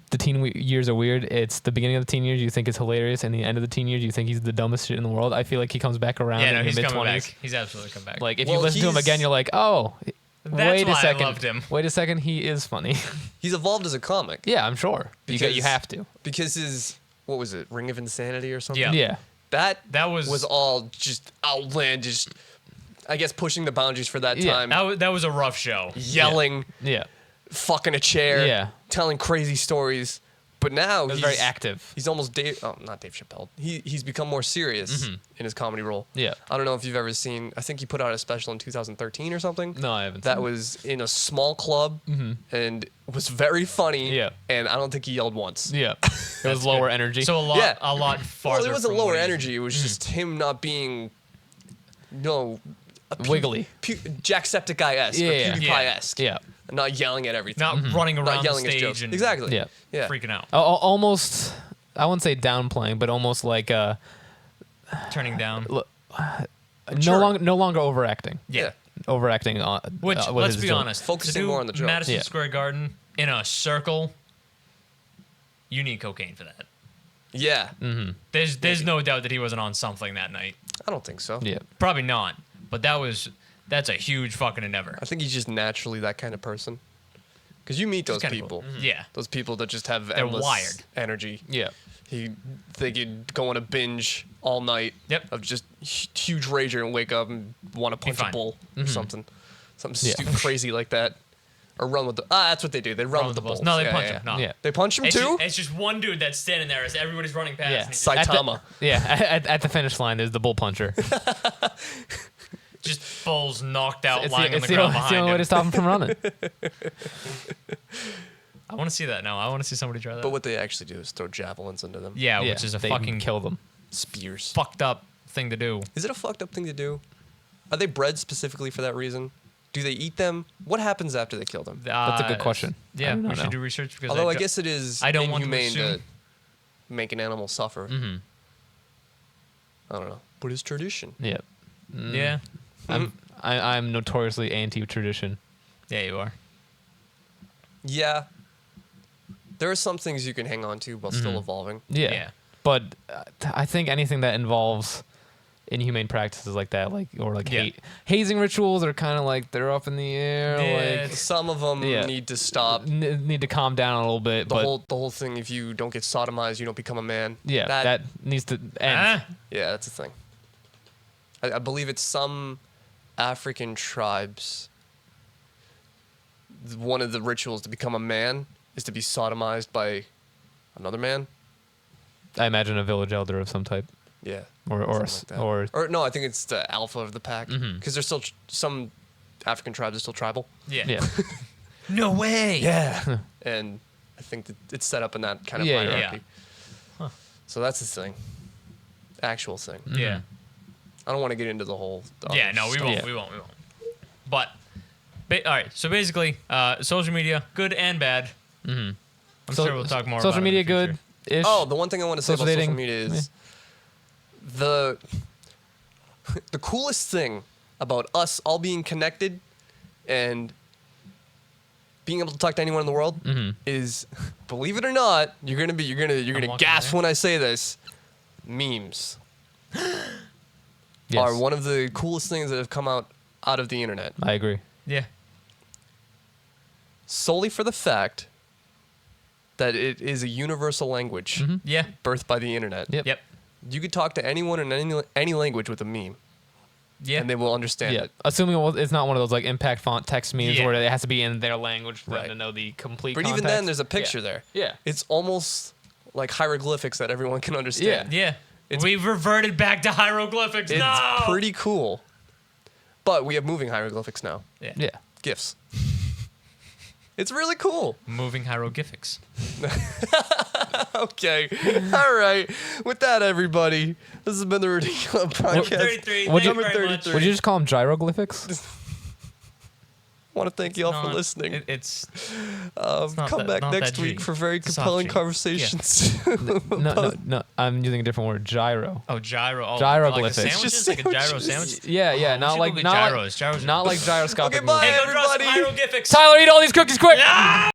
Speaker 1: the teen years are weird. It's the beginning of the teen years you think it's hilarious, and the end of the teen years you think he's the dumbest shit in the world. I feel like he comes back around
Speaker 3: Yeah, no,
Speaker 1: in
Speaker 3: he's
Speaker 1: the mid
Speaker 3: coming
Speaker 1: 20s.
Speaker 3: back. He's absolutely come back.
Speaker 1: Like if
Speaker 2: Well,
Speaker 1: you listen to him
Speaker 2: he's-
Speaker 1: again, you're like, oh,
Speaker 3: That's
Speaker 1: wait
Speaker 3: why
Speaker 1: a
Speaker 3: I
Speaker 1: second.
Speaker 3: loved him.
Speaker 1: Wait a second, he is funny.
Speaker 2: He's evolved as a comic.
Speaker 1: Yeah, I'm sure. You
Speaker 2: Because-
Speaker 1: have to.
Speaker 2: Because what was it, Ring of Insanity or something?
Speaker 3: Yeah.
Speaker 1: Yeah.
Speaker 2: That
Speaker 3: was
Speaker 2: all just outlandish. I guess pushing the boundaries for that
Speaker 1: Yeah.
Speaker 2: time.
Speaker 3: that was a rough show.
Speaker 2: Yelling,
Speaker 1: Yeah.
Speaker 2: fucking a chair,
Speaker 1: Yeah.
Speaker 2: telling crazy stories. But now
Speaker 1: It was
Speaker 2: he's
Speaker 1: very active.
Speaker 2: He's almost not Dave Chappelle. He's become more serious in his comedy role.
Speaker 1: Yeah.
Speaker 2: I don't know if you've ever seen. I think he put out a special in 2013 or something.
Speaker 1: No, I haven't.
Speaker 2: That
Speaker 1: seen
Speaker 2: was in a small club and was very funny.
Speaker 1: Yeah.
Speaker 2: And I don't think he yelled once.
Speaker 1: it. Yeah. It was lower energy.
Speaker 3: So
Speaker 2: Yeah.
Speaker 3: a lot farther.
Speaker 2: Well, it wasn't
Speaker 3: from
Speaker 2: lower
Speaker 3: what he-
Speaker 2: energy. It was just him not being,
Speaker 1: wiggly.
Speaker 2: Jacksepticeye-esque
Speaker 1: Yeah,
Speaker 2: or
Speaker 1: yeah.
Speaker 2: PewDiePie-esque.
Speaker 1: Yeah.
Speaker 2: Not yelling at everything.
Speaker 3: Not running around
Speaker 2: Not
Speaker 3: the
Speaker 2: yelling at
Speaker 3: stage
Speaker 2: jokes.
Speaker 3: and
Speaker 2: Exactly.
Speaker 1: Yeah.
Speaker 2: Yeah.
Speaker 3: freaking out,
Speaker 1: Almost. I wouldn't say downplaying, but almost like
Speaker 3: turning down.
Speaker 1: no longer overacting.
Speaker 3: Yeah.
Speaker 1: Overacting on.
Speaker 3: Which,
Speaker 1: with
Speaker 3: let's
Speaker 1: his
Speaker 3: be
Speaker 1: joke.
Speaker 3: honest,
Speaker 2: Focusing
Speaker 3: to do
Speaker 2: more on the jokes.
Speaker 3: Madison
Speaker 1: Yeah.
Speaker 3: Square Garden in a circle, you need cocaine for that.
Speaker 2: Yeah.
Speaker 3: There's no doubt that he wasn't on something that night.
Speaker 2: I don't think so.
Speaker 1: Yeah.
Speaker 3: Probably not, but that's a huge fucking endeavor.
Speaker 2: I think he's just naturally that kind of person. Because you meet those
Speaker 3: kinda
Speaker 2: people.
Speaker 3: cool. Yeah.
Speaker 2: Those people that just have endless
Speaker 3: wired.
Speaker 2: energy.
Speaker 1: Yeah.
Speaker 2: They could go on a binge all night
Speaker 3: Yep.
Speaker 2: of just huge rager and wake up and want to punch a
Speaker 3: fine.
Speaker 2: bull or something. Something
Speaker 1: Yeah.
Speaker 2: stupid crazy like that. Or run with the... that's what they do. They run with the bulls.
Speaker 3: No, they
Speaker 2: Yeah,
Speaker 3: punch
Speaker 2: yeah,
Speaker 3: him.
Speaker 2: yeah.
Speaker 3: No.
Speaker 1: Yeah.
Speaker 2: They punch him
Speaker 3: It's
Speaker 2: too?
Speaker 3: just, it's just one dude that's standing there as everybody's running past.
Speaker 1: Yeah.
Speaker 3: And he just,
Speaker 2: Saitama.
Speaker 1: At the finish line, there's the bull puncher.
Speaker 3: just bulls knocked out,
Speaker 1: It's
Speaker 3: lying
Speaker 1: the,
Speaker 3: on
Speaker 1: it's
Speaker 3: the
Speaker 1: the,
Speaker 3: ground
Speaker 1: only, it's the
Speaker 3: behind
Speaker 1: only way to
Speaker 3: him.
Speaker 1: stop him from running.
Speaker 3: I want to see that now. I want to see somebody try that.
Speaker 2: But what they actually do is throw javelins into them.
Speaker 3: yeah, which is a
Speaker 1: they
Speaker 3: fucking
Speaker 1: kill them.
Speaker 2: Spears.
Speaker 3: fucked up thing to do.
Speaker 2: Is it a fucked up thing to do? Are they bred specifically for that reason? Do they eat them? What happens after they kill them?
Speaker 1: That's a good question. I
Speaker 3: Yeah,
Speaker 1: do
Speaker 3: we
Speaker 1: not
Speaker 3: should
Speaker 1: know.
Speaker 3: do research because
Speaker 2: Although I guess it is
Speaker 3: I don't want to
Speaker 2: inhumane to
Speaker 3: assume.
Speaker 2: make an animal suffer.
Speaker 1: Mm-hmm.
Speaker 2: I don't know. But it's tradition.
Speaker 1: Yeah.
Speaker 3: Yeah,
Speaker 1: I'm notoriously anti-tradition.
Speaker 3: yeah, you are.
Speaker 2: Yeah. There are some things you can hang on to while
Speaker 1: Mm-hmm.
Speaker 2: still evolving.
Speaker 1: Yeah.
Speaker 3: Yeah.
Speaker 1: But I think anything that involves inhumane practices like that,
Speaker 3: Yeah.
Speaker 1: hazing rituals are kind of like they're up in the air.
Speaker 3: Yeah,
Speaker 1: Like
Speaker 3: it's-
Speaker 2: Some of them
Speaker 1: Yeah.
Speaker 2: need to stop.
Speaker 1: need to calm down a little bit.
Speaker 2: The
Speaker 1: but
Speaker 2: whole thing, if you don't get sodomized, you don't become a man.
Speaker 1: yeah, that needs to end.
Speaker 3: Ah,
Speaker 2: Yeah, that's the thing. I believe it's some African tribes. One of the rituals to become a man is to be sodomized by another man.
Speaker 1: I imagine a village elder of some type,
Speaker 2: Yeah.
Speaker 1: or
Speaker 2: something like that.
Speaker 1: or
Speaker 2: no, I think it's the alpha of the pack because there's still some African tribes are still tribal.
Speaker 3: yeah.
Speaker 1: yeah.
Speaker 3: No way.
Speaker 2: Yeah. And I think that it's set up in that kind of
Speaker 1: Yeah, yeah.
Speaker 2: hierarchy. So that's the thing. Actual thing.
Speaker 3: Yeah.
Speaker 2: I don't want to get into the whole.
Speaker 3: Yeah. No, we
Speaker 2: stuff.
Speaker 3: won't.
Speaker 1: Yeah.
Speaker 3: We won't. But, all right. So basically, social media, good and bad.
Speaker 1: Mm-hmm.
Speaker 3: I'm sure we'll talk more.
Speaker 1: Social
Speaker 3: about
Speaker 1: media
Speaker 3: it in the future.
Speaker 1: good. Ish.
Speaker 2: Oh, the one thing I want to say
Speaker 1: Social
Speaker 2: about
Speaker 1: dating.
Speaker 2: social media is the coolest thing about us all being connected and being able to talk to anyone in the world is, believe it or not, you're gonna
Speaker 3: walking
Speaker 2: gasp
Speaker 3: away.
Speaker 2: when I say this. Memes
Speaker 1: Yes.
Speaker 2: are one of the coolest things that have come out of the internet,
Speaker 1: I agree.
Speaker 3: Yeah.
Speaker 2: solely for the fact that it is a universal language
Speaker 3: Yeah.
Speaker 2: birthed by the internet.
Speaker 1: Yep.
Speaker 3: Yep.
Speaker 2: You could talk to anyone in any language with a meme,
Speaker 3: Yeah.
Speaker 2: and they will understand
Speaker 1: Yeah.
Speaker 2: it.
Speaker 1: Assuming it's not one of those like impact font text memes
Speaker 3: Yeah.
Speaker 1: where it has to be in their language for
Speaker 2: Right.
Speaker 1: them to know the complete.
Speaker 2: But even
Speaker 1: context.
Speaker 2: then, there's a picture there.
Speaker 1: Yeah.
Speaker 2: It's almost like hieroglyphics that everyone can understand.
Speaker 3: Yeah.
Speaker 2: It's-
Speaker 3: We've reverted back to hieroglyphics.
Speaker 2: It's
Speaker 3: no.
Speaker 2: pretty cool. But we have moving hieroglyphics now.
Speaker 3: Yeah.
Speaker 1: Yeah.
Speaker 2: GIFs. It's really cool.
Speaker 3: Moving hieroglyphics.
Speaker 2: Okay. All right. With that, everybody, this has been the Ridiculoud podcast.
Speaker 3: 33.
Speaker 1: Would
Speaker 3: Thank
Speaker 1: you-
Speaker 3: you very much.
Speaker 2: 33.
Speaker 1: Would you just call them gyroglyphics?
Speaker 2: I want to thank you all for
Speaker 3: Not-
Speaker 2: listening.
Speaker 3: It's
Speaker 2: Come
Speaker 3: not
Speaker 2: back
Speaker 3: that
Speaker 2: next
Speaker 3: G.
Speaker 2: week for very
Speaker 3: It's a soft
Speaker 2: compelling
Speaker 3: G.
Speaker 2: conversations.
Speaker 1: No. I'm using a different word. Gyro.
Speaker 3: gyro. Oh,
Speaker 1: Gyroglyphics.
Speaker 3: Like sandwiches,
Speaker 2: Just
Speaker 3: like a gyro
Speaker 2: sandwiches.
Speaker 3: sandwich.
Speaker 1: Yeah, yeah.
Speaker 3: we
Speaker 1: Not
Speaker 3: should
Speaker 1: like
Speaker 3: go get
Speaker 1: not
Speaker 3: gyros.
Speaker 1: like
Speaker 3: Gyros are
Speaker 1: not like gyroscopic.
Speaker 2: Okay, bye,
Speaker 1: movement.
Speaker 3: Hey, go draw some
Speaker 2: everybody.
Speaker 3: hieroglyphics.
Speaker 1: Tyler, eat all these cookies quick.